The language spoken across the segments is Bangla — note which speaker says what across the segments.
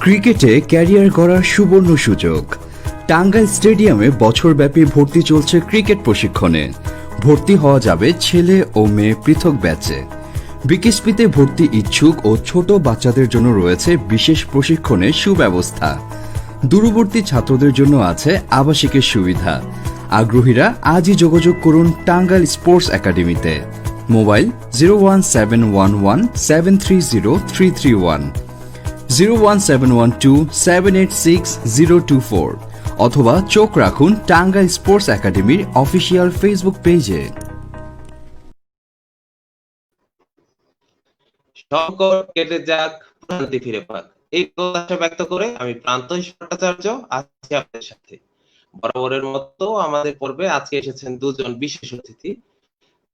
Speaker 1: ক্রিকেটে ক্যারিয়ার গড়ার সুবর্ণ সুযোগ। টাঙ্গাইল স্টেডিয়ামে বছরব্যাপী ভর্তি চলছে ক্রিকেট প্রশিক্ষণে। ভর্তি হওয়া যাবে ছেলে ও মেয়ে পৃথক ব্যাচে। বিকেএসপিতে ভর্তি ইচ্ছুক ও ছোট বাচ্চাদের জন্য রয়েছে বিশেষ প্রশিক্ষণের সুব্যবস্থা। দূরবর্তী ছাত্রদের জন্য আছে আবাসিকের সুবিধা। আগ্রহীরা আজই যোগাযোগ করুন টাঙ্গাইল স্পোর্টস একাডেমিতে। মোবাইল 01711730331, 01712786024 অথবা চোখ রাখুন টাঙ্গাইল স্পোর্টস একাডেমির অফিসিয়াল ফেসবুক পেজে।
Speaker 2: সংকট কেটে যাক, শান্তি ফিরে পাক, এই প্রত্যাশা ব্যক্ত করে আমি প্রান্তোষ ভট্টাচার্য আছি আপনাদের সাথে। বরাবরের মতো আমাদের পর্বে আজকে এসেছেন দুজন বিশেষ অতিথি।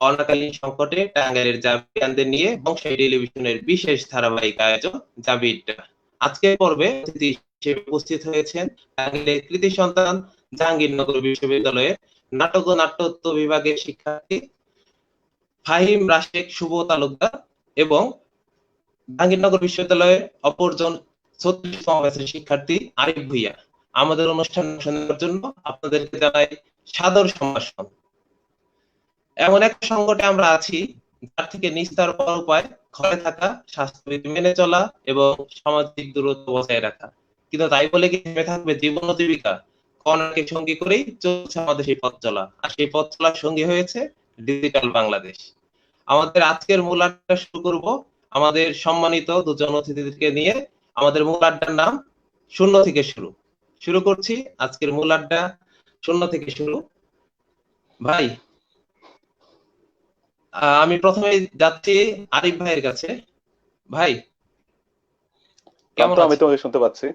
Speaker 2: করোনাকালীন সংকটে টাঙ্গাইলের জাবিয়ানদের নিয়ে বংশাই টেলিভিশনের বিশেষ ধারাবাহিক আয়োজন জাবিড্ডা। আজকের পর্বে অতিথি হিসেবে উপস্থিত হয়েছেন টাঙ্গাইলের কৃতি সন্তান জাহাঙ্গীরনগর বিশ্ববিদ্যালয়ের নাটক ও নাট্যতত্ত্ব বিভাগের শিক্ষার্থী ফাহিম রাশেক শুভ তালুকদার এবং জাহাঙ্গীরনগর বিশ্ববিদ্যালয়ের অপরজন 36তম ব্যাচের শিক্ষার্থী আরিফ ভুইয়া। আমাদের অনুষ্ঠান শোনার জন্য আপনাদেরকে জানাই সাদর সম্ভাষণ। এমন এক সংকটে আমরা আছি যার থেকে নিস্তার পাওয়ার উপায় ঘরে থাকা, স্বাস্থ্যবিধি মেনে চলা এবং সামাজিক দূরত্ব বজায় রাখা। কিন্তু তাই বলে কি থেমে থাকবে জীবন ও জীবিকা? করোনাকে সঙ্গী করেই চলছে আমাদের সেই পথ চলা, আর সেই পথ চলার সঙ্গী হয়েছে ডিজিটাল বাংলাদেশ। আমাদের আজকের মূল আড্ডা শুরু করব আমাদের সম্মানিত দুজন অতিথিদেরকে নিয়ে। আমাদের মূল আড্ডার নাম শূন্য থেকে শুরু। শুরু করছি আজকের মূল আড্ডা শূন্য থেকে শুরু। ভাই, আমি প্রথমে যাচ্ছি আরিফ ভাইয়ের কাছে। ভাই কেমন
Speaker 3: আমি
Speaker 2: আছেন?
Speaker 3: তোমাকে শুনতে পাচ্ছি।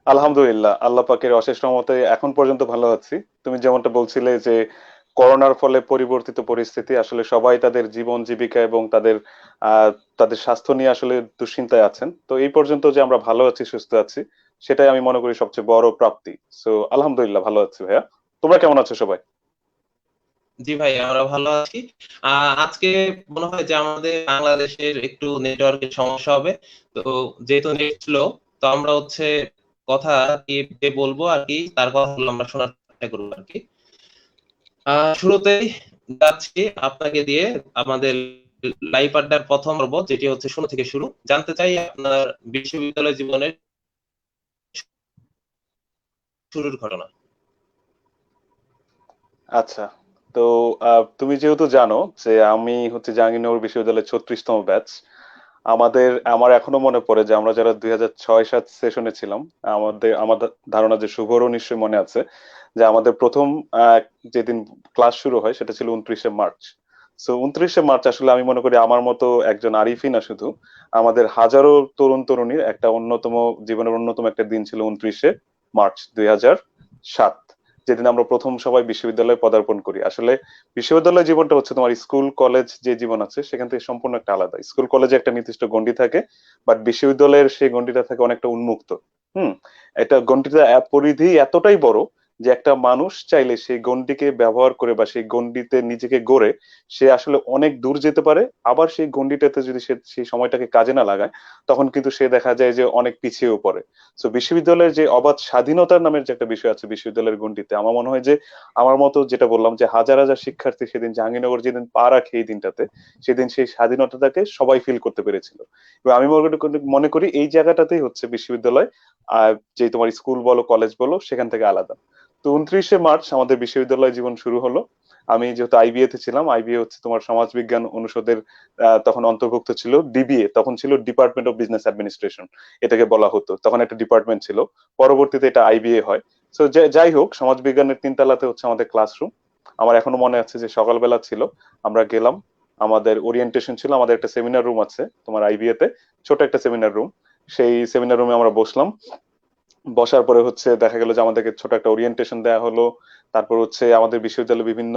Speaker 3: আলহামদুলিল্লাহ, আল্লাহ পাকের অশেষ রহমতে এখন পর্যন্ত ভালো আছি। তুমি যেমনটা বলছিলে যে করোনার ফলে পরিবর্তিত পরিস্থিতি, আসলে সবাই তাদের জীবন জীবিকা এবং তাদের স্বাস্থ্য নিয়ে আসলে দুশ্চিন্তায় আছেন। তো এই পর্যন্ত যে আমরা ভালো আছি, সুস্থ আছি, সেটাই আমি মনে করি সবচেয়ে বড় প্রাপ্তি। সো আলহামদুলিল্লাহ ভালো আছি। ভাইয়া, তোমরা কেমন আছো সবাই?
Speaker 2: জি ভাই, আমরা ভালো আছি। আজকে মনে হয় যে আমাদের বাংলাদেশের একটু নেটওয়ার্কের সমস্যা হবে। তো যেহেতু নেট স্লো, তো আমরা কথা কি যে বলবো আর কি, তার কথাগুলো আমরা শোনার চেষ্টা করবো আর কি। শুরুতেই যাচ্ছি আপনাকে দিয়ে আমাদের লাইভ আড্ডার প্রথম পর্ব, যেটি হচ্ছে শূন্য থেকে শুরু। জানতে চাই আপনার বিশ্ববিদ্যালয় জীবনের শুরুর ঘটনা।
Speaker 3: আচ্ছা, তো তুমি যেহেতু জানো যে আমি হচ্ছে জাহাঙ্গীরনগর বিশ্ববিদ্যালয়ের 36তম ব্যাচ। আমার এখনো মনে পড়ে যে আমরা যারা 2006-07 সেশনে ছিলাম, আমার ধারণা যে শুভরও নিশ্চয়ই মনে আছে যে আমাদের প্রথম যেদিন ক্লাস শুরু হয় সেটা ছিল 29শে মার্চ। সো 29শে মার্চ আসলে আমি মনে করি আমার মতো একজন আরিফই না, শুধু আমাদের হাজারো তরুণ তরুণীর একটা জীবনের অন্যতম একটা দিন ছিল 29শে মার্চ 2007, যেদিন আমরা প্রথম সবাই বিশ্ববিদ্যালয়ে পদার্পণ করি। আসলে বিশ্ববিদ্যালয় জীবনটা হচ্ছে তোমার স্কুল কলেজ যে জীবন আছে সেখান থেকে সম্পূর্ণ একটা আলাদা। স্কুল কলেজে একটা নির্দিষ্ট গণ্ডি থাকে, বাট বিশ্ববিদ্যালয়ের সেই গণ্ডিটা থাকে অনেকটা উন্মুক্ত। হুম। এটা গণ্ডিটা পরিধি এতটাই বড় যে একটা মানুষ চাইলে সেই গণ্ডিকে ব্যবহার করে বা সেই গণ্ডিতে নিজেকে গড়ে সে আসলে অনেক দূর যেতে পারে। আবার সেই গণ্ডিটাতে যদি সে সেই সময়টাকে কাজে না লাগায়, তখন কিন্তু সে দেখা যায় যে অনেক পিছিয়েও পড়ে। তো বিশ্ববিদ্যালয়ের যে অবাধ স্বাধীনতার নামের যে একটা বিষয় আছে বিশ্ববিদ্যালয়ের গণ্ডিতে, আমার মনে হয় যে আমার মতো, যেটা বললাম যে হাজার হাজার শিক্ষার্থী সেদিন জাহাঙ্গীরনগর যেদিন পা রাখে এই দিনটাতে, সেদিন সেই স্বাধীনতাটাকে সবাই ফিল করতে পেরেছিল। এবং আমি মনে করি এই জায়গাটাতেই হচ্ছে বিশ্ববিদ্যালয়, যে তোমার স্কুল বলো কলেজ বলো সেখান থেকে আলাদা। তো 29শে মার্চ আমাদের বিশ্ববিদ্যালয় জীবন শুরু হলো। আমি যেহেতু আইবিএ তে ছিলাম, আইবিএ হচ্ছে তোমার সমাজ বিজ্ঞান অনুষদের তখন অন্তর্ভুক্ত ছিল ডিবিএ, তখন ছিল ডিপার্টমেন্ট অফ বিজনেস অ্যাডমিনিস্ট্রেশন এটাকে বলা হতো, তখন একটা ডিপার্টমেন্ট ছিল। পরবর্তীতে এটা আইবিএ হয়। তো যাই হোক, সমাজ বিজ্ঞানের 3 তলাতে হচ্ছে আমাদের ক্লাসরুম। আমার এখনো মনে আছে যে সকালবেলা ছিল, আমরা গেলাম, আমাদের ওরিয়েন্টেশন ছিল, আমাদের একটা সেমিনার রুম আছে তোমার আইবিএ তে, ছোট একটা সেমিনার রুম। সেই সেমিনার রুমে আমরা বসলাম। বসার পরে হচ্ছে দেখা গেল যে আমাদেরকে ছোট একটা ওরিয়েন্টেশন দেওয়া হলো। তারপর হচ্ছে আমাদের বিশ্ববিদ্যালয়ের বিভিন্ন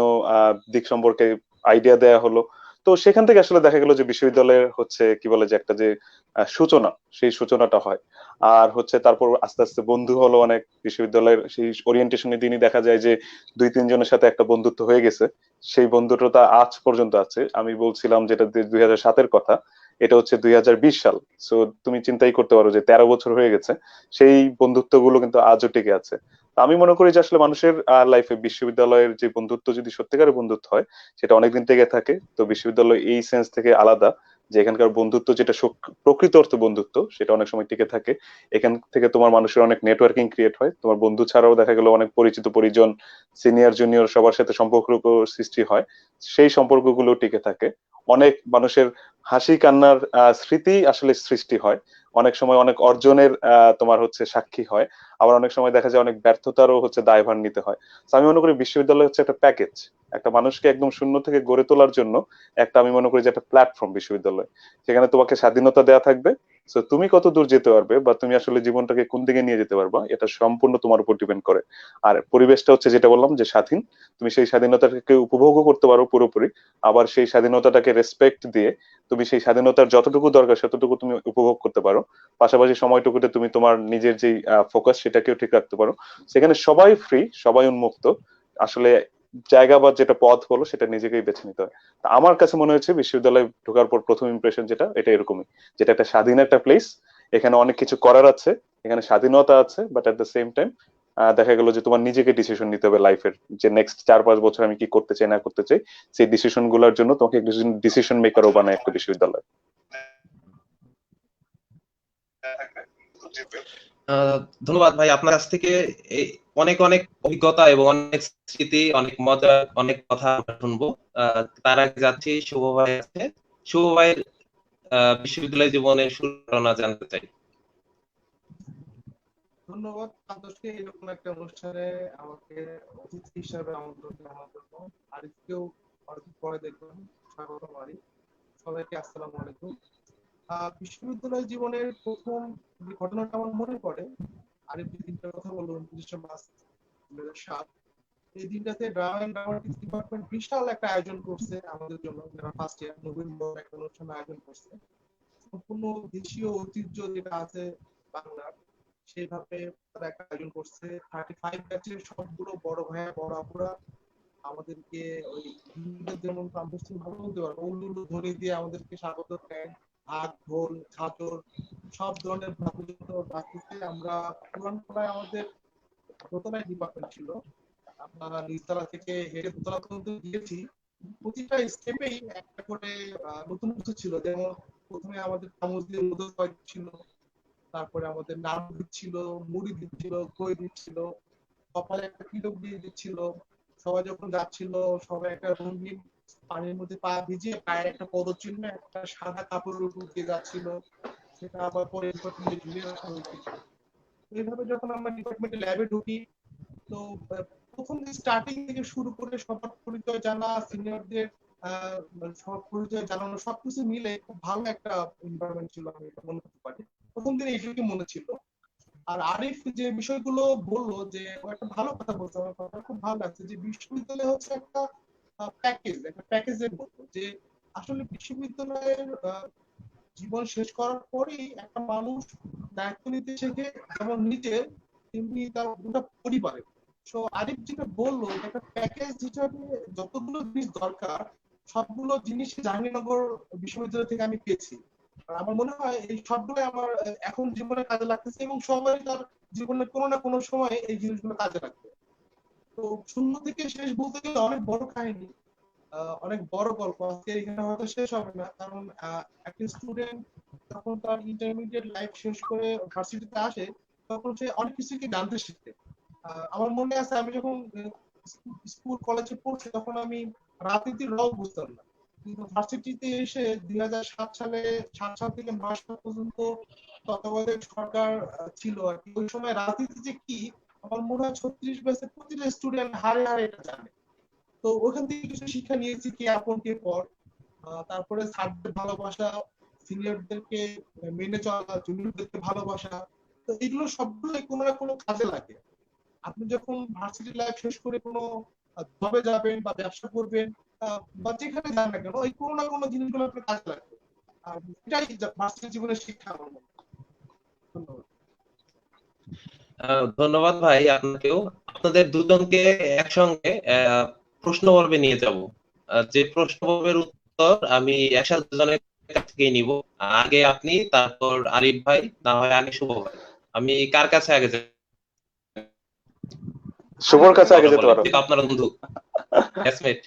Speaker 3: দিক সম্পর্কে আইডিয়া দেওয়া হলো। তো সেখান থেকে আসলে দেখা গেল যে বিশ্ববিদ্যালয়ের হচ্ছে কি বলে যে একটা যে সূচনা, সেই সূচনাটা হয়। আর হচ্ছে তারপর আস্তে আস্তে বন্ধু হলো অনেক। বিশ্ববিদ্যালয়ের সেই ওরিয়েন্টেশনের দিনই দেখা যায় যে 2-3 জনের সাথে একটা বন্ধুত্ব হয়ে গেছে। সেই বন্ধুত্বটা আজ পর্যন্ত আছে। আমি বলছিলাম যেটা 2007-এর কথা, এটা হচ্ছে 2020 সাল। সো তুমি চিন্তাই করতে পারো যে 13 বছর হয়ে গেছে, সেই বন্ধুত্বগুলো কিন্তু আজও টিকে আছে। তো আমি মনে করি যে আসলে মানুষের লাইফে বিশ্ববিদ্যালয়ের যে বন্ধুত্ব যদি সত্যিকারের বন্ধুত্ব হয়, সেটা অনেকদিন থেকে থাকে। তো বিশ্ববিদ্যালয় এই সেন্স থেকে আলাদা যে এখানকার বন্ধুত্ব যেটা প্রকৃত অর্থে বন্ধুত্ব, সেটা অনেক সময় টিকে থাকে। এখান থেকে তোমার মানুষের অনেক নেটওয়ার্কিং ক্রিয়েট হয়, তোমার বন্ধু ছাড়াও দেখা গেল অনেক পরিচিত পরিজন, সিনিয়র জুনিয়র সবার সাথে সম্পর্ক সৃষ্টি হয়, সেই সম্পর্কগুলো টিকে থাকে। অনেক মানুষের হাসি কান্নার স্মৃতি আসলে সৃষ্টি হয়, অনেক সময় অনেক অর্জনের তোমার হচ্ছে সাক্ষী হয়, আবার অনেক সময় দেখা যায় অনেক ব্যর্থতারও হচ্ছে দায়ভার নিতে হয়। তো আমি মনে করি বিশ্ববিদ্যালয় হচ্ছে একটা প্যাকেজ, একটা মানুষকে একদম শূন্য থেকে গড়ে তোলার জন্য একটা, আমি মনে করি যে একটা প্ল্যাটফর্ম বিশ্ববিদ্যালয়। সেখানে তোমাকে স্বাধীনতা দেওয়া থাকবে। তো তুমি কত দূর যেতে পারবে বা তুমি আসলে জীবনটাকে কোন দিকে নিয়ে যেতে পারবা, এটা সম্পূর্ণ তোমার উপর ডিপেন্ড করে। আর পরিবেশটা হচ্ছে যেটা বললাম যে স্বাধীন, তুমি সেই স্বাধীনতাটাকে উপভোগও করতে পারো পুরোপুরি, আবার সেই স্বাধীনতাটাকে রেসপেক্ট দিয়ে তুমি সেই স্বাধীনতার যতটুকু দরকার ততটুকু তুমি উপভোগ করতে পারো। পাশাপাশি সময়টুকুতে তুমি তোমার নিজের যে ফোকাস সেটাকেও ঠিক রাখতে পারো। সেখানে সবাই ফ্রি, সবাই উন্মুক্ত। আসলে জায়গা বা যেটা পথ হলো সেটা নিজেকেই বেছে নিতে হয়। তা আমার কাছে মনে হয়েছে বিশ্ববিদ্যালয়ে ঢোকার পর প্রথম ইমপ্রেশন যেটা, এটা এরকমই, যেটা একটা স্বাধীন একটা প্লেস। এখানে অনেক কিছু করার আছে, এখানে স্বাধীনতা আছে, but at the same time দেখা গেল যে তোমার নিজেকে ডিসিশন নিতে হবে লাইফের, যে নেক্সট 4-5 বছর আমি কি করতে চাই না করতে চাই, সেই ডিসিশন গুলোর জন্য তোমাকে একজন ডিসিশন মেকারও বানায় একটা বিশ্ববিদ্যালয়।
Speaker 2: ধন্যবাদ ভাই, আপনার কাছ থেকে এই অনেক অনেক অভিজ্ঞতা এবং অনেক স্মৃতি, অনেক মজা, অনেক কথা আমরা শুনবো। তার আগে যাচ্ছি শুভ ভাই আছে, শুভ ভাইয়ের বিশ্ববিদ্যালয় জীবনের শুরুটা জানতে চাই।
Speaker 4: ধন্যবাদ আদর্শকে এরকম একটা অনুষ্ঠানে আমাকে অতিথি হিসাবে আমন্ত্রণ জানানোর জন্য। আরিফকেও অনেকদিন পরে দেখলাম, স্বাগতম আরিফ। সবাইকে আসসালামু আলাইকুম। বিশ্ববিদ্যালয় জীবনের প্রথম যে ঘটনাটা আমার মনে পড়ে, আরিফ যে দিনটার কথা বললো 29 মার্চ 2007, এই দিনটাতে ড্রামা এন্ড ড্রামাটিক্স ডিপার্টমেন্ট বিশাল একটা আয়োজন করছে আমাদের জন্য, যারা ফার্স্ট ইয়ার, নভেম্বর একটা অনুষ্ঠান আয়োজন করছে। সম্পূর্ণ দেশীয় ঐতিহ্য যেটা আছে বাংলার, সেইভাবে তারা একটা আয়োজন করছে। 35 ব্যাচের সবগুলো বড় ভাইয়া বড় আপুরা আমাদেরকে ওই হিন্দুদের যেমন প্রান্তস্থির ভালো বলতে পারবো, উল্লু ধ্বনি দিয়ে আমাদেরকে স্বাগত দেন। ঢাক, ঢোল, ঝাঁঝর সব ধরনের বাদ্যযন্ত্র বাজতেছে। আমরা পুরানপাড়ায় আমাদের দোতলায় ডিপার্টমেন্ট ছিল, আমরা নিচতলা থেকে হেঁটে দোতলা পর্যন্ত গিয়েছি। প্রতিটা স্টেপেই একটা করে নতুন কিছু ছিল। যেমন প্রথমে আমাদের চামচদের মধু ছিল, তারপরে আমাদের নাম দিচ্ছিল, মুড়ি দিচ্ছিল, খই দিচ্ছিল, কপালে একটা তিলক দিয়ে দিচ্ছিল। সবাই যখন যাচ্ছিল সবাই একটা রঙিন পানির মধ্যে পা ভিজিয়ে পায়ের একটা পদচিহ্ন একটা সাদা কাপড়ের উপর দিয়ে যাচ্ছিল, সেটা আবার পরে ডিপার্টমেন্টে ঝুলিয়ে রাখা হয়েছিল। এইভাবে যখন আমরা ডিপার্টমেন্টে ল্যাবে ঢুকি, তো প্রথম স্টার্টিং থেকে শুরু করে সবার পরিচয় জানা, সিনিয়রদের সব পরিচয় জানানো, সবকিছু মিলে খুব ভালো একটা এনভায়রনমেন্ট ছিল, আমি এটা মনে করতে পারি। প্রথম দিন এইটুকুই মনে ছিল। আর আরিফ যে বিষয়গুলো বললো, যে ও একটা ভালো কথা বলছে, আমার কথা খুব ভালো লাগছে, যে বিশ্ববিদ্যালয় হচ্ছে একটা প্যাকেজ, একটা প্যাকেজের মতো। যে আসলে বিশ্ববিদ্যালয়ের জীবন শেষ করার পরেই একটা মানুষ দায়িত্ব নিতে শেখে, যেমন নিজের তেমনি তার গোটা পরিবারের। তো আরিফ যেটা বললো, একটা প্যাকেজ হিসাবে যতগুলো জিনিস দরকার সবগুলো জিনিস জাহাঙ্গীরনগর বিশ্ববিদ্যালয় থেকে আমি পেয়েছি। আর আমার মনে হয় এই সবগুলো আমার এখন জীবনে কাজে লাগতেছে, এবং সবাই তার জীবনে কোনো না কোনো সময় এই জিনিসগুলো কাজে লাগবে। তো শূন্য থেকে শেষ বলতে গেলে অনেক বড় কাহিনী, অনেক বড় গল্প, আজকে এখানে হয়তো শেষ হবে না। কারণ একটা স্টুডেন্ট যখন তার ইন্টারমিডিয়েট লাইফ শেষ করে ভার্সিটিতে আসে, তখন সে অনেক কিছু কি জানতে শিখে। আমার মনে আছে আমি যখন স্কুল কলেজে পড়ছি, তখন আমি রাজনীতির রং বুঝতাম না, কিন্তু ভার্সিটিতে এসে 7 সাল থেকে 9 সাল পর্যন্ত তত্ত্বাবধায়ক সরকার ছিল আর কি। ওই সময় রাজনীতি যে কি, আমার মনে হয় 36 ব্যাচের প্রতিটা স্টুডেন্ট হারে হারে এটা জানে। তো ওখান থেকে কিছু শিক্ষা নিয়েছি, কে আপন কে পর। তারপরে স্যারদের ভালোবাসা, সিনিয়রদেরকে মেনে চলা, জুনিয়রদেরকে ভালোবাসা, তো এগুলো সবগুলো কোনো না কোনো কাজে লাগে। আপনি যখন ভার্সিটি লাইফ শেষ করে কোনো জবে যাবেন বা ব্যবসা করবেন বা যেখানে যান না কেন, এই কোনো না কোনো জিনিসগুলো আপনার কাজে লাগবে। আর এটাই ভার্সিটি জীবনের শিক্ষা আমার মনে হয়। ধন্যবাদ।
Speaker 2: ধন্যবাদ ভাই আপনাকেও। আপনাদের দুজনকে একসঙ্গে প্রশ্ন পর্বে নিয়ে যাব। যে প্রশ্ন পর্বের উত্তর আমি একসাথে দুজনে কাছ থেকেই নিব। আগে আপনি, তারপর আরিফ ভাই, না হয় আগে শুভ ভাই। আমি কার কাছে আগে যাই?
Speaker 3: শুভর কাছে আগে
Speaker 2: কথা
Speaker 3: যেতে
Speaker 2: বলেন,
Speaker 3: পারো।
Speaker 2: যেহেতু আপনার বন্ধু ক্লাসমেট।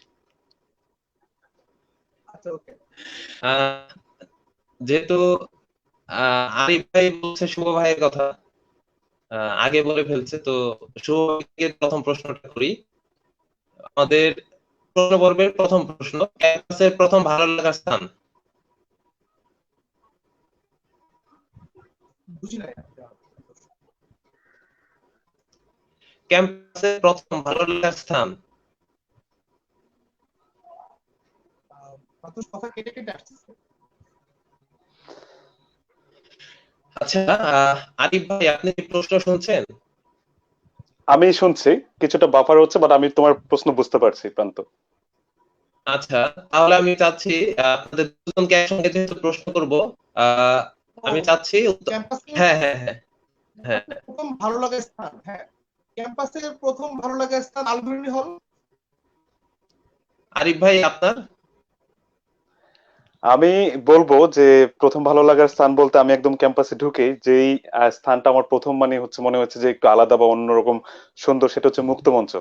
Speaker 4: আচ্ছা, ওকে।
Speaker 2: যেহেতু আরিফ ভাই বলছে শুভ ভাইয়ের কথা, আগে বলে ফেলছে, তো শুভ ভাইকে প্রথম প্রশ্নটা করি। আমাদের প্রশ্ন পর্বের প্রথম প্রশ্ন, ক্যাম্পাসের প্রথম ভালো লাগার স্থান।
Speaker 4: বুঝি নাই।
Speaker 2: ক্যাম্পাসের প্রথম ভালো লাগার স্থান।
Speaker 4: মাত্র কথা কেটে কেটে আসতেছে।
Speaker 2: আচ্ছা, আরিফ ভাই আপনি কি প্রশ্ন শুনছেন?
Speaker 3: আমি শুনছি, কিছুটা বাফার হচ্ছে, বাট আমি তোমার প্রশ্ন বুঝতে পারছি প্রান্ত।
Speaker 2: আচ্ছা, তাহলে আমি চাচ্ছি আপনাদের দুজনকে একসঙ্গে যেহেতু প্রশ্ন করব, আহ,
Speaker 4: ও,
Speaker 2: আমি চাচ্ছি
Speaker 4: ক্যাম্পাসে
Speaker 2: হ্যাঁ হ্যাঁ হ্যাঁ হ্যাঁ।
Speaker 4: প্রথম ভালো লাগার স্থান, হ্যাঁ, ক্যাম্পাসের প্রথম ভালো লাগার স্থান আলবেনি হল।
Speaker 2: আরিফ ভাই আপনার?
Speaker 3: আমি বলবো যে প্রথম ভালো লাগার স্থান বলতে আমি একদম ক্যাম্পাসে ঢুকেই যেই স্থানটা আমার প্রথম মানে হচ্ছে মনে হচ্ছে যে একটু আলাদা বা অন্যরকম সুন্দর, সেটা হচ্ছে মুক্ত মঞ্চ।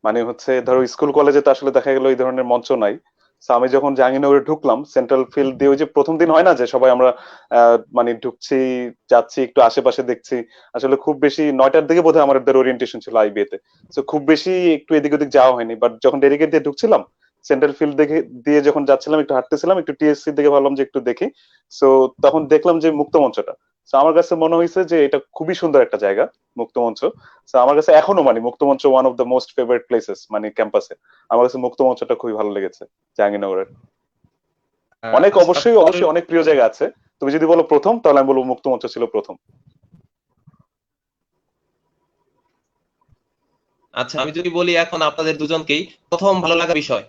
Speaker 3: মানে হচ্ছে ধরো স্কুল কলেজে তো আসলে দেখা গেল এই ধরনের মঞ্চ নাই। So আমি যখন জাহাঙ্গীরনগরে ঢুকলাম সেন্ট্রাল ফিল্ড দিয়ে, ওই যে প্রথম দিন হয় না যে সবাই আমরা মানে ঢুকছি, যাচ্ছি, একটু আশেপাশে দেখছি। আসলে খুব বেশি 9টার দিকে বোধহয় আমাদের ওরিয়েন্টেশন ছিল আইবিএ তে। তো খুব বেশি একটু এদিক ওদিক যাওয়া হয়নি, বাট যখন ডেডিকেট দিয়ে ঢুকছিলাম সেন্ট্রাল ফিল্ড দেখে দিয়ে যখন যাচ্ছিলাম, একটু হাঁটতেছিলাম, একটু টিএসসি দিকে ভাবলাম যে একটু দেখি। সো তখন দেখলাম যে মুক্ত মঞ্চটা। তো আমার কাছে মনে হয়েছে যে এটা খুবই সুন্দর একটা জায়গা, মুক্ত মঞ্চ। তো আমার কাছে এখনো মানে মুক্ত মঞ্চ one of the most favourite places মানে ক্যাম্পাসে। আমার কাছে মুক্ত মঞ্চটা খুবই ভালো লেগেছে জাহাঙ্গীরনগরের। অনেক
Speaker 2: আচ্ছা,
Speaker 3: অবশ্যই
Speaker 2: পরের
Speaker 3: অবশ্যই অনেক প্রিয় জায়গা আছে, তুমি যদি বলো প্রথম তাহলে আমি বলবো মুক্ত মঞ্চ ছিল প্রথম।
Speaker 2: আচ্ছা, আমি যদি বলি এখন আপনাদের দুজনকেই প্রথম ভালো লাগা বিষয়।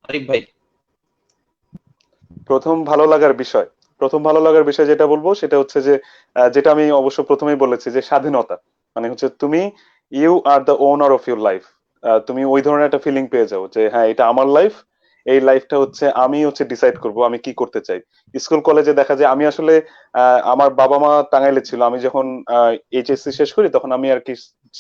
Speaker 2: আরিফ ভাই।
Speaker 3: প্রথম ভালো লাগার বিষয়, প্রথম ভালো লাগার বিষয় যেটা বলবো সেটা হচ্ছে যে যেটা আমি অবশ্য প্রথমেই বলেছি যে স্বাধীনতা। মানে হচ্ছে তুমি you are the owner of your life. তুমি ওই ধরনের একটা ফিলিং পেয়ে যাও যে হ্যাঁ এটা আমার লাইফ, এই লাইফটা হচ্ছে আমি হচ্ছে ডিসাইড করব আমি কি করতে চাই। স্কুল কলেজে দেখা যায় আমি আসলে আমার বাবা মা টাঙ্গাইলে ছিল, আমি যখন এইচএসসি শেষ করি তখন আমি আর কি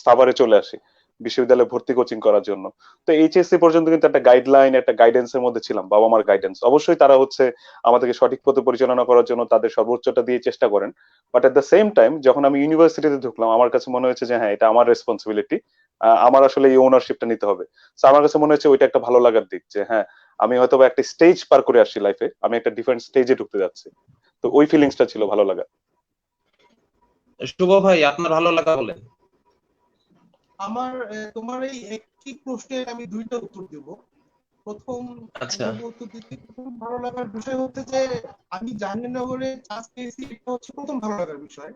Speaker 3: সাভারে চলে আসি বিশ্ববিদ্যালয়ে ভর্তি কোচিং করার জন্য। তো এইচএসসি পর্যন্ত কিন্তু একটা গাইডলাইন, একটা গাইডেন্সের মধ্যে ছিলাম, বাবা মার গাইডেন্স। অবশ্যই তারা হচ্ছে আমাদেরকে সঠিক পথে পরিচালনা করার জন্য তাদের সর্বোচ্চটা দিয়ে চেষ্টা করেন। But at the same time যখন আমি ইউনিভার্সিটিতে ঢুকলাম আমার কাছে মনে হয়েছে যে হ্যাঁ এটা আমার রেসপন্সিবিলিটি, আমার আসলে এই ওনারশিপটা নিতে হবে। তো আমার কাছে মনে হচ্ছে ওইটা একটা ভালো লাগার দিক যে হ্যাঁ আমি হয়তো বা একটা স্টেজ পার করে আসছি লাইফে, আমি একটা ডিফারেন্ট স্টেজে ঢুকতে যাচ্ছি। তো ওই ফিলিংসটা ছিল ভালো লাগা।
Speaker 2: শুভ ভাই আপনার ভালো লাগা বলেন।
Speaker 4: আমার তোমার এই একটি প্রশ্নের আমি দুইটা উত্তর দেব। প্রথম
Speaker 2: আচ্ছা,
Speaker 4: একভাবে উত্তর দিতে, প্রথম ভালো লাগার বিষয় হচ্ছে যে আমি জাহাঙ্গীরনগরে চান্স পেয়েছি, এটা হচ্ছে প্রথম ভালো লাগার বিষয়।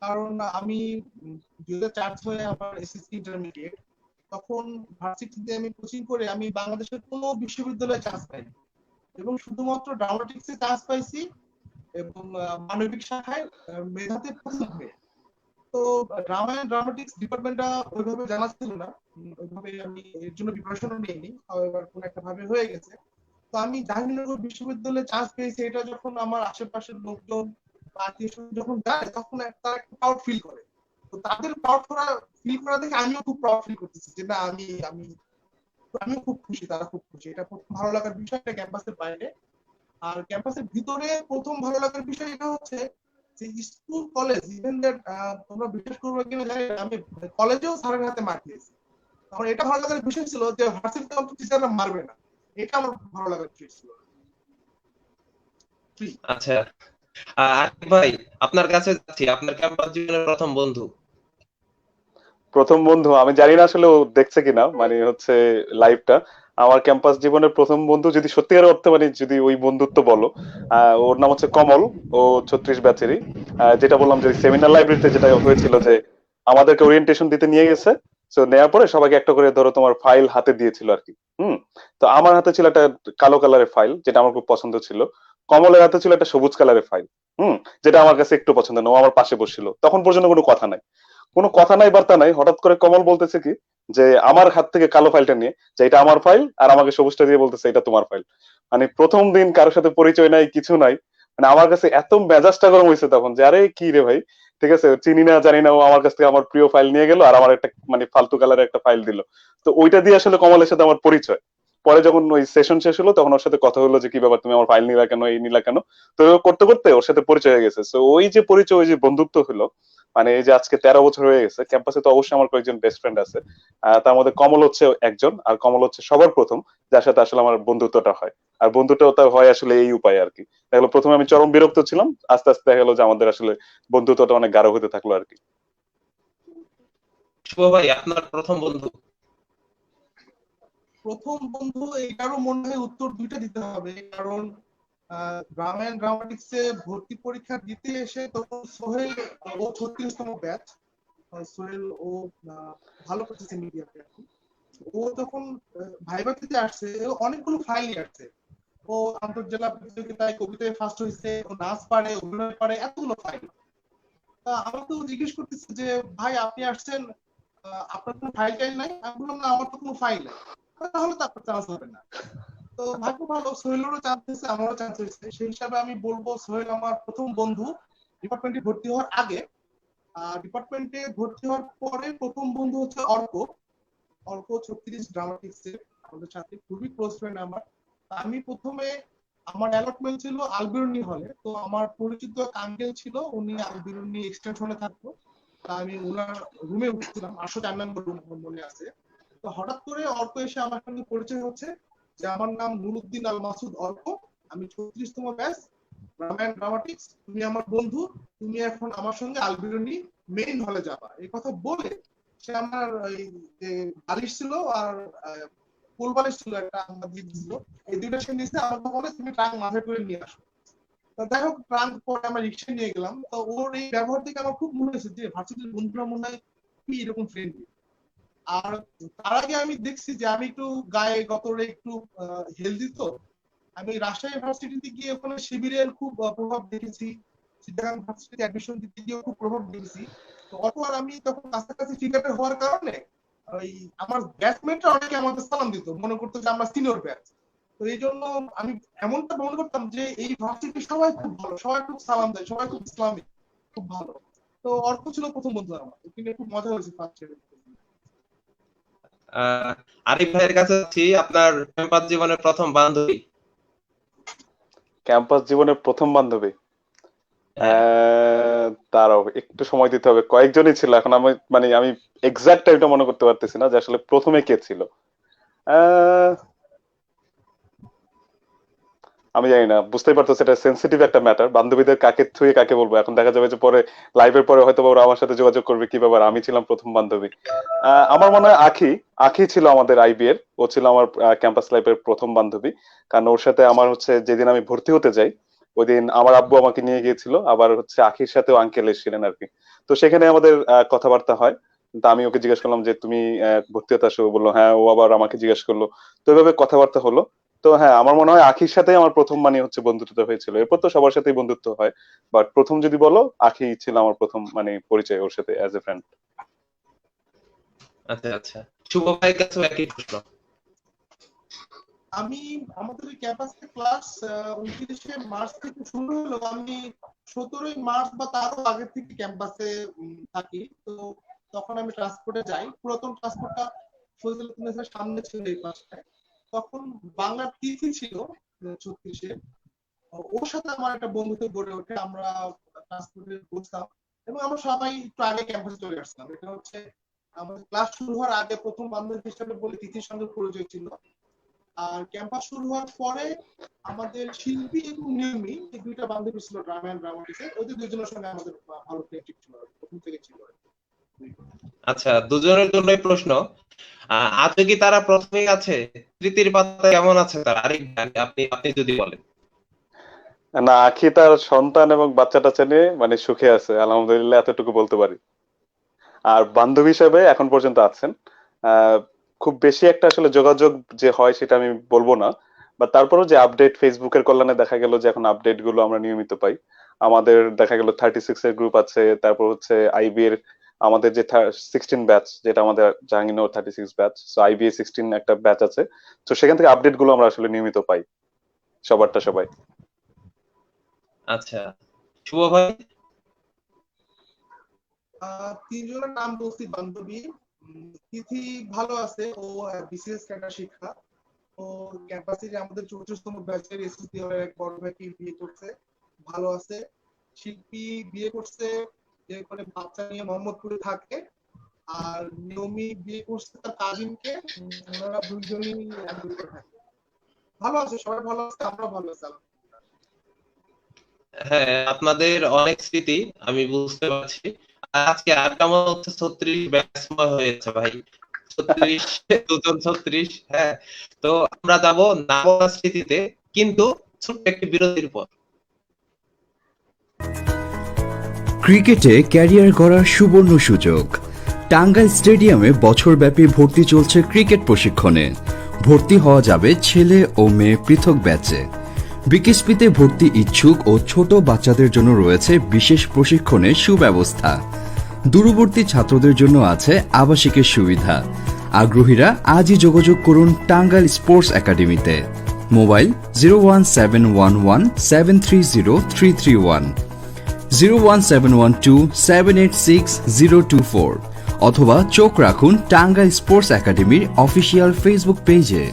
Speaker 4: কারণ আমি 2004 আমার এসএসসি ইন্টারমিডিয়েট, তখন ভার্সিটিতে আমি কোচিং করে আমি বাংলাদেশের কোনো বিশ্ববিদ্যালয়ে চান্স পাইনি, এবং শুধুমাত্র ড্রামাটিক্সে চান্স পাইছি, এবং মানবিক শাখায় মেধাতে প্রথম হয়ে। তো ড্রামা এন্ড ড্রামাটিক্স ডিপার্টমেন্টটা ওইভাবে জানা ছিল না, ওইভাবে আমি এর জন্য প্রিপারেশনও নিইনি, এবার কোন একটা ভাবে হয়ে গেছে। তো আমি জাহাঙ্গীরনগর বিশ্ববিদ্যালয়ে চান্স পেয়েছি, এটা যখন আমার আশেপাশের লোকজন বা আত্মীয় স্বজন যখন যায় তখন তারা একটা প্রাউড ফিল করে। তো তাদের প্রাউড করা ফিল করা দেখে আমিও খুব প্রাউড ফিল করতেছি যে না, আমি আমি আমিও খুব খুশি, তারা খুব খুশি। এটা খুব ভালো লাগার বিষয়, এটা ক্যাম্পাসের বাইরে। আর ক্যাম্পাসের ভিতরে প্রথম ভালো লাগার বিষয় এটা হচ্ছে যে স্কুল কলেজ ইভেন দ্যাট, তোমরা বিশ্বাস করবে কিনা জানি না, আমি কলেজেও স্যারের হাতে মার খেয়েছি। তখন এটা ভালো লাগার বিষয় ছিল যে ভার্সিটিতে অন্তত টিচাররা মারবে না, এটা আমার ভালো লাগার বিষয় ছিল। Three।
Speaker 2: আচ্ছা, আরিফ ভাই আপনার কাছে যাচ্ছি, আপনার ক্যাম্পাস জীবনের প্রথম বন্ধু।
Speaker 3: প্রথম বন্ধু আমি জানি না আসলে ও দেখছে কিনা, মানে হচ্ছে লাইভটা। আমার ক্যাম্পাস জীবনের প্রথম বন্ধু যদি সত্যিকার অর্থে মানে যদি ওই বন্ধুত্ব বলো, ওর নাম হচ্ছে কমল। ও 36 ব্যাচেরই। যেটা বললাম যে সেমিনার লাইব্রেরিতে যেটা হয়েছিল যে আমাদেরকে ওরিয়েন্টেশন দিতে নিয়ে গেছে। তো নেওয়ার পরে সবাইকে একটা করে ধরো তোমার ফাইল হাতে দিয়েছিল আর কি। হুম। তো আমার হাতে ছিল একটা কালো কালারের ফাইল যেটা আমার খুব পছন্দ ছিল। কমলের হাতে ছিল একটা সবুজ কালারের ফাইল। হুম। যেটা আমার কাছে একটু পছন্দ না, ও আমার পাশে বসছিল, তখন পর্যন্ত কোনো কথা নাই, কোনো কথা নাই বার্তা নাই। হঠাৎ করে কমল বলতেছে কি যে আমার হাত থেকে কালো ফাইলটা নিয়ে, যে এটা আমার ফাইল, আর আমাকে সবুজটা দিয়ে বলতেছে এটা তোমার ফাইল। মানে প্রথম দিন কারোর সাথে পরিচয় নাই, কিছু নাই, মানে আমার কাছে এত মেজাজটা গরম হয়েছে তখন যে আরে কি রে ভাই, ঠিক আছে চিনি না জানি না, ও আমার কাছ থেকে আমার প্রিয় ফাইল নিয়ে গেল আর আমার একটা মানে ফালতু কালারের একটা ফাইল দিল। তো ওইটা দিয়ে আসলে কমলের সাথে আমার পরিচয়। পরে যখন ওই সেশন শেষ হলো তখন ওর সাথে কথা হলো যে কি ব্যাপার, তুমি আমার ফাইল নিলা কেন, এই নিলা কেন। তো এভাবে করতে করতে ওর সাথে পরিচয় হয়ে গেছে। তো ওই যে পরিচয়, ওই যে বন্ধুত্ব হলো, মানে এই যে আজকে 13 বছর হয়ে গেছে ক্যাম্পাসে, তো অবশ্যই আমার কয়েকজন বেস্ট ফ্রেন্ড আছে। তার মধ্যে কমল হচ্ছে একজন, আর কমল হচ্ছে সবার প্রথম যার সাথে আসলে আমার বন্ধুত্বটা হয়। আর বন্ধুত্বটা হয় আসলে এই উপায় আর কি। দেখা গেলো প্রথমে আমি চরম বিরক্ত ছিলাম, আস্তে আস্তে দেখা গেলো যে আমাদের আসলে বন্ধুত্বটা অনেক গাঢ় হতে থাকলো আর কি।
Speaker 2: শুভ ভাই, আপনার প্রথম বন্ধু?
Speaker 4: প্রথম বন্ধু এইটারও মনে হয় উত্তর দুইটা দিতে হবে, কারণ গ্রামীণ গ্রামাটিক্সে ভর্তি পরীক্ষা দিতে এসে তখন সোহেল, ও 36তম ব্যাচ। সোহেল ও ভালো করতেছে মিডিয়াতে। ও তখন ভাইবা দিতে আসছে, ও অনেকগুলো ফাইল নিয়ে আসছে। ও আন্তর্জেলা প্রতিযোগিতায় কবিতায় ফার্স্ট হয়েছে, ও নাচ পারে, অভিনয় পারে, এতগুলো ফাইল। তা আমাকে ও জিজ্ঞেস করতেছে যে ভাই আপনি আসছেন, আপনার কোনো ফাইল টাইল নাই? আমি বললাম না, আমার তো কোনো ফাইল নাই। তাহলে তো আপনার চান্স হবে না। তো ভাগ্য ভালো, সোহেলেরও চান্স হয়েছে, আমারও চান্স হয়েছে। সেই হিসাবে আমি বলবো সোহেল আমার প্রথম বন্ধু ডিপার্টমেন্টে ভর্তি হওয়ার আগে। ডিপার্টমেন্টে ভর্তি হওয়ার পরে প্রথম বন্ধু হচ্ছে অর্ক। অর্ক 36 ড্রামাটিক্সের আমাদের সাথে খুবই ক্লোজ ফ্রেন্ড আমার। আমি প্রথমে আমার অ্যালটমেন্ট ছিল আলবিরুনি হলে, তো আমার পরিচিত এক আঙ্কেল ছিল, উনি আলবিরুনি এক্সটেনশনে থাকতো। তা আমি ওনার রুমে উঠছিলাম, 804 নম্বর রুম আমার মনে আছে। তো হঠাৎ করে অর্ক এসে আমার সঙ্গে পরিচয় হচ্ছে যে আমার নাম নুরুদ্দিন আল মাসুদ অর্ক, আমি 36তম ব্যাচ, রামায়ণ ড্রামাটিক্স, তুমি আমার বন্ধু, তুমি এখন আমার সঙ্গে আলবিরুনি মেইন হলে যাবা। এই কথা বলে সে আমার এই যে বালিশ ছিল আর কোল বালিশ ছিল একটা, আমার দিয়ে দিছিল। এই দুইটা সে নিচে আমাকে বলে তুমি ট্রাঙ্ক মাথায় করে নিয়ে আসো। তো যাই হোক, ট্রাঙ্ক পরে আমরা রিক্সা নিয়ে গেলাম। তো ওর এই ব্যবহার থেকে আমার খুব মনে হয়েছে যে ভার্সিটির বন্ধুরা মনে হয় কি এরকম ফ্রেন্ডলি। আর তার আগে আমি দেখছি যে আমি একটু গায়ে গতরে একটু হেলদি, তো আমি রাজশাহী ইউনিভার্সিটিতে গিয়ে ওখানে শিবিরের খুব প্রভাব দেখেছি, চিটাগাং ইউনিভার্সিটিতে অ্যাডমিশন দিতে গিয়েও খুব প্রভাব দেখেছি। তো অত আর আমি তখন কাছাকাছি ফিগারে হওয়ার কারণে ওই আমার ব্যাচমেটরা অনেকে আমাদের সালাম দিত, মনে করতো যে আমরা সিনিয়র ব্যাচ। তো এই জন্য আমি এমনটা মনে করতাম যে এই ভার্সিটি সবাই খুব ভালো, সবাই খুব সালাম দেয়, সবাই খুব ইসলামিক, খুব ভালো। তো অর্থ ছিল প্রথম বন্ধু আমার, কিন্তু খুব মজা হয়েছে ফার্স্ট ইয়ারে।
Speaker 2: আরিফ ভাইয়ের কাছে আছি, আপনার ক্যাম্পাস জীবনের প্রথম বান্ধবী?
Speaker 3: ক্যাম্পাস জীবনের প্রথম বান্ধবী,
Speaker 2: হ্যাঁ।
Speaker 3: তারাও একটু সময় দিতে হবে, কয়েকজনই ছিল, এখন আমি মানে আমি এক্সাক্ট টাইমটা মনে করতে পারতেছি না যে আসলে প্রথমে কে ছিল। আহ, আমি জানি না, বুঝতেই পারতেছি এটা সেন্সিটিভ একটা ম্যাটার, বান্ধবীদের কাকে থুয়ে কাকে বলবো। এখন দেখা যাবে যে পরে লাইভের পরে হয়তো বা ওরা আমার সাথে যোগাযোগ করবে কি ব্যাপার, আমি ছিলাম প্রথম বান্ধবী। আমার মনে হয় আখি, আখি ছিল আমাদের আইবি এর, ও ছিল আমার ক্যাম্পাস লাইফের প্রথম বান্ধবী। কারণ ওর সাথে আমার হচ্ছে যেদিন আমি ভর্তি হতে যাই ওই দিন আমার আব্বু আমাকে নিয়ে গিয়েছিল, আবার হচ্ছে আখির সাথেও আঙ্কেল এসেছিলেন আর কি। তো সেখানে আমাদের কথাবার্তা হয়। তো আমি ওকে জিজ্ঞেস করলাম যে তুমি ভর্তি হতে আসো, ও বললো হ্যাঁ, ও আবার আমাকে জিজ্ঞেস করলো। তো এভাবে কথাবার্তা হলো। তো হ্যাঁ, আমার মনে হয় আখির সাথে আমার প্রথম মানে হচ্ছে বন্ধুত্ব হয়েছিল, এরপর তো সবার সাথেই বন্ধুত্ব হয়, বাট প্রথম যদি বলো আখি ছিল আমার প্রথম মানে পরিচয় ওর সাথে অ্যাজ এ ফ্রেন্ড।
Speaker 2: আচ্ছা আচ্ছা, শুভ ভাইয়ের কাছেও একই প্রশ্ন।
Speaker 4: আমি আমাদের ক্যাম্পাসে ক্লাস 29শে মার্চ থেকে শুরু হলো, আমি 17ই মার্চ বা তারও আগে থেকে ক্যাম্পাসে থাকি। তো তখন আমি ট্রান্সপোর্টে যাই, পুরাতন ট্রান্সপোর্টটা ফজলুদ্দিনের সামনে ছিল এই পাশটায়। তখন বাংলার তিথি ছিল 36-এ। ওর সাথে আমার একটা বন্ধুত্ব গড়ে ওঠে, আমরা ট্রান্সপোর্টে বসতাম এবং আমরা সবাই একটু আগে ক্যাম্পাসে চলে আসতাম। এটা হচ্ছে আমাদের ক্লাস শুরু হওয়ার আগে প্রথম বান্ধবী হিসাবে বলে তিথির সঙ্গে পরিচয় ছিল। আর ক্যাম্পাস শুরু হওয়ার পরে আমাদের শিল্পী এবং নিয়মী এই দুইটা বান্ধবী ছিল ড্রামা ড্রামাটিক্সে, ওদের দুজনের সঙ্গে আমাদের ভালো ফ্রেন্ডশিপ ছিল প্রথম থেকে ছিল।
Speaker 2: আচ্ছা, দুজনের জন্যই প্রশ্ন। আজও কি তারা প্রথমেই আছে? স্মৃতির পাতায় কেমন আছে তারা? আরিফ ভাই, আপনি আপনি যদি বলেন।
Speaker 3: না, আখি তার সন্তান এবং বাচ্চা টাচ্চা নিয়ে মানে সুখে আছে আলহামদুলিল্লাহ, এতটুকু বলতে পারি। আর বান্ধবী হিসেবে এখন পর্যন্ত আছেন। খুব বেশি একটা আসলে যোগাযোগ যে হয় সেটা আমি বলবো না, বা তারপরও যে আপডেট ফেসবুকের কল্যাণে দেখা গেল যে এখন আপডেট গুলো আমরা নিয়মিত পাই। আমাদের দেখা গেল 36 এর গ্রুপ আছে, তারপর হচ্ছে আইবি এর আমাদের যে 16 ব্যাচ, যেটা আমাদের জাহাঙ্গীরনগর 36 ব্যাচ, সো IBA 16 একটা ব্যাচ আছে। তো সেখান থেকে আপডেট গুলো আমরা আসলে নিয়মিত পাই, সবারটা সবাই।
Speaker 2: আচ্ছা, শুভ ভাই?
Speaker 4: তিনজনের নাম বলছি বান্ধবী। তিথি ভালো আছে, ও বিসিএস ক্যাডার শিক্ষা। ও ক্যাম্পাসে যে আমাদের 34তম ব্যাচের এসএসসি হয়ে এক বড় ভাইকে বিয়ে করছে, ভালো আছে। শিল্পী বিয়ে করছে, যে করে বাচ্চা নিয়ে মোহাম্মদপুরে থাকে। আর নিয়মি বিয়ে করছে তার কাজিনকে, ওনারা দুইজনই আমেরিকা থাকে। ভালো আছে, সবাই ভালো আছে, আমরা ভালো আছি আলহামদুলিল্লাহ।
Speaker 2: হ্যাঁ, আপনাদের অনেক স্মৃতি আমি বুঝতে পারছি। আর আজকে আড্ডা মনে হচ্ছে 36 ব্যাচময় হয়েছে ভাই। 36, দুজন 36। হ্যাঁ, তো আমরা যাবো না বলা স্মৃতিতে, কিন্তু ছোট্ট একটি বিরতির পর।
Speaker 1: ক্রিকেটে ক্যারিয়ার গড়ার সুবর্ণ সুযোগ। টাঙ্গাইল স্টেডিয়ামে বছরব্যাপী ভর্তি চলছে ক্রিকেট প্রশিক্ষণে। ভর্তি হওয়া যাবে ছেলে ও মেয়ে পৃথক ব্যাচে। বিকেএসপিতে ভর্তি ইচ্ছুক ও ছোট বাচ্চাদের জন্য রয়েছে বিশেষ প্রশিক্ষণের সুব্যবস্থা। দূরবর্তী ছাত্রদের জন্য আছে আবাসিকের সুবিধা। আগ্রহীরা আজই যোগাযোগ করুন টাঙ্গাইল স্পোর্টস একাডেমিতে। মোবাইল 01711730331, 01712786024, অথবা চোখ রাখুন টাঙ্গাইল স্পোর্টস একাডেমির অফিসিয়াল ফেসবুক পেজে।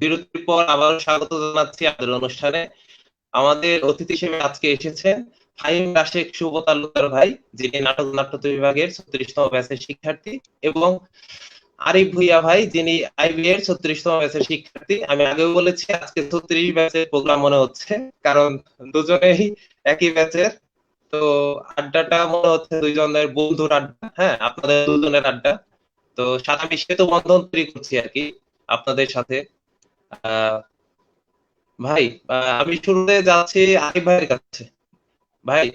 Speaker 2: বিরতির পর আবারও স্বাগত জানাচ্ছি আমাদের অনুষ্ঠানে। আমাদের অতিথি হিসেবে আজকে এসেছেন ফাহিম রাশেক শুভ তালুকদার ভাই, যিনি নাটক নাট্য বিভাগের 36তম ব্যাচের শিক্ষার্থী, এবং আরিফ ভুইয়া ভাই, যিনি আইবি এর 36তম ব্যাচের শিক্ষার্থী। আমি আগেও বলেছি আজকে 36 ব্যাচের প্রোগ্রাম মনে হচ্ছে, কারণ দুজনেই একই ব্যাচের। তো আড্ডাটা মনে হচ্ছে দুইজনের বন্ধুর আড্ডা, হ্যাঁ আপনাদের দুজনের আড্ডা। তো সারা বিশ্বে তো বন্ধন তৈরি করছি আর কি আপনাদের সাথে। আহ ভাই, আমি শুরুতে যাচ্ছি আরিফ ভাইয়ের কাছে। ভাই,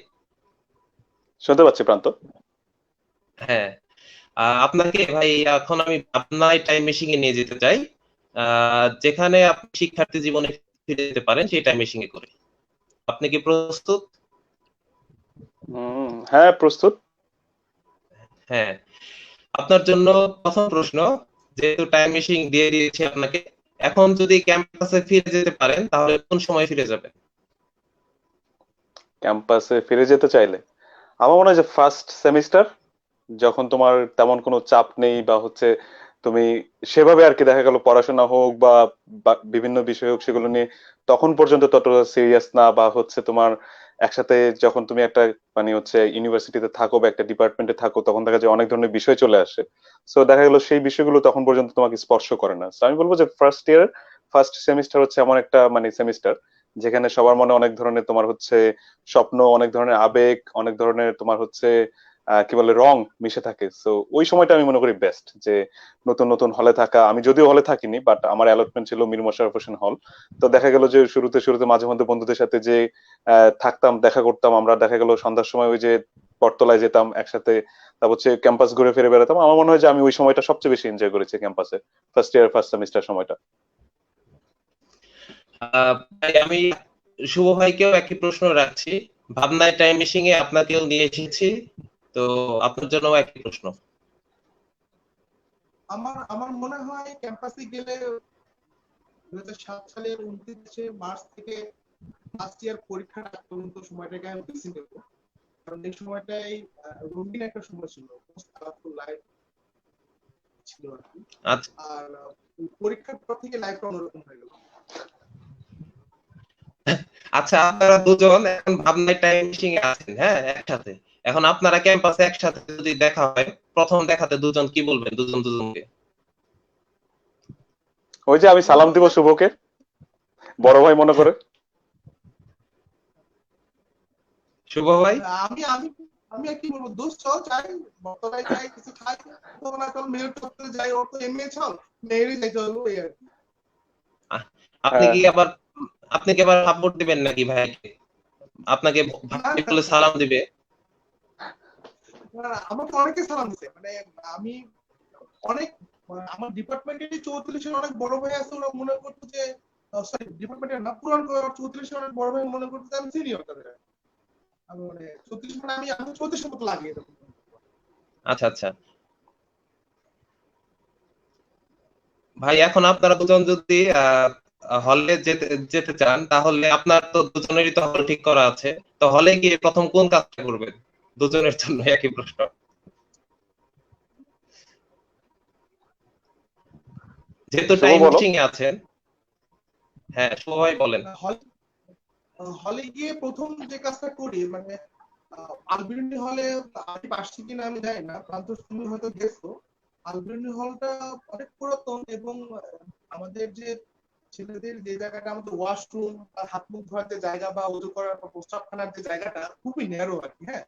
Speaker 3: শুনতে পাচ্ছি প্রান্ত।
Speaker 2: হ্যাঁ, আপনাকে ভাই এখন আমি পাবনায় টাইম মেশিনে নিয়ে যেতে চাই, যেখানে আপনি শিক্ষার্থী জীবনে ফিরে যেতে পারেন সেই টাইম মেশিনে করে। আপনি কি প্রস্তুত?
Speaker 3: হ্যাঁ, প্রস্তুত।
Speaker 2: হ্যাঁ, আপনার জন্য প্রথম প্রশ্ন, যেহেতু টাইম মেশিন দিয়ে দিয়েছি আপনাকে, এখন যদি ক্যাম্পাসে ফিরে যেতে পারেন তাহলে কোন সময় ফিরে যাবেন?
Speaker 3: ক্যাম্পাসে ফিরে যেতে চাইলে আমার মনে হয় যে ফার্স্ট সেমিস্টার, যখন তোমার তেমন কোনো চাপ নেই, বা হচ্ছে তুমি সেভাবে আর কি, দেখা গেল পড়াশোনা হোক বা বা বিভিন্ন বিষয় হোক, সেগুলো নিয়ে তখন পর্যন্ত ততটা সিরিয়াস না, বা হচ্ছে তোমার একসাথে যখন তুমি একটা মানে হচ্ছে ইউনিভার্সিটিতে থাকো বা একটা ডিপার্টমেন্টে থাকো, তখন দেখা যায় অনেক ধরনের বিষয় চলে আসে। সো দেখা গেল সেই বিষয়গুলো তখন পর্যন্ত তোমাকে স্পর্শ করে না। So আমি বলবো যে ফার্স্ট ইয়ার, ফার্স্ট সেমিস্টার হচ্ছে এমন একটা মানে সেমিস্টার, যেখানে সবার মনে অনেক ধরনের তোমার হচ্ছে স্বপ্ন, অনেক ধরনের আবেগ, অনেক ধরনের তোমার হচ্ছে কি বলে রং মিশে থাকে। সো ওই সময়টা আমি মনে করি বেস্ট, যে নতুন নতুন হলে থাকা। আমি যদিও হলে থাকিনি, বাট আমার অ্যালটমেন্ট ছিল মীর মশাররফ হোসেন হল। তো দেখা গেল যে শুরুতে শুরুতে মাঝে মধ্যে বন্ধুদের সাথে যে থাকতাম, দেখা করতাম, আমরা দেখা গেল সন্ধ্যার সময় ওই যে বটতলায় যেতাম একসাথে, তারপর হচ্ছে ক্যাম্পাস ঘুরে ফিরে বেড়াতাম। আমার মনে হয় যে আমি ওই সময়টা সবচেয়ে বেশি এনজয় করেছি ক্যাম্পাসে, ফার্স্ট ইয়ার ফার্স্ট সেমিস্টার সময়টা।
Speaker 2: ভাই, আমি শুভ ভাইকেও একই প্রশ্ন রাখছি। ভাবনায় টাইম মেশিনে আপনাকেও নিয়ে এসেছি, তো আপনার জন্য একই প্রশ্ন।
Speaker 4: আমার আমার মনে হয় ক্যাম্পাসে গেলে 2007 সালের 29শে মার্চ থেকে লাস্ট ইয়ার পরীক্ষার আগ পর্যন্ত সময়টাকে আমি বেছে নেব। কারণ এই সময়টাই রঙিন একটা সময় ছিল, মোস্ট কালারফুল লাইফ ছিল আর কি।
Speaker 2: আচ্ছা,
Speaker 4: আর পরীক্ষার পর থেকে লাইফটা অন্যরকম হয়ে গেল।
Speaker 2: আচ্ছা, আপনারা দুজন এখন ভাবনায় টাইম মেশিনে আছেন, হ্যাঁ একসাথে। এখন আপনারা ক্যাম্পাসে একসাথে যদি দেখা হয়, প্রথম দেখাতে দুজন কি বলবেন দুজন দুজনকে?
Speaker 3: ওই যে আমি সালাম দিব শুভকে, বড় ভাই মনে করে।
Speaker 2: শুভ ভাই?
Speaker 4: আমি আমি আমি আর কি বলবো, দোস্ত চল যাই, বর্তমানে যাই, কিছু খাই, তখন আর চল মেয়ের চত্বরে যাই, ওর তো এমনি চল, মেয়েরই যাইতে হলো এই আর কি।
Speaker 2: আহ, আপনি
Speaker 3: আহ,
Speaker 2: কি আবার আপনি কি আবার সাপোর্ট দিবেন নাকি ভাইকে? আপনাকে
Speaker 4: না
Speaker 2: ভাই বলে সালাম দিবে?
Speaker 4: না, আমাকে অনেকে সালাম দিছে, মানে আমি অনেক, আমার ডিপার্টমেন্টেরই 34-এর অনেক বড় ভাই আছে, ওরা মনে করতো যে, সরি ডিপার্টমেন্টের না, পুরান 34-এর অনেক বড় ভাই মনে করতো যে আমি সিনিয়র তাদের। আমি মানে 34 মানে আমি 34-এর মতো লাগে এরকম।
Speaker 2: আচ্ছা আচ্ছা ভাই, এখন আপনারা দুজন যদি হলে যেতে যেতে চান, তাহলে আপনার তো দুজনেরই তো হল ঠিক করা আছে। তো হলে গিয়ে প্রথম কোন কাজটা করবেন? দুজনের জন্য একই প্রশ্ন। যেহেতু
Speaker 3: শুভ
Speaker 2: টাইম
Speaker 3: বলো।
Speaker 2: মিটিং এ আছেন। হ্যাঁ, শুভ ভাই বলেন।
Speaker 4: হলে গিয়ে প্রথম যে কাজটা করি, মানে আলবেরনি হলে আমি আসছি কিনা আমি জানি না, প্রান্ত তুমি হয়তো গেছো। আলবেরনি হলটা অনেক পুরাতন, এবং আমাদের যে ছেলেদের যে জায়গাটা, আমাদের ওয়াশরুম বা হাত মুখ ধোয়ার যে জায়গা বা উজু করার বা প্রস্রাবখানার যে জায়গাটা খুবই ন্যারো আর কি। হ্যাঁ,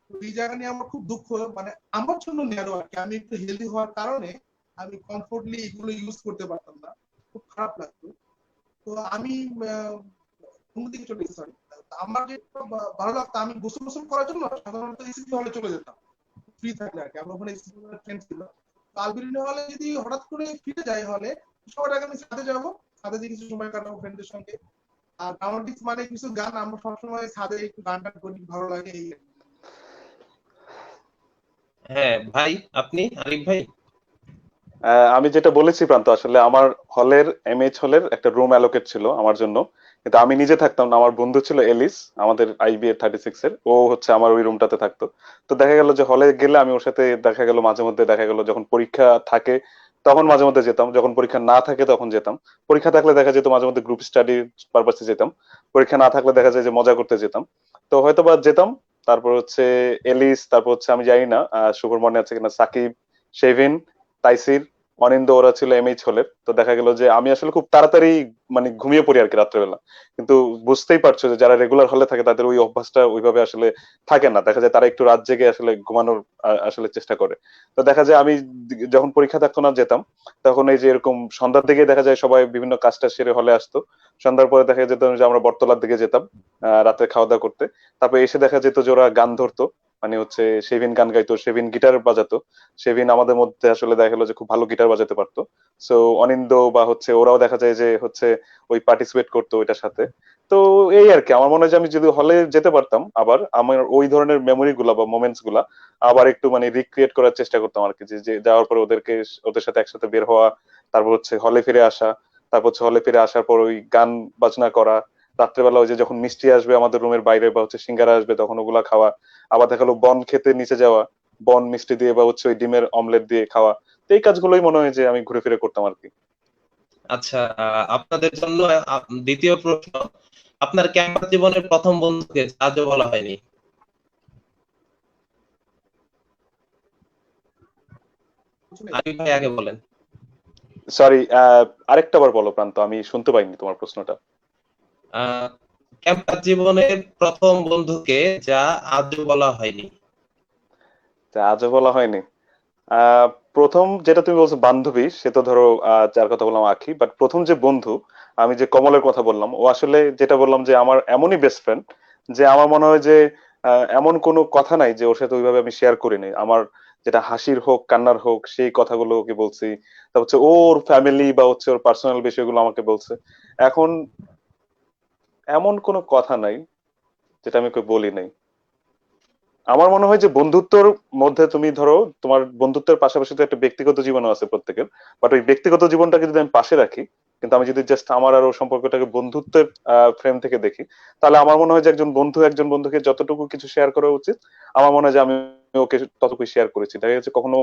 Speaker 4: তো এই জায়গা নিয়ে আমার খুব দুঃখ, মানে আমার জন্য ন্যারো আর কি। আমি একটু হেলদি হওয়ার কারণে আমি কমফোর্টলি এগুলো ইউজ করতে পারতাম না, খুব খারাপ লাগতো। তো আমি অন্যদিকে চলে গেছি, sorry। আমার যে ভালো লাগতো, আমি গোসল গোসল করার জন্য সাধারণত এসিসি হলে চলে যেতাম, ফ্রি থাকলে আর কি। আমার ওখানে এসিসি ফ্রেন্ড ছিল। তো আলবেরিনা হলে যদি হঠাৎ করে ফিরে যাই হলে, সবার আগে আমি ছাদে যাবো, ছাদে দিয়ে কিছু সময় কাটাবো ফ্রেন্ডদের সঙ্গে। আর ড্রামাটিক্স মানে কিছু গান, আমরা সবসময় ছাদে একটু গান টান করি, ভালো লাগে এই আর কি।
Speaker 2: হ্যাঁ ভাই, আপনি আরিফ ভাই?
Speaker 3: আমি যেটা বলেছি প্রান্ত, আসলে আমার হলের এমএইচ হলের একটা রুম অ্যালোকেট ছিল আমার জন্য, কিন্তু আমি নিজে থাকতাম না। আমার বন্ধু ছিল এলিস, আমাদের আইবি এর 36 এর, ও হচ্ছে আমার ওই রুমটাতে থাকতো। তো দেখা গেল যে হলে গেলে আমি ওর সাথে দেখা গেল, মাঝে মধ্যে দেখা গেল যখন পরীক্ষা থাকে তখন মাঝে মধ্যে যেতাম, যখন পরীক্ষা না থাকে তখন যেতাম। পরীক্ষা থাকলে দেখা যেত মাঝে মধ্যে গ্রুপ স্টাডি পারপাসে যেতাম, পরীক্ষা না থাকলে দেখা যায় যে মজা করতে যেতাম। তো হয়তো বা যেতাম। তারপর হচ্ছে এলিস, তারপর হচ্ছে আমি জানি না শুভর মনে আছে কিনা, সাকিব, শেভিন, তাইসির, অনিন্দ, ওরা ছিল এমএইচ হলের। তো দেখা গেল যে আমি আসলে খুব তাড়াতাড়ি মানে ঘুমিয়ে পড়ি আর কি রাত্রেবেলা। কিন্তু বুঝতেই পারছো যে যারা রেগুলার হলে থাকে তাদের ওই অভ্যাসটা ওইভাবে আসলে থাকে না, দেখা যায় তারা একটু রাত জেগে আসলে ঘুমানোর আসলে চেষ্টা করে। তো দেখা যায় আমি যখন পরীক্ষা থাকতো না যেতাম, তখন এই যে এরকম সন্ধ্যার দিকে দেখা যায় সবাই বিভিন্ন কাজটা সেরে হলে আসতো। সন্ধ্যার পরে দেখা যেত যে আমরা বটতলার দিকে যেতাম রাতে খাওয়া দাওয়া করতে। তারপর এসে দেখা যেত যে ওরা গান ধরতো, মানে হচ্ছে সেভিন গান গাইতো, সেভিন গিটার বাজাতো। সেভিন আমাদের মধ্যে আসলে দেখা গেলো যে খুব ভালো গিটার বাজাতে পারতো। সো অনিন্দ বা হচ্ছে ওরাও দেখা যায় যে হচ্ছে ওই পার্টিসিপেট করতো ওইটার সাথে। তো এই আর কি, আমার মনে হয় যে আমি যদি হলে যেতে পারতাম আবার, আমার ওই ধরনের মেমোরি গুলা বা মোমেন্টস গুলা আবার একটু মানে রিক্রিয়েট করার চেষ্টা করতাম আর কি। যে যাওয়ার পরে ওদের সাথে একসাথে বের হওয়া, তারপর হচ্ছে হলে ফিরে আসা, তারপর হচ্ছে হলে ফিরে আসার পর ওই গান বাজনা করা, রাত্রেবেলা ওই যে যখন মিষ্টি আসবে আমাদের রুমের বাইরে বা হচ্ছে সিঙ্গারা আসবে তখন ওগুলা খাওয়া, আবার দেখা গেলো বন খেতে নিচে যাওয়া, বন মিষ্টি দিয়ে বা হচ্ছে ওই ডিমের অমলেট দিয়ে খাওয়া। তো এই কাজগুলোই মনে হয় যে আমি ঘুরে ফিরে করতাম আর কি।
Speaker 2: আচ্ছা, আপনাদের জন্য দ্বিতীয় প্রশ্ন, আপনার ক্যাম্পাস জীবনের প্রথম বন্ধুকে আজও বলা হয়নি।
Speaker 4: বুঝলে?
Speaker 2: আরিফ ভাই আগে বলেন।
Speaker 3: সরি, আরেকটা বার বলো প্রান্ত, আমি শুনতে পাইনি তোমার প্রশ্নটা।
Speaker 2: আহ ক্যাম্পাস জীবনের প্রথম বন্ধুকে যা আজও বলা হয়নি।
Speaker 3: তা আজও বলা হয়নি। আহ প্রথম যেটা তুমি বলছো বান্ধবী, সে তো ধরো যার কথা বললাম আখি, বাট প্রথম যে বন্ধু আমি যে কমলের কথা বললাম, ও আসলে যেটা বললাম যে আমার এমনই বেস্ট ফ্রেন্ড যে আমার মনে হয় যে এমন কোনো কথা নাই যে ওর সাথে ওইভাবে আমি শেয়ার করিনি। আমার যেটা হাসির হোক কান্নার হোক সেই কথাগুলো ওকে বলছি। তারপর হচ্ছে ওর ফ্যামিলি বা হচ্ছে ওর পার্সোনাল বিষয়গুলো আমাকে বলছে। এখন এমন কোনো কথা নাই যেটা আমি ওকে বলি নাই। আমার মনে হয় যে বন্ধুত্বর মধ্যে তুমি ধরো তোমার বন্ধুত্বের পাশাপাশি তো একটা ব্যক্তিগত জীবনও আছে প্রত্যেকের, বাট ওই ব্যক্তিগত জীবনটাকে যদি আমি পাশে রাখি, কিন্তু আমি যদি জাস্ট আমার আর ওর সম্পর্কটাকে বন্ধুত্বের ফ্রেম থেকে দেখি, তাহলে আমার মনে হয় যে একজন বন্ধু একজন বন্ধুকে যতটুকু কিছু শেয়ার করা উচিত, আমার মনে হয় যে আমি ওকে ততটুকু শেয়ার করেছি। দেখা যাচ্ছে কখনো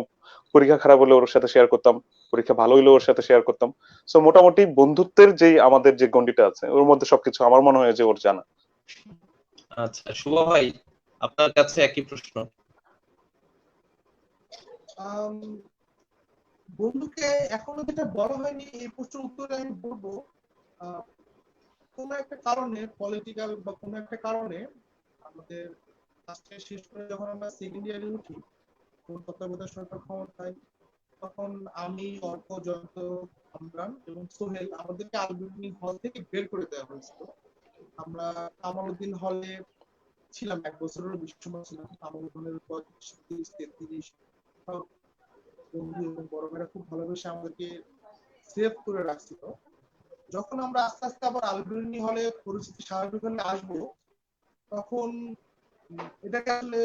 Speaker 3: পরীক্ষা খারাপ হলে ওর সাথে শেয়ার করতাম, পরীক্ষা ভালো হইলে ওর সাথে শেয়ার করতাম। সো মোটামুটি বন্ধুত্বের যেই আমাদের যে গণ্ডিটা আছে ওর মধ্যে সবকিছু আমার মনে হয় যে ওর জানা।
Speaker 2: আচ্ছা শুভ ভাই, আপনার কাছে একই প্রশ্ন।
Speaker 4: আম, বন্ধুকে এখনো যেটা বলা হয়নি, এই প্রশ্নের উত্তরে আমি বলবো, কোনো একটা কারণে, পলিটিক্যাল বা কোনো একটা কারণে আমাদের আজকে শেষ করে যখন আমরা সেকেন্ড ইয়ারে উঠি, কোন তত্ত্বাবধায়ক সরকার ক্ষমতায়, তখন আমি, অর্ক, জয়ন্ত, আমরান এবং সোহেল আমাদেরকে আলবেনি হল থেকে বের করে দেওয়া হয়েছিল। আমরা কামালউদ্দিন হলে ছিলাম, 1 বছরেরও বেশি সময় ছিলাম। কামালউদ্দিনের 35, 33 সব বন্ধু এবং বড় ভাইরা খুব ভালোবেসে আমাদেরকে সেভ করে রাখছিল। যখন আমরা আস্তে আস্তে আবার আলবেনি হলে পরিস্থিতি স্বাভাবিক হলে আসবো, তখন এটাকে আসলে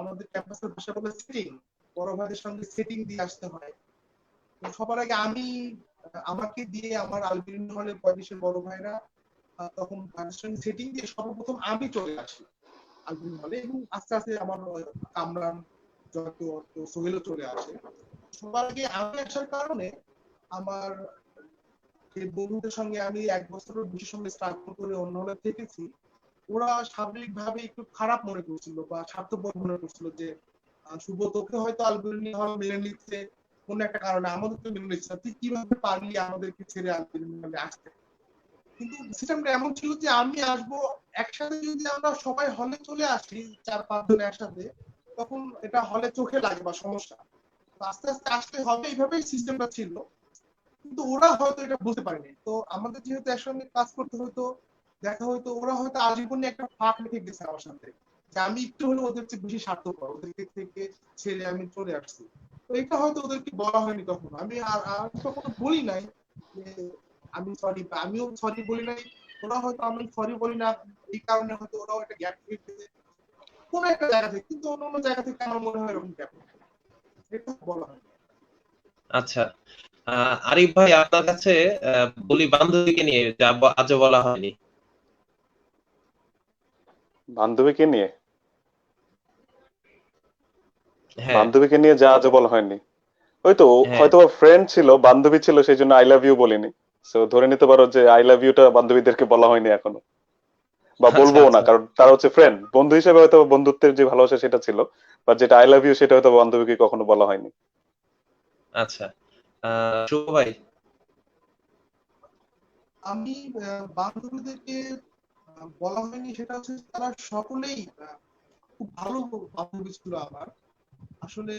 Speaker 4: আমাদের ক্যাম্পাসের ভাষা বলে সেটিং, বড় ভাইদের সঙ্গে সেটিং দিয়ে আসতে হয়। তো সবার আগে আমি, আমাকে দিয়ে আমার আলবেনি হলে 35-এর বড় ভাইরা তখন ভাইদের সঙ্গে সেটিং দিয়ে সর্বপ্রথম আমি চলে আসি আলবেনি হলে, এবং আস্তে আস্তে আমার কামরান, যত সোহেলও চলে আসে। সবার আগে আমি আসার কারণে আমার যে বন্ধুদের সঙ্গে আমি 1 বছরের বেশি সময় স্ট্রাগল করে অন্য হলে থেকেছি, ওরা স্বাভাবিকভাবে একটু খারাপ মনে করছিল বা স্বার্থপর মনে করছিল যে শুভ তোকে হয়তো আলবেনি হল মেনে নিচ্ছে কোন একটা কারণে, আমাদের তো মেনে নিচ্ছে না, তুই কিভাবে পারলি আমাদেরকে ছেড়ে আলবেনি হলে আসতে। কিন্তু সিস্টেমটা এমন ছিল যে আমি আসবো একসাথে, যদি আমরা সবাই হলে চলে আসি 4-5 জন একসাথে, তখন এটা হলে চোখে লাগে বা সমস্যা। তো আস্তে আস্তে আসতে হবে, এইভাবেই সিস্টেমটা ছিল। কিন্তু ওরা হয়তো এটা বুঝতে পারেনি। তো আমাদের যেহেতু একসঙ্গে কাজ করতে হতো, দেখা হয়তো ওরা হয়তো আজীবনে একটা ফাঁক রেখে গেছে আমার সাথে, যে আমি একটু হলেও ওদের চেয়ে বেশি স্বার্থপর, ওদেরকে থেকে ছেড়ে আমি চলে আসছি। তো এটা হয়তো ওদেরকে বলা হয়নি কখনো, আমি আর কখনো বলি নাই যে আমি সরি, বা আমিও সরি বলি নাই। ওরা হয়তো আমি সরি বলি না এই কারণে হয়তো ওরাও একটা গ্যাপ রেখেছে কোনো একটা জায়গা থেকে, কিন্তু অন্য অন্য জায়গা থেকে আমার মনে হয় এরকম গ্যাপ এটা বলা হয়।
Speaker 2: আচ্ছা, আরিফ ভাই, আপনার কাছে বলি বান্ধবীকে নিয়ে যা আজও বলা হয়নি।
Speaker 3: বান্ধবীকে নিয়ে?
Speaker 2: হ্যাঁ,
Speaker 3: বান্ধবীকে নিয়ে যা আজও বলা হয়নি? ওই তো,
Speaker 2: হ্যাঁ।
Speaker 3: হয়তো ফ্রেন্ড ছিল, বান্ধবী ছিল, সেই জন্য আই লাভ ইউ বলিনি। সো ধরে নিতে পারো যে আই লাভ ইউটা বান্ধবীদেরকে বলা হয়নি এখনো, বা
Speaker 2: আচ্ছা,
Speaker 3: বলবো না,
Speaker 2: আচ্ছা,
Speaker 3: কারণ তারা হচ্ছে ফ্রেন্ড। বন্ধু হিসেবে হয়তো বন্ধুত্বের যে ভালোবাসা সেটা ছিল, বা যেটা আই লাভ ইউ সেটা হয়তো বান্ধবীকে কখনো বলা হয়নি।
Speaker 2: আচ্ছা। শুভ ভাই।
Speaker 4: আমি বান্ধবীদেরকে বলা হয়নি, সেটা হচ্ছে তারা সকলেই খুব ভালো বান্ধবী ছিল আমার। আসলে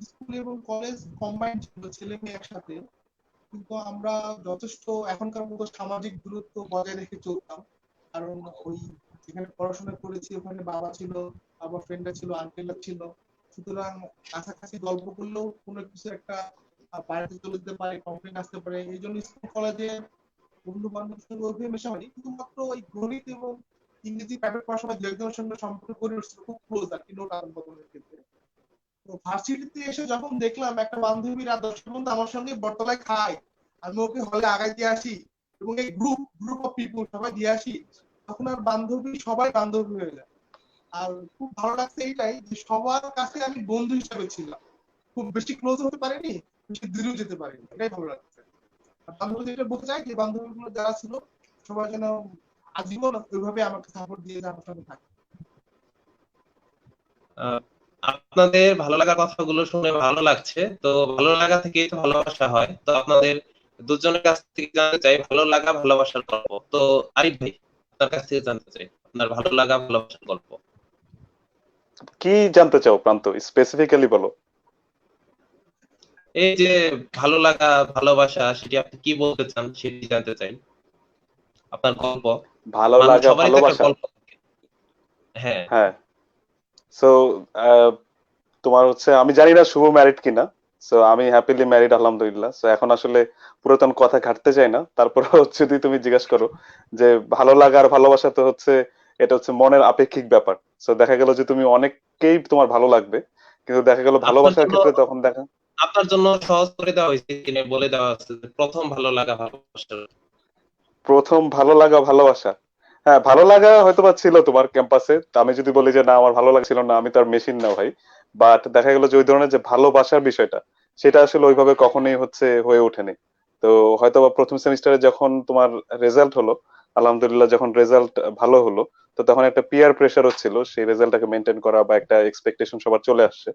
Speaker 4: স্কুল এবং কলেজ কম্বাইন্ড ছিল, ছেলে মেয়ে একসাথে, কিন্তু আমরা যথেষ্ট এখনকার মতো সামাজিক দূরত্ব বজায় রেখে চলতাম। কারণ ওই যেখানে পড়াশোনা করেছি ওখানে বাবা ছিল, বাবা ফ্রেন্ডরা ছিল, আঙ্কেলরা ছিল। সুতরাং কাছাকাছি গল্প করলেও কোনো কিছু একটা বাড়িতে চলে যেতে পারে, কমপ্লেন আসতে পারে। এই জন্য স্কুল কলেজে বন্ধু বান্ধবের সঙ্গে ওইভাবে মেশা হয়নি, কিন্তু মাত্র ওই গণিত এবং ইংরেজি প্রাইভেট পড়ার সময় দু একজনের সঙ্গে সম্পর্ক করে উঠছিল খুব ক্লোজ আর কি, নোট আদান প্রদানের ক্ষেত্রে। তো ভার্সিটিতে এসে যখন দেখলাম একটা বান্ধবী রাত 10টা পর্যন্ত আমার সঙ্গে বটতলায় খায়, আমি ওকে হলে আগায় দিয়ে আসি, এবং এই গ্রুপ গ্রুপ অফ পিপুল সবাই দিয়ে আসি, তখন আর বান্ধবী সবাই বান্ধবী হয়ে যায়। আর খুব ভালো লাগছে এইটাই যে সবার কাছে আমি বন্ধু হিসাবে ছিলাম, খুব বেশি ক্লোজ হতে পারিনি, বেশি দূরেও যেতে পারিনি, এটাই ভালো লাগছে। আর বান্ধবী যেটা বলতে চাই যে বান্ধবীগুলো যারা ছিল সবাই যেন আজীবন ওইভাবে আমাকে সাপোর্ট দিয়ে আমার সঙ্গে থাকে।
Speaker 2: আহ, আপনাদের ভালো লাগার কথাগুলো শুনে ভালো লাগছে। তো ভালো লাগা থেকেই তো ভালোবাসা হয়। তো আপনাদের দুজনের কাছ থেকে জানতে চাই ভালো লাগা ভালোবাসার গল্প। তো আরিফ ভাই, আপনার কাছ থেকে জানতে চাই আপনার ভালো লাগা ভালোবাসার গল্প।
Speaker 3: কি জানতে চাও প্রান্ত, স্পেসিফিক্যালি বলো।
Speaker 2: এই যে ভালো লাগা ভালোবাসা, সেটি আপনি কি বলতে চান সেটি জানতে চাই। আপনার গল্প,
Speaker 3: ভালো
Speaker 2: মানুষ
Speaker 3: লাগা
Speaker 2: সবারই তো একটা
Speaker 3: ভালোবাসা?
Speaker 2: গল্প থাকে। হ্যাঁ।
Speaker 3: হ্যাঁ। সো তোমার হচ্ছে, আমি জানি না শুভ ম্যারিড কিনা। সো আমি হ্যাপিলি ম্যারিড, আলহামদুলিল্লাহ। সো এখন আসলে পুরাতন কথা ঘাটতে চাই না। তারপর যদি তুমি জিজ্ঞেস করো যে ভালো লাগা আর ভালোবাসা, তো হচ্ছে এটা হচ্ছে মনের আপেক্ষিক ব্যাপার। সো দেখা গেল যে তুমি অনেককেই তোমার ভালো লাগবে, কিন্তু দেখা গেল
Speaker 2: আপনার
Speaker 3: ভালোবাসার
Speaker 2: জন্য
Speaker 3: ক্ষেত্রে তখন দেখা।
Speaker 2: আপনার জন্য সহজ করে দেওয়া হয়েছে কিনে বলে দেওয়া হচ্ছে যে প্রথম ভালো লাগা ভালোবাসা।
Speaker 3: প্রথম ভালো লাগা ভালোবাসা? হ্যাঁ, ভালো লাগা হয়তোবা ছিল তোমার ক্যাম্পাসে। তা আমি যদি বলি যে না আমার ভালো লাগছিল না, আমি তো আর মেশিন না ভাই। বাট দেখা গেল যে ওই ধরনের যে ভালোবাসার বিষয়টা, সেটা আসলে ওইভাবে কখনোই হচ্ছে হয়ে ওঠেনি। তো হয়তোবা প্রথম সেমিস্টারে যখন তোমার রেজাল্ট হলো, আলহামদুলিল্লাহ যখন রেজাল্ট ভালো হলো, তো তখন একটা পিয়ার প্রেশারও ছিল সেই রেজাল্টটাকে মেনটেন করা, বা একটা এক্সপেকটেশন সবার চলে আসছে।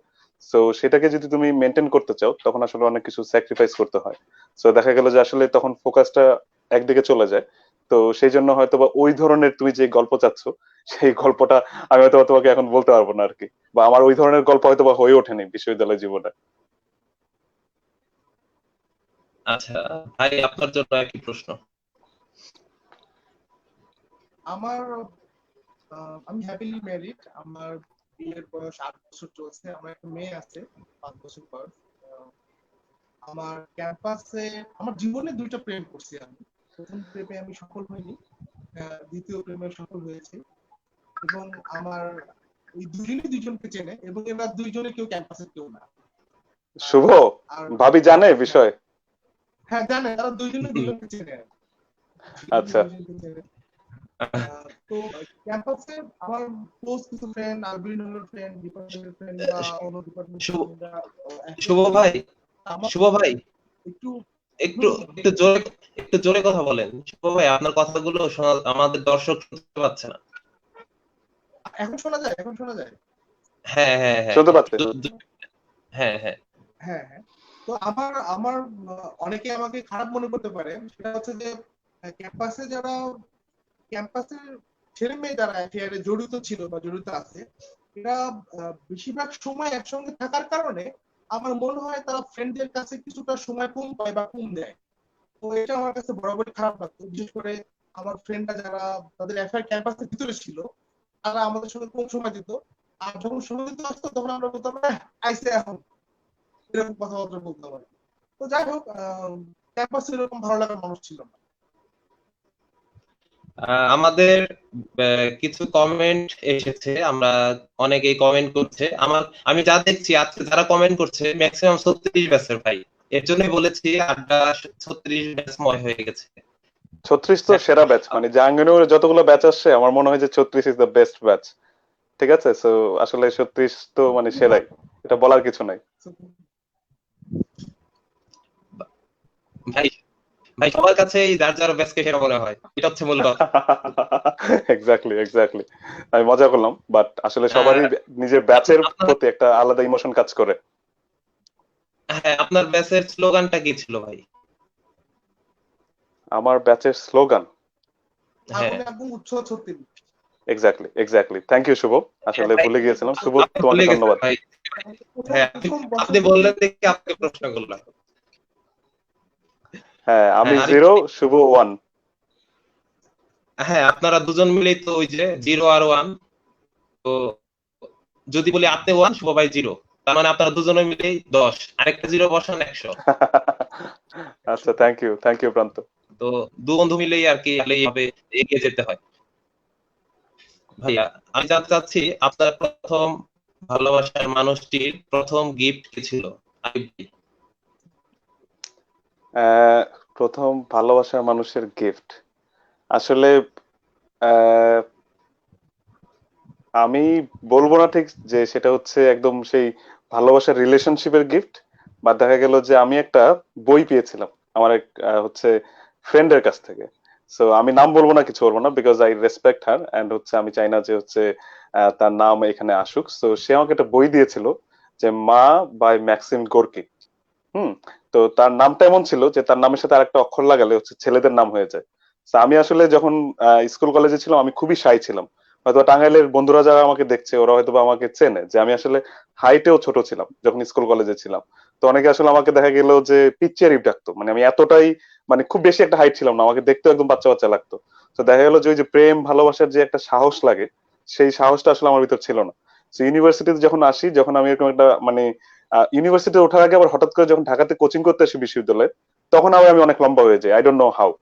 Speaker 3: তো সেটাকে যদি তুমি মেনটেন করতে চাও, তখন আসলে অনেক কিছু স্যাক্রিফাইস করতে হয়। তো দেখা গেল যে আসলে তখন ফোকাসটা একদিকে চলে যায়, তো সেই জন্য হয়তো বা ওই ধরনের তুমি যে গল্প চাচ্ছ সেই গল্পটা আমি হয়তো বা তোমাকে এখন বলতে পারবো না আর কি, বা আমার ওই ধরনের গল্প হয়তো বা হয়ে ওঠেনি বিশ্ববিদ্যালয় জীবনে।
Speaker 2: আচ্ছা ভাই, আপনার জন্য একই প্রশ্ন।
Speaker 4: আমার আমি হ্যাপিলি ম্যারিড। আমার বিয়ের বয়স 8 বছর চলছে। আমার একটা মেয়ে আছে 5 বছর বয়স। আহ, আমার ক্যাম্পাসে আমার জীবনে 2টা প্রেম করছি আমি। প্রথম প্রেমে আমি সফল হইনি, দ্বিতীয় প্রেমে সফল হয়েছি। এবং আমার ওই দুজনই দুজনকে চেনে এবং এরা দুইজনে কেউ ক্যাম্পাসের কেউ না।
Speaker 3: শুভ,
Speaker 4: আহ, আর
Speaker 3: ভাবি জানে
Speaker 4: হ্যাঁ,
Speaker 3: বিষয়?
Speaker 4: হ্যাঁ জানে, তারা দুইজনে দুজনকে চেনে আর কি। দুইজনে
Speaker 3: আচ্ছা।
Speaker 4: দুজনকে চেনে। তো ক্যাম্পাসে আমার ক্লোজ কিছু ফ্রেন্ড, আরবিন ফ্রেন্ড, ডিপার্টমেন্টের ফ্রেন্ড বা অন্য ডিপার্টমেন্টের
Speaker 2: শুভ
Speaker 4: ফ্রেন্ডরা
Speaker 2: শুভ
Speaker 4: একসাথে।
Speaker 2: ভাই,
Speaker 4: আমার
Speaker 2: শুভ ভাই,
Speaker 4: একটু
Speaker 2: একটু একটু জোরে, একটু জোরে কথা বলেন শুভ ভাই, আপনার কথাগুলো শোনা, আমাদের দর্শক শুনতে পাচ্ছে না।
Speaker 4: এখন শোনা যায়, এখন শোনা যায়।
Speaker 2: হ্যাঁ হ্যাঁ হ্যাঁ,
Speaker 3: শুনতে পাচ্ছে?
Speaker 2: হ্যাঁ হ্যাঁ।
Speaker 4: হ্যাঁ হ্যাঁ। তো আমার আমার অনেকে আমাকে খারাপ মনে করতে পারে, সেটা হচ্ছে যে ক্যাম্পাসে যারা ক্যাম্পাসের ছেলে মেয়ে যারা অ্যাফেয়ারে জড়িত ছিল বা জড়িত আছে, এরা বেশিরভাগ সময় একসঙ্গে থাকার কারণে আমার মনে হয় তারা ফ্রেন্ডদের কাছে কিছুটা সময় কম পায় বা কম দেয়। তো এটা আমার কাছে বরাবরই খারাপ লাগতো, বিশেষ করে আমার ফ্রেন্ডরা যারা তাদের অ্যাফেয়ার ক্যাম্পাসের ভিতরে ছিল, তারা আমাদের সঙ্গে কম সময় দিত। আর যখন সময় দিতে আসতো তখন আমরা বলতাম আইসে এখন, এরকম কথাবার্তা বলতাম আর কি। তো যাই হোক, ক্যাম্পাসে এরকম ভালো লাগার মানুষ ছিল না।
Speaker 2: আমাদের কিছু কমেন্ট এসেছে, আমরা অনেকেই কমেন্ট করছে। আমি যা দেখছি আজকে যারা কমেন্ট করছে ম্যাক্সিমাম 36 ব্যাচের ভাই। এর জন্যই বলেছি আড্ডা 36 ব্যাচময় হয়ে গেছে।
Speaker 3: 36 তো সেরা ব্যাচ, মানে জাহাঙ্গীরনগরে যতগুলো ব্যাচ আসছে আমার মনে হয় যে 36 ইজ দ্য বেস্ট ব্যাচ। ঠিক আছে, সো আসলে 36 তো মানে সেরাই, এটা বলার কিছু নাই।
Speaker 2: ভাই, ভাই সবার কাছেই যার যার ব্যাচকে সেরা মনে হয়, এটা হচ্ছে মূল কথা।
Speaker 3: এক্স্যাক্টলি এক্স্যাক্টলি, আমি মজা করলাম, বাট আসলে সবারই
Speaker 2: আহ,
Speaker 3: নিজের ব্যাচের
Speaker 2: আপনার,
Speaker 3: প্রতি একটা আলাদা ইমোশন কাজ করে।
Speaker 2: হ্যাঁ আপনার ব্যাচের স্লোগানটা কি ছিল ভাই?
Speaker 3: আমার ব্যাচের স্লোগান,
Speaker 2: হ্যাঁ
Speaker 4: আগুনে আগুন উৎসাহ 36।
Speaker 3: এক্স্যাক্টলি এক্স্যাক্টলি, থ্যাংক ইউ শুভ,
Speaker 2: হ্যাঁ
Speaker 3: আসলে
Speaker 2: ভাই,
Speaker 3: ভুলে গিয়েছিলাম শুভ,
Speaker 2: আপনি
Speaker 3: তোমাকে
Speaker 2: ভুলে গেছেন
Speaker 3: ধন্যবাদ।
Speaker 2: ভাই।
Speaker 4: প্রথম
Speaker 2: হ্যাঁ
Speaker 4: প্রথম বছর
Speaker 2: আপনি
Speaker 4: থেকে।
Speaker 2: বললেন দেখি আপনাকে প্রশ্ন করলাম।
Speaker 3: হ্যাঁ, আমি
Speaker 2: হ্যাঁ
Speaker 3: 0, শুভ 1।
Speaker 2: হ্যাঁ আপনারা দুজন মিলেই তো ওই যে 0 আর 1। তো যদি বলি আপনি 1, শুভ ভাই 0, তার মানে আপনারা দুজনে মিলেই 10, আরেকটা 0 বসান 100।
Speaker 3: আচ্ছা, থ্যাংক ইউ প্রান্ত।
Speaker 2: তো দু বন্ধু মিলেই আর কি এইভাবে এগিয়ে যেতে হয়। ভাইয়া, আমি জানতে চাচ্ছি আপনার প্রথম ভালোবাসার মানুষটির প্রথম গিফট কি ছিল? আরিফ ভাই।
Speaker 3: আহ, প্রথম ভালোবাসার মানুষের গিফট আসলে আহ, আমি বলবো না ঠিক যে সেটা হচ্ছে একদম সেই ভালোবাসার রিলেশনশিপের গিফট, বা দেখা গেল যে আমি একটা বই পেয়েছিলাম আমার এক হচ্ছে ফ্রেন্ডের কাছ থেকে। সো আমি নাম বলবো না, কিছু বলবো না, because I respect her and হচ্ছে আমি চাই না যে হচ্ছে তার নাম এখানে আসুক। সো সে আমাকে একটা বই দিয়েছিল, যে মা বাই ম্যাক্সিম গোর্কি। হুম। তো তার নামটা এমন ছিল যে তার নামের সাথে আরেকটা অক্ষর লাগালে হচ্ছে ছেলেদের নাম হয়ে যায়। তো আমি আসলে যখন স্কুল কলেজে ছিলাম আমি খুবই শাই ছিলাম। হয়তো টাঙ্গাইলের বন্ধুরা যারা আমাকে দেখছে ওরা হয়তো বা আমাকে চেনে যে আমি আসলে হাইটেও ছোট ছিলাম যখন স্কুল কলেজে ছিলাম। তো অনেকে আসলে আমাকে দেখা গেল যে পিচ্চেরই ডাকতো, মানে আমি এতটাই মানে খুব বেশি একটা হাইট ছিলাম না, আমাকে দেখতেও একদম বাচ্চা বাচ্চা লাগতো। তো দেখা গেল যে ওই যে প্রেম ভালোবাসার যে একটা সাহস লাগে, সেই সাহসটা আসলে আমার ভিতর ছিল না। তো ইউনিভার্সিটিতে যখন আসি, যখন আমি এরকম একটা মানে ইউনিভার্সিটি ওঠার আগে আবার হঠাৎ করে যখন ঢাকাতে কোচিং করতে আসি বিশ্ববিদ্যালয়ে, তখন আবার আমি অনেক লম্বা হয়ে যাই, আই ডোন্ট নো হাউ।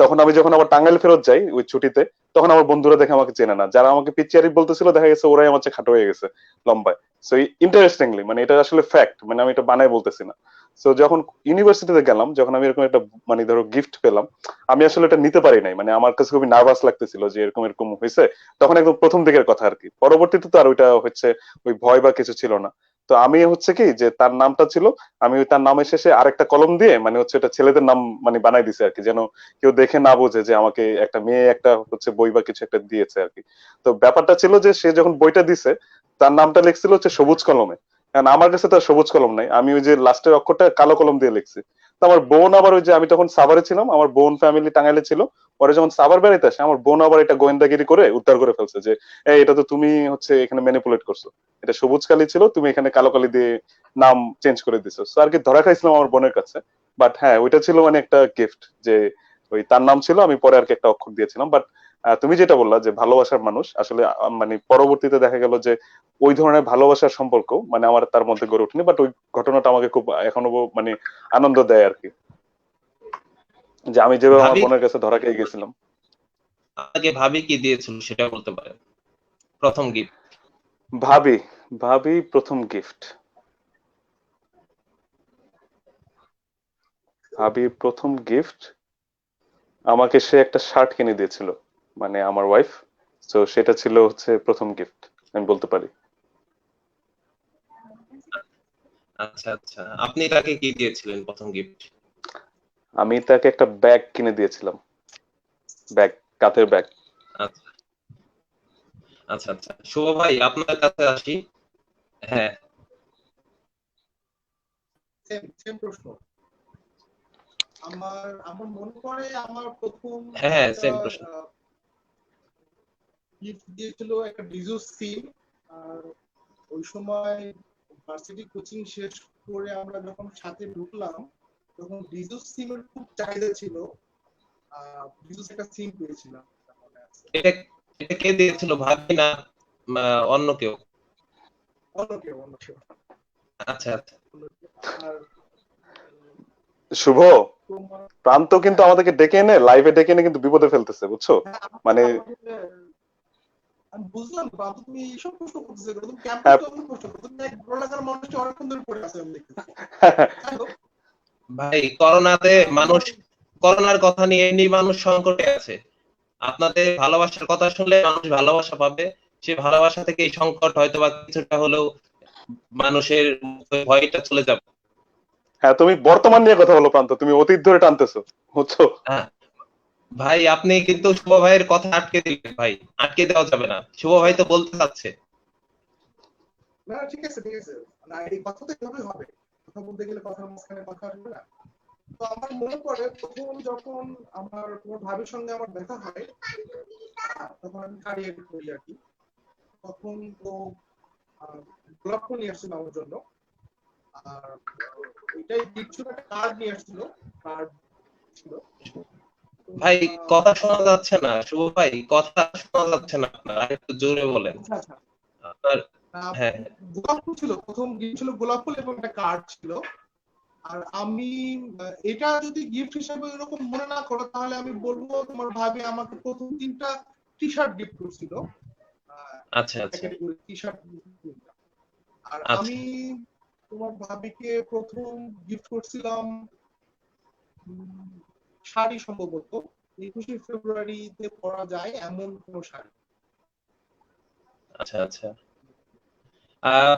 Speaker 3: তখন আমি যখন আবার টাঙ্গাইল ফেরত যাই ওই ছুটিতে, তখন আমার বন্ধুরা দেখে আমাকে চেনে না, যারা আমাকে পিচ্চিয়ারি বলতেছিল দেখা গেছে ওরাই আমার চেয়ে খাটো হয়ে গেছে লম্বায়। সো ইন্টারেস্টিংলি মানে এটা আসলে ফ্যাক্ট, মানে আমি এটা বানাই বলতেছি না। সো যখন ইউনিভার্সিটিতে গেলাম, যখন আমি এরকম একটা মানে ধরো গিফট পেলাম, আমি আসলে এটা নিতে পারি নাই, মানে আমার কাছে খুবই নার্ভাস লাগতেছিল যে এরকম এরকম হয়েছে। তখন একদম প্রথম দিকের কথা আর কি, পরবর্তীতে তো আর ওইটা হচ্ছে ওই ভয় বা কিছু ছিল না। তো আমি হচ্ছে কি যে তার নামটা ছিল, আমি ওই তার নামের শেষে আরেকটা কলম দিয়ে মানে হচ্ছে এটা ছেলেদের নাম মানে বানাই দিছে আর কি, যেন কেউ দেখে না বোঝে যে আমাকে একটা মেয়ে একটা হচ্ছে বই বা কিছু একটা দিয়েছে আর কি। তো ব্যাপারটা ছিল যে সে যখন বইটা দিছে তার নামটা লিখছিল হচ্ছে সবুজ কলমে, কারণ আমার কাছে তো আর সবুজ কলম নাই, আমি ওই যে লাস্টের অক্ষরটা কালো কলম দিয়ে লিখছি। তো আমার বোন আবার ওই যে আমি তখন সাভারে ছিলাম, আমার বোন ফ্যামিলি টাঙ্গাইলে ছিল, পরে যখন সাভার বেড়াইতে আসে আমার বোন আবার এটা গোয়েন্দাগিরি করে উদ্ধার করে ফেলছে যে এই এটা তো তুমি হচ্ছে এখানে ম্যানিপুলেট করছো, এটা সবুজ কালি ছিল, তুমি এখানে কালো কালি দিয়ে নাম চেঞ্জ করে দিছো। তো আর কি ধরা খাইছিলাম আমার বোনের কাছে। বাট হ্যাঁ, ওইটা ছিল মানে একটা গিফট যে ওই তার নাম ছিল, আমি পরে আর কি একটা অক্ষর দিয়েছিলাম। বাট তুমি যেটা বললা যে ভালোবাসার মানুষ, আসলে মানে পরবর্তীতে দেখা গেল যে ওই ধরনের ভালোবাসার সম্পর্ক মানে আমার তার মধ্যে গড়ে ওঠেনি, বাট ওই ঘটনাটা আমাকে খুব এখনো মানে আনন্দ দেয় আর কি, যে আমি যেভাবে আমার
Speaker 2: ভাবি
Speaker 3: বোনের কাছে ধরা খেয়ে গেছিলাম।
Speaker 2: আপনাকে ভাবি কি দিয়েছিল সেটা বলতে পারেন, প্রথম গিফট।
Speaker 3: ভাবি, ভাবি প্রথম গিফট, ভাবি প্রথম গিফট আমাকে সে একটা শার্ট কিনে দিয়েছিল, মানে আমার ওয়াইফ। তো সেটা ছিল হচ্ছে প্রথম গিফট আমি বলতে পারি।
Speaker 2: আচ্ছা আচ্ছা, আপনি তাকে কি দিয়েছিলেন প্রথম গিফট?
Speaker 3: আমি তাকে একটা ব্যাগ কিনে দিয়েছিলাম, ব্যাগ, কাঁধের ব্যাগ।
Speaker 2: আচ্ছা আচ্ছা আচ্ছা, শুভ ভাই আপনার কাছে আসি। হ্যাঁ
Speaker 4: সেম সেম প্রশ্ন। আমার আমার মনে পড়ে আমার প্রথম
Speaker 2: হ্যাঁ হ্যাঁ,
Speaker 4: একটা
Speaker 2: সেম প্রশ্ন।
Speaker 4: গিফট দিয়েছিল একটা ডিজোস সিম। আর ওই সময় ভার্সিটি কোচিং শেষ করে আমরা যখন সাথে ঢুকলাম তখন ডিজোস সিমের খুব চাহিদা ছিল। ডিজোস একটা সিম পেয়েছিলাম, আমার মনে আছে।
Speaker 2: এটা এটা কে দিয়েছিল, ভাবি না অন্য কেউ?
Speaker 4: অন্য কেউ।
Speaker 2: আচ্ছা আচ্ছা।
Speaker 4: অন্য কেউ। আর
Speaker 3: শুভ,
Speaker 4: তোমার,
Speaker 3: প্রান্ত কিন্তু
Speaker 4: হ্যাঁ
Speaker 3: আমাদেরকে ডেকে এনে লাইভে ডেকে এনে কিন্তু বিপদে ফেলতেছে, বুঝছো?
Speaker 4: হ্যাঁ
Speaker 3: মানে
Speaker 4: আমি বুঝলাম বাবু তুমি এইসব প্রশ্ন করতেছো কেন? তুমি ক্যাম্পাস
Speaker 3: হ্যাঁ,
Speaker 4: কেমন প্রশ্ন করছো? তুমি এক ভালো লাগার মানুষটা অনেকক্ষণ ধরে পড়ে আছে আমি দেখতেছি। যাই হোক,
Speaker 2: ভাই করোনাতে মানুষ,
Speaker 4: আমার
Speaker 2: করোনার কথা নিয়ে এমনি মানুষ সংকটে আছে। আপনাদের ভালোবাসার কথা শুনলে মানুষ ভালোবাসা পাবে, সে ভালোবাসা থেকে এই সংকট হয়তো বা কিছুটা হলেও মানুষের ভয়টা চলে যাবে।
Speaker 3: হ্যাঁ, তুমি বর্তমান নিয়ে কথা বলো প্রান্ত, তুমি অতীত ধরে টানতেছো, বুঝছো?
Speaker 2: হ্যাঁ ভাই, আপনি কিন্তু শুভ ভাইয়ের কথা আটকে দিলেন ভাই, আটকে দেওয়া যাবে না, শুভ ভাই তো বলতে চাচ্ছে।
Speaker 4: না ঠিক আছে ঠিক আছে, না এই কথা তো এভাবে হবে, কথা বলতে গেলে কথার মাঝখানে কথা আসবে না। তো আমার মনে পড়ে প্রথম যখন আমার তোমার ভাবির সঙ্গে আমার দেখা হয়, তখন আমি কারিয়ে করি আর কি। তখন তো আহ, গোলাপ ফুল নিয়ে আসছিল আমার জন্য। আর এটাই গিফট ছিল, একটা কার্ড নিয়ে আসছিল, কার্ড ছিল। তো
Speaker 2: ভাই কথা শোনা যাচ্ছে না, শুভ ভাই কথা শোনা যাচ্ছে না, আপনার আরেকটু জোরে বলেন।
Speaker 4: আচ্ছা আচ্ছা,
Speaker 2: আপনার হ্যাঁ
Speaker 4: গোলাপ ফুল ছিল, প্রথম গিফট ছিল গোলাপ ফুল এবং একটা কার্ড ছিল। আর আমি এটা যদি গিফট হিসেবে এরকম মনে না করো তাহলে আমি বলবো তোমার ভাবি আমাকে প্রথম 3টা টি শার্ট গিফট করছিল।
Speaker 2: আচ্ছা আচ্ছা
Speaker 4: ক্যাটাগরি টি শার্ট। আর
Speaker 2: আচ্ছা
Speaker 4: আমি তোমার ভাবিকে প্রথম গিফট করছিলাম শাড়ি, সম্ভবত 21শে ফেব্রুয়ারিতে পরা যায় এমন কোন শাড়ি।
Speaker 2: আচ্ছা আচ্ছা। আহ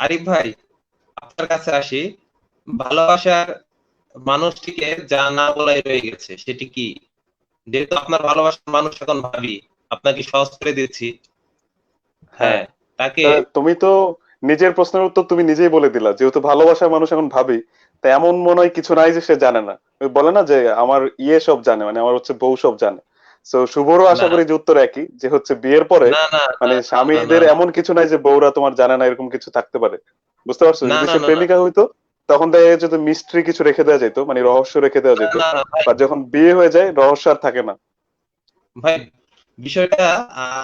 Speaker 2: আরিফ ভাই আপনার কাছে আসি। ভালোবাসার মানুষটিকে যা না বলাই রয়ে গেছে সেটি কি? যেহেতু আপনার ভালোবাসার মানুষ এখন ভাবি, আপনাকে সহজ করে দিচ্ছি।
Speaker 3: হ্যাঁ,
Speaker 2: হ্যাঁ, তাকে
Speaker 3: তা তুমি তো নিজের প্রশ্নের উত্তর তুমি নিজেই বলে দিলা, যেহেতু ভালোবাসার মানুষ এখন ভাবি, তা এমন মনে হয় কিছু নাই যে সে জানে না। ওই বলে না যে আমার ইয়ে সব জানে, মানে আমার হচ্ছে বউ সব জানে। তো শুভরও আশা
Speaker 2: না
Speaker 3: করি যে উত্তর একই, যে হচ্ছে বিয়ের পরে
Speaker 2: না না না
Speaker 3: মানে
Speaker 2: না না না
Speaker 3: স্বামীদের এমন কিছু নাই যে বউরা তোমার জানে না, এরকম কিছু থাকতে পারে। বুঝতে পারছো?
Speaker 2: না
Speaker 3: যদি
Speaker 2: না
Speaker 3: সে
Speaker 2: না না
Speaker 3: প্রেমিকা হইতো তখন দেখা যেত মিস্ট্রি কিছু রেখে দেওয়া যেত, মানে রহস্য রেখে দেওয়া
Speaker 2: না
Speaker 3: যেত।
Speaker 2: না না ভাই,
Speaker 3: বাট যখন বিয়ে হয়ে যায় রহস্য আর থাকে না।
Speaker 2: ভাই বিষয়টা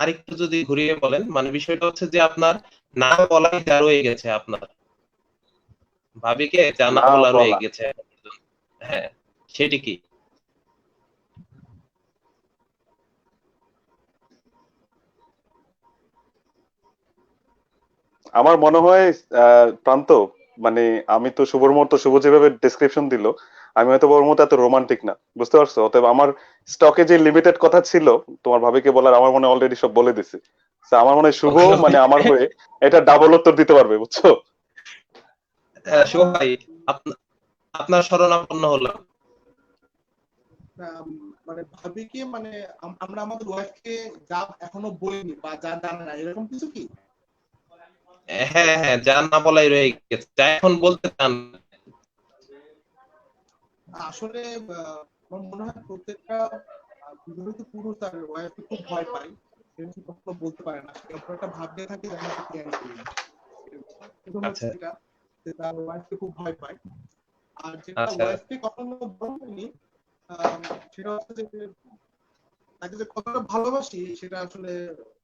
Speaker 2: আরেকটু যদি ঘুরিয়ে বলেন, মানে বিষয়টা হচ্ছে যে আপনার না বলাই যা রয়ে গেছে, আপনার ভাবিকে যা না
Speaker 3: না
Speaker 2: বলা রয়ে
Speaker 3: বলা,
Speaker 2: গেছে এখন পর্যন্ত। হ্যাঁ, সেটি কি?
Speaker 3: আমার মনে হয় প্রান্ত, মানে আমি তো শুভর মতো, শুভ যেভাবে ডেসক্রিপশন দিল, আমি হয়তো ওর মতো এত রোমান্টিক না, বুঝতে পারছো? অতএব আমার স্টকে যে লিমিটেড কথা ছিল তোমার ভাবিকে বলার, আমার মনে অলরেডি সব বলে দিছি। So আমার মনে হয় শুভ
Speaker 2: ওকে
Speaker 3: মানে আমার
Speaker 2: ওকে,
Speaker 3: হয়ে এটা ডাবল উত্তর দিতে পারবে, বুঝছো?
Speaker 2: শুভ
Speaker 4: আমার
Speaker 2: ভাই আপনার শরণাপন্ন হলাম।
Speaker 4: মানে ভাবিকে মানে আমরা আমাদের ওয়াইফকে যা এখনো বলিনি বা যা জানে না এরকম কিছু কি?
Speaker 2: হ্যাঁ হ্যাঁ, যা না বলাই রয়ে গেছে, যা এখন বলতে চান।
Speaker 4: আসলে আমার মনে হয় প্রত্যেকটা বিবাহিত পুরুষ তার ওয়াইফকে খুব ভয় পায়, সে হচ্ছে কখনো বলতে পারে না, সে অপর একটা ভাবতে থাকে যে আমি এটা কেন করি না। প্রথম হচ্ছে
Speaker 2: আচ্ছা
Speaker 4: এটা, যে তার ওয়াইফকে খুব ভয় পায়। আর যেটা
Speaker 2: আচ্ছা
Speaker 4: ওয়াইফকে কখনো বলেনি, আহ, সেটা হচ্ছে যে তাকে যে কতটা ভালোবাসি সেটা আসলে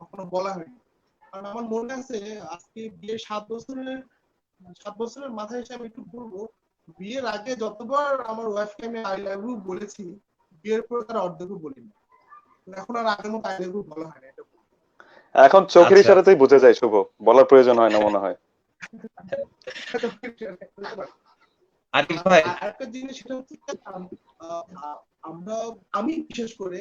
Speaker 4: কখনো বলা হয়নি। কারণ আমার মনে আছে আজকে বিয়ে 7 বছরের মাথায় এসে আমি একটু বলবো, বিয়ের আগে যতবার আমার ওয়াইফকে আমি আই লাভ ইউ বলেছি, বিয়ের পরে তার অর্ধেকও বলিনি। তো এখন আর আগের মতো আই লাভ ইউ বলা হয় না, এটা বলবো।
Speaker 3: এখন চোখের
Speaker 2: আচ্ছা
Speaker 3: ইশারাতেই বোঝা যায় শুভ, বলার প্রয়োজন হয় না মনে হয়।
Speaker 2: আরিফ
Speaker 4: আর
Speaker 2: ভাই।
Speaker 4: আরেকটা জিনিস সেটা হচ্ছে যে, আহ, আহ, আমরা আমি বিশেষ করে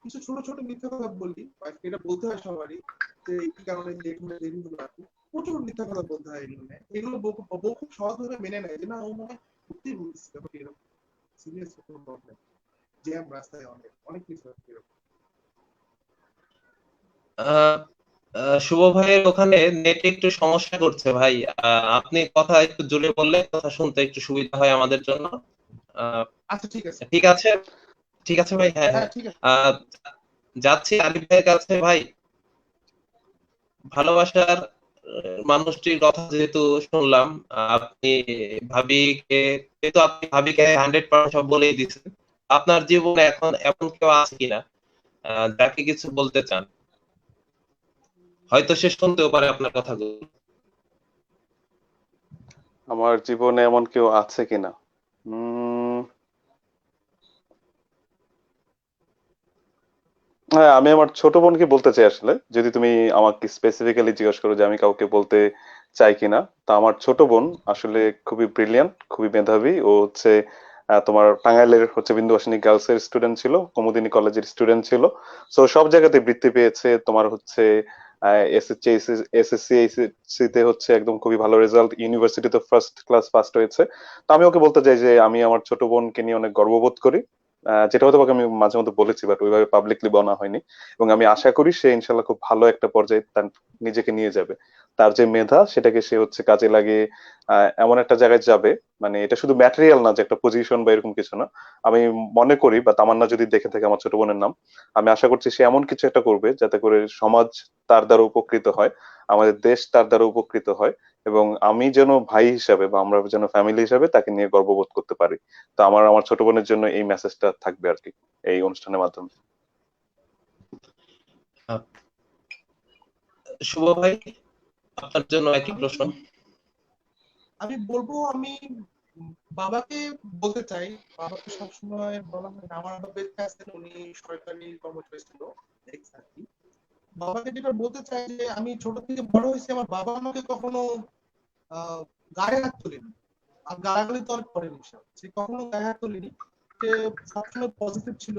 Speaker 4: কিছু ছোট ছোট মিথ্যা কথা বলি, ওয়াইফকে এটা বলতে হয় সবারই, যে এই কারণে লেট হয়ে দেরি হলো আর কি। প্রচুর মিথ্যা কথা বলতে হয় এগুলো নিয়ে। এগুলো বউ খুব সহজভাবে মেনে নেয় যে না ও মনে হয় সত্যি বলছে, ব্যাপারটা এরকম সিরিয়াস কোনো প্রবলেম, জ্যাম রাস্তায় অনেক অনেক কিছু আছে এরকম।
Speaker 2: আহ, শুভ ভাইয়ের ওখানে নেটে একটু সমস্যা করছে ভাই। আপনি কথা একটু জোরে বললে কথা শুনতে একটু সুবিধা হয় আমাদের জন্য। আহ,
Speaker 4: আচ্ছা ঠিক আছে।
Speaker 2: ঠিক আছে, ঠিক আছে ভাই, হ্যাঁ
Speaker 4: হ্যাঁ
Speaker 2: হ্যাঁ।
Speaker 4: ঠিক আছে।
Speaker 2: আহ, যাচ্ছি আরিফ ভাইয়ের কাছে ভাই। ভালোবাসার মানুষটির কথা যেহেতু শুনলাম, আপনি ভাবিকে, যেহেতু আপনি ভাবিকে 100% সব বলেই দিচ্ছেন, আপনার জীবনে এখন এমন কেউ আছে কিনা যাকে কিছু বলতে চান? হয়তো সে শুনতেও পারে আপনার কথাগুলো।
Speaker 3: আমার জীবনে এমন কেউ আছে কিনা? উম হ্যাঁ, আমি আমার ছোট বোনকে বলতে চাই আসলে। যদি তুমি আমাকে স্পেসিফিক্যালি জিজ্ঞেস করো যে আমি কাউকে বলতে চাই কিনা, তা আমার ছোট বোন আসলে খুবই ব্রিলিয়ান্ট, খুবই মেধাবী। ও হচ্ছে তোমার টাঙ্গাইলের হচ্ছে বিন্দুবাসিনী গার্লস এর স্টুডেন্ট ছিল, কুমুদিনী কলেজের স্টুডেন্ট ছিল। সো সব জায়গাতে বৃত্তি পেয়েছে। তোমার হচ্ছে এসএসসি এসএসসি এইচএসসি তে হচ্ছে একদম খুবই ভালো রেজাল্ট, ইউনিভার্সিটিতে ফার্স্ট ক্লাস ফার্স্ট হয়েছে। তো আমি ওকে বলতে চাই যে আমি আমার ছোট বোনকে নিয়ে অনেক গর্ববোধ করি। যেটা হয়তো ওকে আমি মাঝে মধ্যে বলেছি, বাট ওইভাবে পাবলিকলি বলা হয়নি। এবং আমি আশা করি সে ইনশাল্লাহ খুব ভালো একটা পর্যায়ে তার নিজেকে নিয়ে যাবে। তার যে মেধা সেটাকে সে হচ্ছে কাজে লাগিয়ে এমন একটা জায়গায় যাবে। মানে এটা শুধু ম্যাটেরিয়াল না যে একটা পজিশন বা এরকম কিছু না। আমি মনে করি, বা তামান্না যদি দেখে থাকে আমার ছোট বোনের নাম, আমি আশা করছি সে এমন কিছু একটা করবে যাতে করে সমাজ তার দ্বারা উপকৃত হয়, আমাদের দেশ তার দ্বারা উপকৃত হয়, এবং আমি যেন ভাই হিসাবে বা আমরা যেন ফ্যামিলি হিসাবে তাকে নিয়ে গর্ববোধ করতে পারি। তো আমার আমার ছোট বোনের জন্য এই মেসেজটা থাকবে আর কি, এই অনুষ্ঠানের মাধ্যমে।
Speaker 2: আহ, শুভ ভাই, আপনার জন্য একই
Speaker 4: আমি
Speaker 2: প্রশ্ন।
Speaker 4: আমি বলবো আমি বাবাকে বলতে চাই। বাবাকে সবসময় বলা হয় না, আমার বাবা বেঁচে আছেন, উনি সরকারি কর্মচারী ছিল, ex আর কি। বাবাকে যেটা বলতে চাই যে আমি ছোট থেকে বড় হয়েছি, আমার বাবা আমাকে কখনো আহ, গায়ে হাত তোলেনি, আর গালাগালি তো আর করেনি। সে কখনো গায়ে হাত তোলেনি, সে সবসময় পজিটিভ ছিল।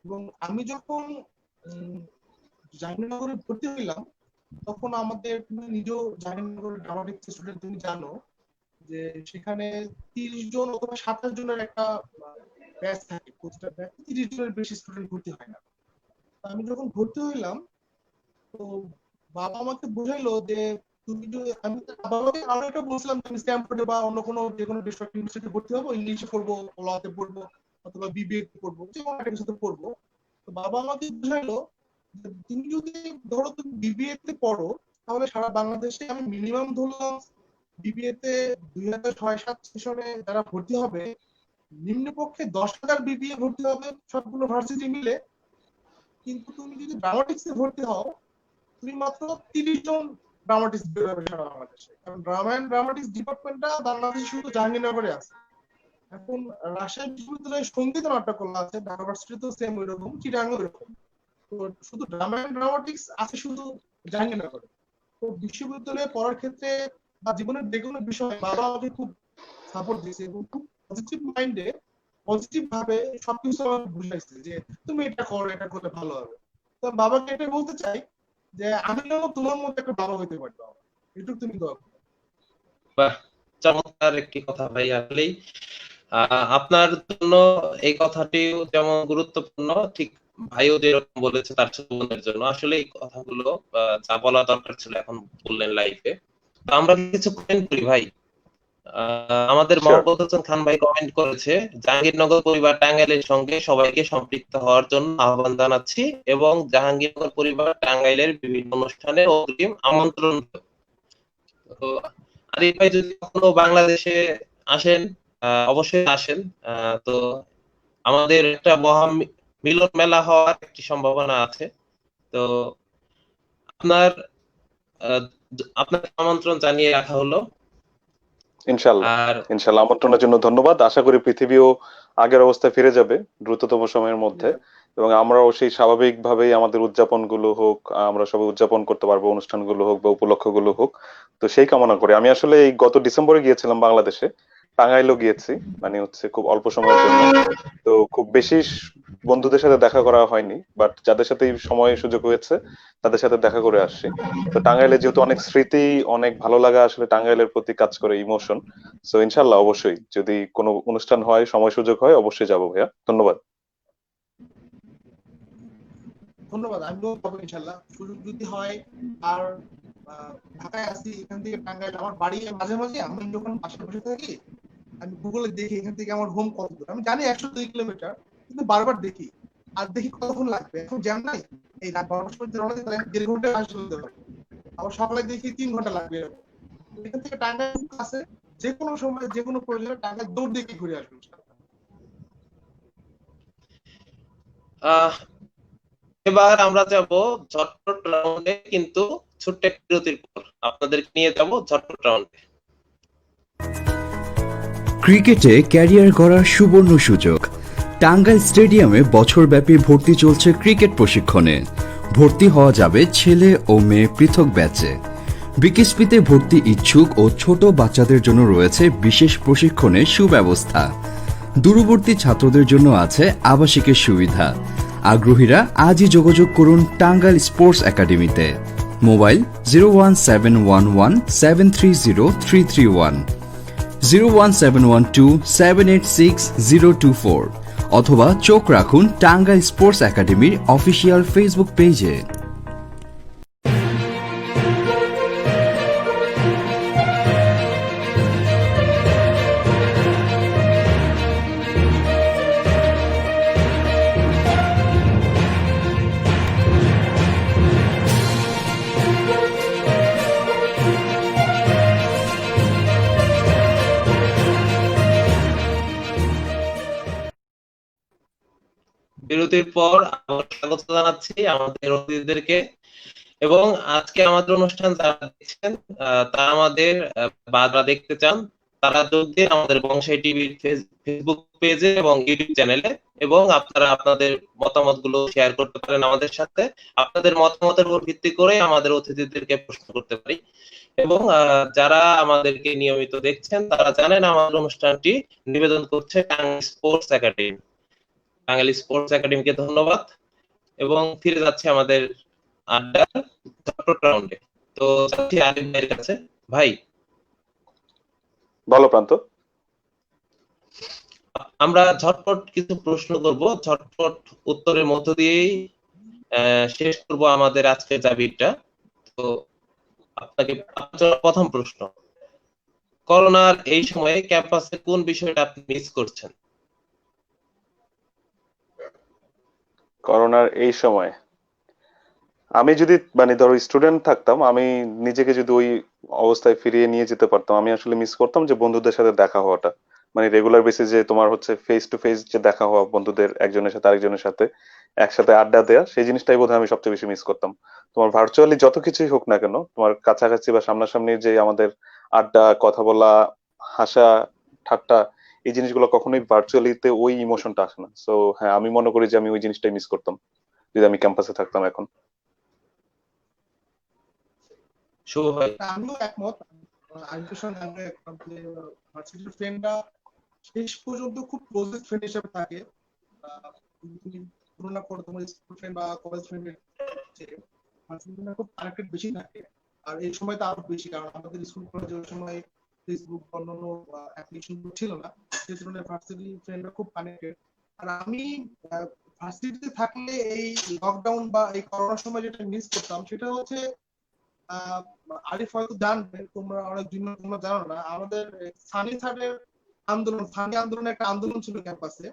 Speaker 4: এবং আমি যখন উম, জাহাঙ্গীরনগরে ভর্তি হইলাম, তখন আমাদের, তুমি নিজেও জাহাঙ্গীরনগরের ড্রামাটিক স্টুডেন্ট, তুমি জানো যে সেখানে 30 জন অথবা 27 জনের একটা ব্যাচ থাকে, প্রতিটা ব্যাচ 30 জনের বেশি স্টুডেন্ট ভর্তি হয় না। তো আমি যখন ভর্তি হইলাম, তো বাবা আমাকে বুঝাইলো যে তুমি যদি, আমি বাবাকে আরো একটা বলছিলাম যে আমি স্ট্যামফোর্ডে বা অন্য কোনো যে কোনো বেসরকারি ইউনিভার্সিটি ভর্তি হবো, ইংলিশে পড়বো, লতে পড়বো, অথবা বিবিএ পড়বো, যে কোনো একটা কিছুতে পড়বো। তো বাবা আমাকে বুঝাইলো যে তুমি যদি, ধরো তুমি বিবিএ তে পড়ো, তাহলে সারা বাংলাদেশে আমি মিনিমাম ধরলাম বিবিএ তে 2006-07 সেশনে যারা ভর্তি হবে, নিম্নপক্ষে 10,000 বিবিএ ভর্তি হবে সবগুলো ভার্সিটি মিলে। কিন্তু তুমি যদি ড্রামাটিক্সে ভর্তি হও, তুমি মাত্র 30 জন ড্রামাটিক্স বের হবে সারা বাংলাদেশে। কারণ ড্রামা এন্ড ড্রামাটিক্স ডিপার্টমেন্টটা বাংলাদেশে শুধু জাহাঙ্গীরনগরে আছে। এখন রাজশাহী বিশ্ববিদ্যালয়ে সঙ্গীত নাট্যকলা আছে, ঢাকা ভার্সিটিতেও সেম ওইরকম, চিটাগাং ওইরকম। তো শুধু ড্রামা এন্ড ড্রামাটিক্স আছে শুধু জাহাঙ্গীরনগরে। তো বিশ্ববিদ্যালয়ে পড়ার ক্ষেত্রে বা জীবনের যে কোনো বিষয়ে বাবা আমাকে খুব সাপোর্ট দিয়েছে, এবং খুব পজিটিভ মাইন্ডে, পজিটিভ ভাবে সবকিছু আমাকে বুঝাইছে যে তুমি এটা করো, এটা করলে ভালো হবে। তো বাবাকে এটা বলতে চাই যে আমি যেন তোমার মতো একটা বাবা হইতে পারি বাবা, এটুকু তুমি দোয়া করো।
Speaker 2: বাহ, চমৎকার একটি কথা ভাই। আসলেই আপনার জন্য এই কথাটিও যেমন গুরুত্বপূর্ণ, ঠিক ভাইও যেরকম বলেছে তার ছোট বোনের জন্য। আসলে এই কথাগুলো যা বলা দরকার ছিল এখন বললেন লাইফে। আমরা কিছু কমেন্ট করি ভাই। আমাদের
Speaker 3: শিওর।
Speaker 2: মহব্বত হোসেন খান ভাই কমেন্ট করেছে, জাহাঙ্গীরনগর পরিবার টাঙ্গাইলের সঙ্গে সবাইকে সম্পৃক্ত হওয়ার জন্য আহ্বান জানাচ্ছি এবং জাহাঙ্গীরনগর পরিবার টাঙ্গাইলের বিভিন্ন অনুষ্ঠানে অগ্রিম আমন্ত্রণ রইলো। তো আরিফ ভাই যদি কখনো বাংলাদেশে আসেন, অবশ্যই আসেন। তো আমাদের একটা মিলন মেলা হওয়ার একটি সম্ভাবনা আছে। তো আপনার আহ, আপনাকে আমন্ত্রণ জানিয়ে রাখা হলো।
Speaker 3: ইনশাল্লাহ।
Speaker 2: আর
Speaker 3: ইনশাল্লাহ, আমন্ত্রণের জন্য ধন্যবাদ। আশা করি পৃথিবীও আগের অবস্থায় ফিরে যাবে দ্রুততম সময়ের মধ্যে, এবং আমরাও সেই স্বাভাবিকভাবেই আমাদের উদযাপনগুলো হোক, আমরা সবাই উদযাপন করতে পারবো, অনুষ্ঠানগুলো হোক বা উপলক্ষগুলো হোক। তো সেই কামনা করি। আমি আসলে এই গত ডিসেম্বরে গিয়েছিলাম বাংলাদেশে, টাঙ্গাইলও গিয়েছি, মানে হচ্ছে খুব অল্প সময়ের জন্য। তো খুব বেশি বন্ধুদের সাথে দেখা করা হয়নি, বাট যাদের সাথে সময় সুযোগ হয়েছে তাদের সাথে দেখা করে আসছি। তো টাঙ্গাইলে যেহেতু অনেক স্মৃতি, অনেক ভালো লাগা আসলে টাঙ্গাইলের প্রতি কাজ করে, ইমোশন। সো ইনশাল্লাহ অবশ্যই যদি কোনো অনুষ্ঠান হয়, সময় সুযোগ হয়, অবশ্যই যাবো ভাইয়া। ধন্যবাদ।
Speaker 4: ধন্যবাদ, আমিও পাবো ইনশাল্লাহ সুযোগ যদি হয়। আর ঢাকায় আসি, এখান থেকে টাঙ্গাইল আমার বাড়ি। মাঝে মাঝে আমি যখন বাসায় বসে থাকি, আমি গুগলে দেখি এখান থেকে আমার হোম কত দূর। আমি জানি 102 কিলোমিটার, কিন্তু বারবার দেখি আর দেখি কতক্ষণ লাগবে। এখন জ্যাম নাই, এই রাত 12টার সময় রওনা দিতে আমি 1.5 ঘন্টায় আসতে পারবো, আবার সকালে দেখি 3 ঘন্টা লাগবে এরকম। এখান থেকে টাঙ্গাইল খুব কাছে, যে কোনো সময় যে কোনো প্রয়োজনে টাঙ্গাইল দৌড় দিয়ে ঘুরে আসবো।
Speaker 2: আহ এবার আমরা যাব ঝটপট রাউন্ডে, কিন্তু ছোট্ট একটা বিরতির পর আপনাদেরকে নিয়ে যাব ঝটপট রাউন্ডে।
Speaker 1: ক্রিকেটে ক্যারিয়ার গড়ার সুবর্ণ সুযোগ। টাঙ্গাইল স্টেডিয়ামে বছরব্যাপী ভর্তি চলছে ক্রিকেট প্রশিক্ষণে। ভর্তি হওয়া যাবে ছেলে ও মেয়ে পৃথক ব্যাচে। বিকেএসপিতে ভর্তি ইচ্ছুক ও ছোট বাচ্চাদের জন্য রয়েছে বিশেষ প্রশিক্ষণের সুব্যবস্থা। দূরবর্তী ছাত্রদের জন্য আছে আবাসিকের সুবিধা। আগ্রহীরা আজই যোগাযোগ করুন টাঙ্গাইল স্পোর্টস একাডেমিতে। মোবাইল 01711730331, 01712786024, অথবা চোখ রাখুন টাঙ্গাইল স্পোর্টস একাডেমির অফিসিয়াল ফেসবুক পেজে।
Speaker 2: বিরতির পর আবার স্বাগত জানাচ্ছি আমাদের অতিথিদেরকে। এবং আজকে আমাদের অনুষ্ঠান যারা দেখছেন, তারা আমাদের বা যারা দেখতে চান, তারা যোগ দিন আমাদের বংশাই টিভির ফেসবুক পেজে এবং ইউটিউব চ্যানেলে। এবং আপনারা আপনাদের মতামত গুলো শেয়ার করতে পারেন আমাদের সাথে। আপনাদের মতামতের উপর ভিত্তি করে আমাদের অতিথিদেরকে প্রশ্ন করতে পারি। এবং যারা আমাদেরকে নিয়মিত দেখছেন, তারা জানেন আমাদের অনুষ্ঠানটি নিবেদন করছে Tangail sports academy. Tangail sports একাডেমিকে ধন্যবাদ। এবং ফিরে যাচ্ছে আমাদের আড্ডার ঝটপট রাউন্ডে। তো যাচ্ছি আরিফ ভাইয়ের কাছে। ভাই,
Speaker 3: বলো প্রান্ত।
Speaker 2: আমরা ঝটপট কিছু প্রশ্ন করব, ঝটপট উত্তরের মধ্য দিয়েই শেষ করব আমাদের আজকের জাবিরটা। তো আপনাকে আপনার জন্য প্রথম প্রশ্ন, করোনার এই সময়ে ক্যাম্পাসে কোন বিষয়টা আপনি মিস করছেন?
Speaker 3: করোনার এই সময় আমি যদি মানে ধরো স্টুডেন্ট থাকতাম, আমি নিজেকে যদি ওই অবস্থায় ফিরিয়ে নিয়ে যেতে পারতাম, আমি আসলে মিস করতাম যে বন্ধুদের সাথে দেখা হওয়াটা, মানে রেগুলার বেসিসে তোমার হচ্ছে ফেস টু ফেস যে দেখা হওয়া, বন্ধুদের একজনের সাথে আরেকজনের সাথে একসাথে আড্ডা দেওয়া, সেই জিনিসটাই বোধহয় আমি সবচেয়ে বেশি মিস করতাম। তোমার ভার্চুয়ালি যত কিছুই হোক না কেন, তোমার কাছাকাছি বা সামনাসামনি যে আমাদের আড্ডা, কথা বলা, হাসা, ঠাট্টা, এই জিনিসগুলো কখনোই ভার্চুয়ালিতে ওই ইমোশনটা আসে না। সো হ্যাঁ, আমি মনে করি যে আমি ওই জিনিসটাই মিস করতাম যদি আমি ক্যাম্পাসে থাকতাম এখন।
Speaker 2: শুভ ভাই।
Speaker 4: আমিও একমত, আরিফের সঙ্গে আমিও একমত যে ভার্সিটির ফ্রেন্ডরা শেষ পর্যন্ত খুব ক্লোজেস্ট ফ্রেন্ড হিসেবে থাকে। যদি তুমি তুলনা করো তোমার স্কুল ফ্রেন্ড বা কলেজ ফ্রেন্ডের চেয়ে, ভার্সিটি ফ্রেন্ডরা খুব কানেক্টেড বেশি থাকে। আর এই সময় তো আরো বেশি, কারণ আমাদের স্কুল কলেজে ওই সময় ফেসবুক অন্যান্য অ্যাপ্লিকেশন ছিল না, সেই তুলনায় ভার্সিটি ফ্রেন্ডরা খুব কানেক্টেড। আর আমি ভার্সিটিতে থাকলে এই লকডাউন বা এই করোনার সময় যেটা মিস করতাম, সেটা হচ্ছে আহ, আরিফ হয়তো জানবে, তোমরা অনেক জুনিয়র তোমরা জানো না, আমাদের সানি স্যারের আন্দোলন, সানি আন্দোলনের একটা আন্দোলন ছিল ক্যাম্পাসে।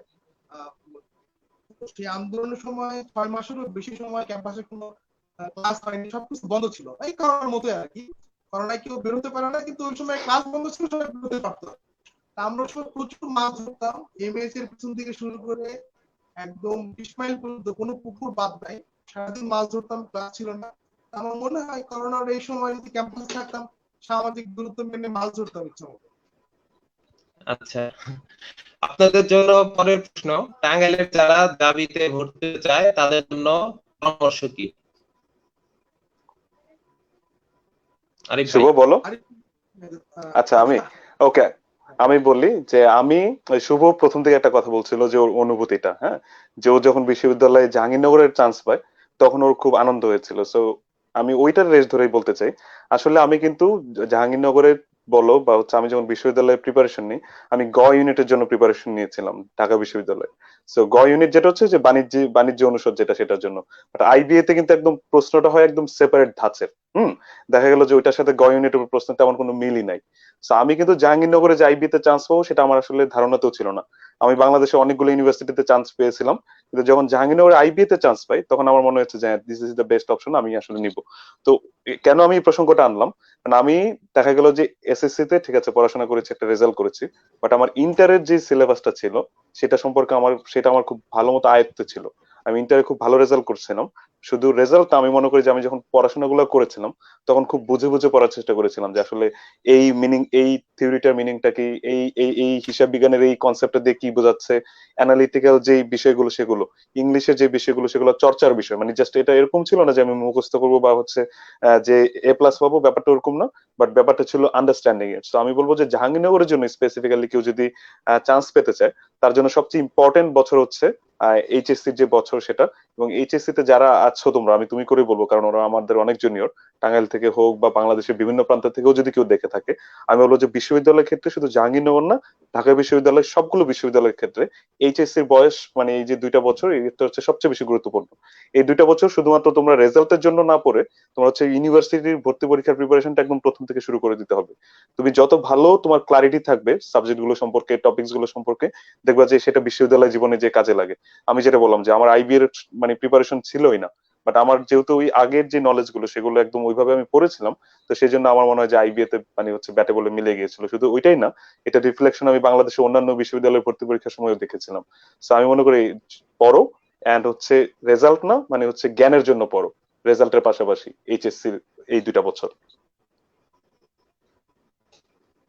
Speaker 4: সেই আন্দোলনের সময় 6 মাসেরও বেশি সময় ক্যাম্পাসে কোনো ক্লাস হয়নি, সবকিছু বন্ধ ছিল, এই করোনার মতোই আর কি। করোনায় কেউ বেরোতে পারে না, কিন্তু ওই সময় ক্লাস বন্ধ ছিল, সবাই বেরোতে পারতো। তা আমরা সব প্রচুর মাছ ধরতাম, এমএস এর পিছন থেকে শুরু করে একদম 20 মাইল পর্যন্ত কোনো পুকুর বাদ নাই, সারাদিন মাছ ধরতাম, ক্লাস ছিল না। আমার মনে হয় করোনার এই সময় যদি ক্যাম্পাসে থাকতাম, সামাজিক দূরত্ব মেনে মাছ ধরতাম ইচ্ছা মতো।
Speaker 2: আচ্ছা, আপনাদের জন্য পরের প্রশ্ন, টাঙ্গাইলের যারা দাবিতে ভর্তি হতে চায় তাদের জন্য পরামর্শ কি? আরিফ ভাই।
Speaker 3: শুভ বলো।
Speaker 4: আরে
Speaker 3: আচ্ছা আমি ওকে, আমি বলি যে আমি শুভ প্রথম থেকে একটা কথা বলছিল যে ওর অনুভূতিটা, হ্যাঁ, যে ও যখন বিশ্ববিদ্যালয়ে জাহাঙ্গীরনগরের চান্স পায় তখন ওর খুব আনন্দ হয়েছিল। সো আমি ওইটার রেস ধরেই বলতে চাই, আসলে আমি কিন্তু জাহাঙ্গীরনগরের বলো বা হচ্ছে আমি যখন বিশ্ববিদ্যালয়ে প্রিপারেশন নিই, আমি গ ইউনিটের জন্য প্রিপারেশন নিয়েছিলাম ঢাকা বিশ্ববিদ্যালয়ে। সো গ ইউনিট যেটা হচ্ছে যে বাণিজ্য অনুষদ যেটা, সেটার জন্য। বাট আইবিএ তে কিন্তু একদম প্রশ্নটা হয় একদম সেপারেট ধাঁচের। দেখা গেল যে ওইটার সাথে গ ইউনিটের প্রশ্ন তেমন কোনো মিলই নাই। সো আমি কিন্তু জাহাঙ্গীরনগরে যে আইবি তে চান্স পাবো সেটা আমার আসলে ধারণাতেও ছিল না। আমি বাংলাদেশে অনেকগুলো ইউনিভার্সিটিতে চান্স পেয়েছিলাম, কিন্তু যখন জাহাঙ্গীরনগরে আইবি তে চান্স পাই তখন আমার মনে হচ্ছে যে this is the best option, আমি আসলে নিব। তো কেন আমি এই প্রসঙ্গটা আনলাম, কারণ আমি দেখা গেল যে এসএসসি তে ঠিক আছে পড়াশোনা করেছি, একটা রেজাল্ট করেছি, বাট আমার ইন্টারের যে সিলেবাসটা ছিল সেটা সম্পর্কে আমার খুব ভালো মতো আয়ত্ত ছিল। আমি ইন্টারে খুব ভালো রেজাল্ট করছিলাম। শুধু রেজাল্ট আমি মনে করি যে আমি যখন পড়াশোনাগুলো করেছিলাম তখন খুব বুঝে বুঝে পড়ার চেষ্টা করেছিলাম যে আসলে এই মিনিং, এই থিওরিটার মিনিংটা কি, এই হিসাব বিজ্ঞানের এই কনসেপ্টটা দিয়ে কি বোঝাচ্ছে, অ্যানালিটিক্যাল যে বিষয়গুলো সেগুলো, ইংলিশের যে বিষয়গুলো সেগুলো চর্চার বিষয়। মানে জাস্ট এটা এরকম ছিল না যে আমি মুখস্থ করবো বা হচ্ছে যে এ প্লাস পাবো, ব্যাপারটা ওরকম না। বাট ব্যাপারটা ছিল আন্ডারস্ট্যান্ডিং এর। তো আমি বলবো যে জাহাঙ্গীরনগরের জন্য স্পেসিফিক্যালি কেউ যদি চান্স পেতে চায়, তার জন্য সবচেয়ে ইম্পর্টেন্ট বছর হচ্ছে এইচএসসির যে বছর সেটা। এবং এইচএসসি তে যারা আছো তোমরা, আমি তুমি করে বলবো কারণ ওরা আমাদের অনেক জুনিয়র, টাঙ্গাইল থেকে হোক বা বাংলাদেশের বিভিন্ন প্রান্ত থেকেও যদি কেউ দেখে থাকে, আমি বলবো যে বিশ্ববিদ্যালয়ের ক্ষেত্রে শুধু জাহাঙ্গীরনগর না, ঢাকা বিশ্ববিদ্যালয়ের সবগুলো বিশ্ববিদ্যালয়ের ক্ষেত্রে এইচএসসির বয়স মানে এই যে 2টা বছর, এটা হচ্ছে সবচেয়ে বেশি গুরুত্বপূর্ণ। এই 2টা বছর শুধুমাত্র তোমরা রেজাল্টের জন্য না পড়ে তোমার হচ্ছে ইউনিভার্সিটির ভর্তি পরীক্ষার প্রিপারেশনটা একদম প্রথম থেকে শুরু করে দিতে হবে। তুমি যত ভালো তোমার ক্লারিটি থাকবে সাবজেক্ট গুলো সম্পর্কে, টপিকস গুলো সম্পর্কে, দেখবা যে সেটা বিশ্ববিদ্যালয় জীবনে যে কাজে লাগে। আমি যেটা বললাম যে আমার আইবি এর মানে প্রিপারেশন ছিলই না, বাট আমার যেহেতু ওই আগের যে নলেজ গুলো সেগুলো একদম ওইভাবে আমি পড়েছিলাম, তো সেই জন্য আমার মনে হয় যে আইবিএ তে মানে হচ্ছে ব্যাটে বলে মিলে গিয়েছিল। শুধু ওইটাই না, এটা রিফ্লেকশন আমি বাংলাদেশের অন্যান্য বিশ্ববিদ্যালয়ে ভর্তি পরীক্ষার সময়ও দেখেছিলাম। সো আমি মনে করি পড়ো, এন্ড হচ্ছে রেজাল্ট না মানে হচ্ছে জ্ঞানের জন্য পড়ো, রেজাল্টের পাশাপাশি এইচএসসি এই 2টা বছর।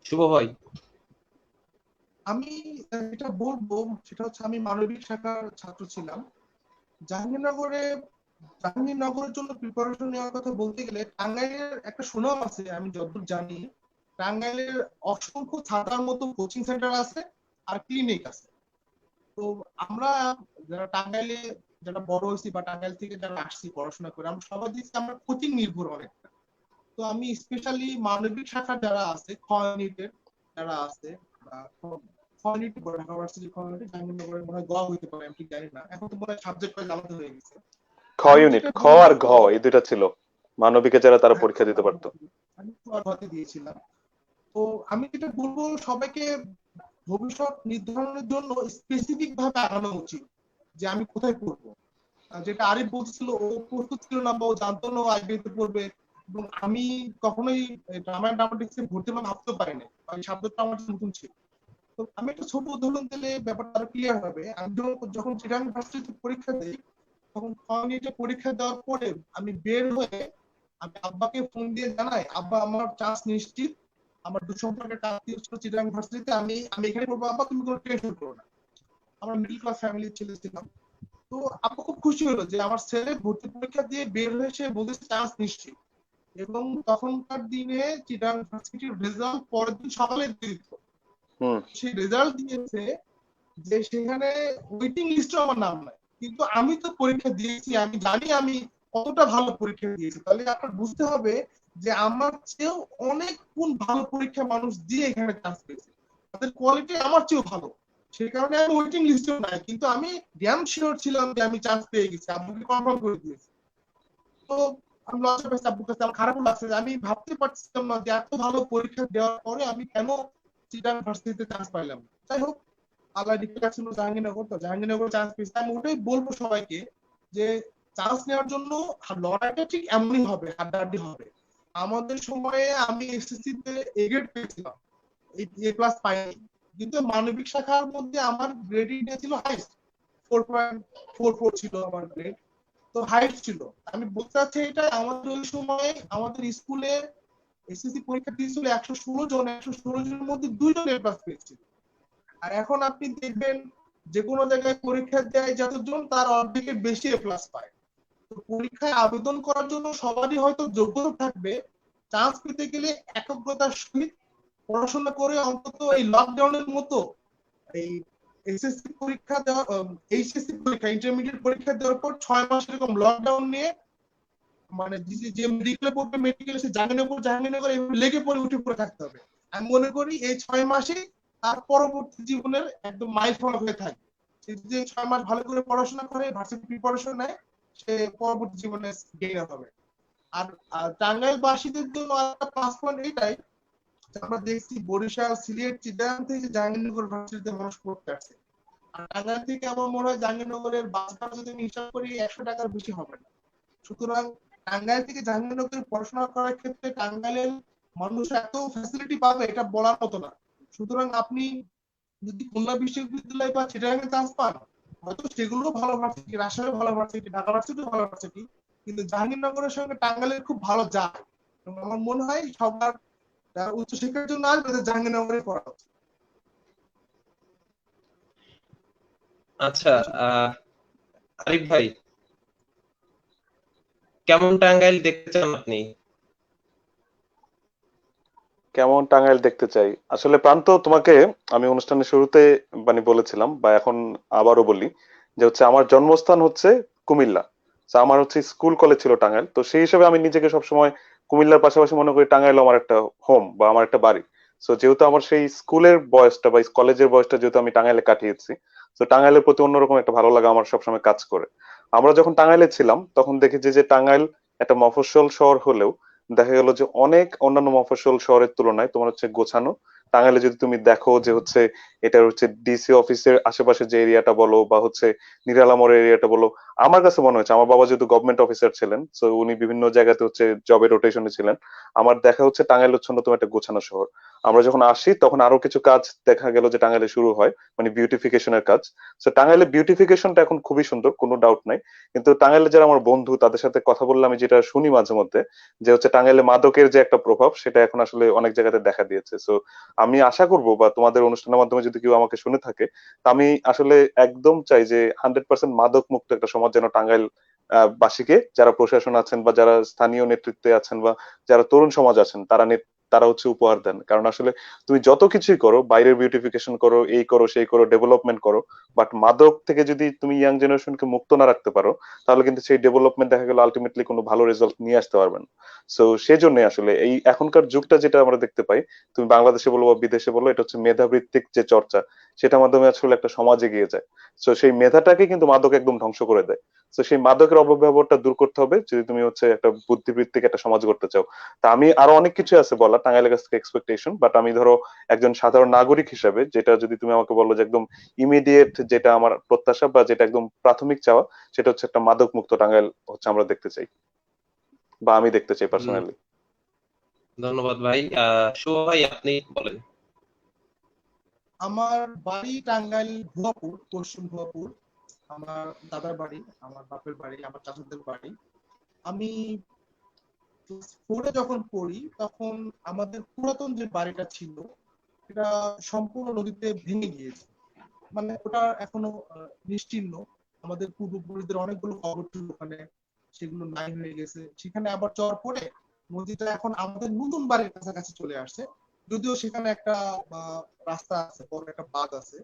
Speaker 2: শুভ ভাই।
Speaker 4: আমি যেটা বলবো সেটা হচ্ছে, আমি মানবিক শাখার ছাত্র ছিলাম জাহাঙ্গীরনগরে। জাহাঙ্গীরনগরের জন্য প্রিপারেশন নেওয়ার কথা বলতে গেলে, টাঙ্গাইলের একটা সুনাম আছে আমি যতদূর জানি। টাঙ্গাইলের অসংখ্য ছাতার মতো কোচিং সেন্টার আছে আর ক্লিনিক আছে। তো আমরা যারা টাঙ্গাইলে যারা বড় হয়েছি বা টাঙ্গাইল থেকে যারা আসছি পড়াশোনা করে, আমরা সবাই দিচ্ছি আমরা কোচিং নির্ভর অনেকটা। তো আমি স্পেশালি মানবিক শাখা যারা আছে, খ ইউনিটের যারা আছে, বা খ ইউনিট ঢাকা ভার্সিটি, খ ইউনিট জাহাঙ্গীরনগরের মনে হয় গ হইতে পারে, আমি ঠিক জানি না, এখন তো মনে হয় সাবজেক্ট ওয়াইজ আলাদা হয়ে গেছে।
Speaker 3: খ
Speaker 4: আমি
Speaker 3: ইউনিট,
Speaker 4: যেটা
Speaker 3: খ
Speaker 4: বলবো,
Speaker 3: আর ঘ এই 2টা ছিল মানবিকে যারা তারা পরীক্ষা দিতে পারতো।
Speaker 4: আমি ঘতে দিয়েছিলাম। তো আমি যেটা বলবো সবাইকে, ভবিষ্যৎ নির্ধারণের জন্য স্পেসিফিক ভাবে আগানো উচিত যে আমি কোথায় পড়বো। যেটা আরিফ বলছিল, ও প্রস্তুত ছিল না বা ও জানতো না আইবিএতে পড়বে, এবং আমি কখনোই ড্রামা এন্ড ড্রামাটিক্সে ভর্তি হলাম ভাবতে পারিনি, এই শব্দটা আমার কাছে নতুন ছিল। তো আমি একটা ছোট উদাহরণ দিলে ব্যাপারটা আরো ক্লিয়ার হবে। আমি যখন চিটাগাং ইউনিভার্সিটিতে পরীক্ষা দিই, তখন কমিউনিটি পরীক্ষা দেওয়ার পরে আমি বের হয়ে আমি আব্বাকে ফোন দিয়ে জানাই, আব্বা আমার চান্স নিশ্চিত, আমার দুঃসম্পর্কের আত্মীয় ছিল চিটাগাং ইউনিভার্সিটিতে, আমি আমি এখানে পড়বো আব্বা, তুমি কোনো টেনশন করো না। আমরা মিডল ক্লাস ফ্যামিলির ছেলে ছিলাম। তো আব্বা খুব খুশি হলো যে আমার ছেলে ভর্তি পরীক্ষা দিয়ে বের হয়ে সে বলতেছে চান্স নিশ্চিত। এবং তখনকার দিনে চিটাগাং ইউনিভার্সিটির রেজাল্ট পরের দিন সকালে দিয়ে দিত।
Speaker 3: হুম।
Speaker 4: সেই রেজাল্ট দিয়েছে যে সেখানে ওয়েটিং লিস্টে আমার নাম নাই, কিন্তু আমি তো পরীক্ষা দিয়েছি, আমি জানি আমি কতটা ভালো পরীক্ষা দিয়েছি। তাহলে আপনার বুঝতে হবে যে আমার চেয়েও অনেক গুণ ভালো পরীক্ষা মানুষ দিয়ে এখানে চান্স পেয়েছে, তাদের কোয়ালিটি আমার চেয়েও ভালো। সেই কারণে আমি ওয়েটিং লিস্টেও নাই, কিন্তু আমি ড্যাম শিওর ছিলাম যে আমি চান্স পেয়ে গেছি, আমাকে কনফার্ম করে দিয়েছি। তো আমি লজ্জা পেয়েছি আব্বুর কাছে, আমার খারাপ লাগছে যে আমি ভাবতে পারছিলাম না যে এত ভালো পরীক্ষা দেওয়ার পরে আমি কেন চিটাং ভার্সিটিতে চান্স পাইলাম। যাই হোক, আল্লাহ ডিক্লেয়ার ছিল জাহাঙ্গীরনগর, তো জাহাঙ্গীরনগর চান্স পেয়েছি। আমি ওটাই বলবো সবাইকে যে চান্স নেওয়ার জন্য লড়াইটা ঠিক এমনই হবে, হাড্ডাহাড্ডি হবে। আমাদের সময়ে আমি এসএসসি তে এ গ্রেড পেয়েছিলাম, এ প্লাস পাইনি, কিন্তু মানবিক শাখার মধ্যে আমার গ্রেডিংটা ছিল হাইস্ট, 4.44 ছিল আমার গ্রেড, তো হাইস্ট ছিল। আমি বলতে চাচ্ছি এটা আমাদের ওই সময় আমাদের স্কুলে এসএসসি পরীক্ষা দিয়েছিল 116 জন, 116 জনের মধ্যে 2 জন এ প্লাস পেয়েছিল। আর এখন আপনি দেখবেন যে কোনো জায়গায় পরীক্ষা দেয় যতজন, তার অর্ধেকের বেশি এ প্লাস পায়। তো পরীক্ষায় আবেদন করার জন্য সবারই হয়তো যোগ্যতা থাকবে, চান্স পেতে গেলে একাগ্রতার সহিত পড়াশোনা করে অন্তত এই লকডাউনের মতো এই এসএসসি পরীক্ষা দেওয়া, এইচএসসি পরীক্ষা, ইন্টারমিডিয়েট পরীক্ষা দেওয়ার পর 6 মাস এরকম লকডাউন নিয়ে, মানে যে মেডিকেলে পড়বে মেডিকেলে, সে জাহাঙ্গীরনগর এইভাবে লেগে পড়ে উঠে পড়ে থাকতে হবে। আমি মনে করি এই 6 মাসে তার পরবর্তী জীবনের একদম মাইল ফলক হয়ে থাকবে। সে যে 6 মাস ভালো করে পড়াশোনা করে, ভার্সিটি প্রিপারেশন নেয়, সে পরবর্তী জীবনে গেইনার হবে। আর টাঙ্গাইল বাসীদের জন্য একটা প্লাস পয়েন্ট এটাই, আমরা দেখছি বরিশাল, সিলেট, চিটাগাং থেকে জাহাঙ্গীরনগর ভার্সিটিতে মানুষ পড়তে আসছে। আর টাঙ্গাইল থেকে আমার মনে হয় জাহাঙ্গীরনগরের বাস ভাড়া যদি আমি হিসাব করি 100 টাকার বেশি হবে না। সুতরাং টাঙ্গাইল থেকে জাহাঙ্গীরনগরে পড়াশোনা করার ক্ষেত্রে টাঙ্গাইলের মানুষ এত ফ্যাসিলিটি পাবে এটা বলার মতো না। সুতরাং আপনি যদি খুলনা বিশ্ববিদ্যালয় বা চিটাগাংয়ে চান্স পান, হয়তো সেগুলো ভালো ভার্সিটি, রাজশাহী ভালো ভার্সিটি, ঢাকা ভার্সিটি ভালো ভার্সিটি, কিন্তু জাহাঙ্গীরনগরের সঙ্গে টাঙ্গাইলের খুব ভালো যায়। এবং আমার মনে হয় সবার উচ্চশিক্ষার জন্য আসবে যে জাহাঙ্গীরনগরে পড়া উচিত।
Speaker 2: আচ্ছা, আরিফ ভাই, কেমন টাঙ্গাইল দেখতে চান আপনি?
Speaker 3: কেমন টাঙ্গাইল দেখতে চাই? আসলে প্রান্ত, তোমাকে আমি অনুষ্ঠানের শুরুতে মানে বলেছিলাম, বা এখন আবারও বলি, যে হচ্ছে আমার জন্মস্থান হচ্ছে কুমিল্লা। So আমার হচ্ছে স্কুল কলেজ ছিল টাঙ্গাইল, তো সেই হিসেবে আমি নিজেকে সবসময় কুমিল্লার পাশাপাশি মনে করি টাঙ্গাইল আমার একটা হোম বা আমার একটা বাড়ি। তো যেহেতু আমার সেই স্কুলের বয়সটা বা কলেজের বয়সটা যেহেতু আমি টাঙ্গাইলে কাটিয়েছি, তো টাঙ্গাইলের প্রতি অন্যরকম একটা ভালো লাগা আমার সবসময় কাজ করে। আমরা যখন টাঙ্গাইলে ছিলাম তখন দেখেছি যে টাঙ্গাইল একটা মফস্বল শহর হলেও দেখা গেল যে অনেক অন্যান্য মফস্বল শহরের তুলনায় তোমার হচ্ছে গোছানো। টাঙ্গাইলে যদি তুমি দেখো যে হচ্ছে এটার হচ্ছে ডিসি অফিসের আশেপাশে যে এরিয়াটা বলো বা হচ্ছে নিরালামোড় এরিয়াটা বলো, আমার কাছে মনে হচ্ছে, আমার বাবা যেহেতু গভর্নমেন্ট অফিসার ছিলেন, তো উনি বিভিন্ন জায়গাতে হচ্ছে জবের রোটেশনে ছিলেন, আমার দেখা হচ্ছে টাঙ্গাইল হচ্ছে অন্যতম একটা গোছানো শহর। আমরা যখন আসি তখন আরো কিছু কাজ দেখা গেল যে টাঙ্গাইলে শুরু হয়, মানে বিউটিফিকেশনের কাজ। তো টাঙ্গাইলে বিউটিফিকেশনটা এখন খুবই সুন্দর, কোনো ডাউট নাই। কিন্তু টাঙ্গাইলে যারা আমার বন্ধু তাদের সাথে কথা বললে আমি যেটা শুনি মাঝে মধ্যে, যে হচ্ছে টাঙ্গাইলে মাদকের যে একটা প্রভাব সেটা এখন আসলে অনেক জায়গাতে দেখা দিয়েছে। সো আমি আশা করব, বা তোমাদের অনুষ্ঠানের মাধ্যমে যদি কেউ আমাকে শুনে থাকে, তা আমি আসলে একদম চাই যে 100% মাদক মুক্ত একটা সমাজ যেন টাঙ্গাইল বাসীকে, যারা প্রশাসন আছেন বা যারা স্থানীয় নেতৃত্বে আছেন বা যারা তরুণ সমাজ আছেন, তারা হচ্ছে উপহার দেন। কারণ আসলে তুমি যত কিছুই করো, বাইরের বিউটিফিকেশন করো, এই করো সেই করো, ডেভেলপমেন্ট করো, বাট মাদক থেকে যদি তুমি ইয়াং জেনারেশনকে মুক্ত না রাখতে পারো, তাহলে কিন্তু সেই ডেভেলপমেন্ট দেখা গেল আলটিমেটলি কোনো ভালো রেজাল্ট নিয়ে আসতে পারবেন। সো সেজন্য আসলে এই এখনকার যুগটা যেটা আমরা দেখতে পাই, তুমি বাংলাদেশে বলো বা বিদেশে বলো, এটা হচ্ছে মেধাভিত্তিক যে চর্চা, সেটার মাধ্যমে আসলে একটা সমাজ এগিয়ে যায়। সো সেই মেধাটাকে কিন্তু মাদক একদম ধ্বংস করে দেয়। তো সেই মাদকের অপব্যবহারটা দূর করতে হবে যদি তুমি হচ্ছে একটা বুদ্ধিবৃত্তিক একটা সমাজ করতে চাও। তা আমি আরো অনেক কিছু আছে বলা টাঙ্গাইলের কাছ থেকে এক্সপেকটেশন, বাট আমি ধরো একজন সাধারণ নাগরিক হিসেবে যেটা যদি তুমি আমাকে বলো যে একদম ইমিডিয়েট যেটা আমার প্রত্যাশা বা যেটা একদম প্রাথমিক চাওয়া, সেটা হচ্ছে একটা মাদক মুক্ত টাঙ্গাইল হচ্ছে আমরা দেখতে চাই, বা আমি দেখতে চাই
Speaker 2: হুম,
Speaker 3: পার্সোনালি।
Speaker 2: ধন্যবাদ ভাই। শুভ ভাই, আপনি বলেন।
Speaker 4: আমার বাড়ি টাঙ্গাইল ভুয়াপুর, পশ্চিম ভুয়াপুর। আমার দাদার বাড়ি, আমার বাপের বাড়ি, আমার চাচাদের বাড়ি। আমি ক্লাস 4-এ যখন পড়ি তখন আমাদের পুরাতন যে বাড়িটা ছিল এটা সম্পূর্ণ নদীতে ভেঙে গিয়েছে। মানে ওটা এখনো নিশ্চিহ্ন। আমাদের পূর্বপুরুষদের অনেকগুলো কবর ছিল ওখানে, সেগুলো নাই হয়ে গেছে। সেখানে আবার চর পড়ে নদীটা এখন আমাদের নতুন বাড়ির কাছাকাছি চলে আসছে। যদিও সেখানে একটা রাস্তা আছে, বড় একটা বাঁধ আছে।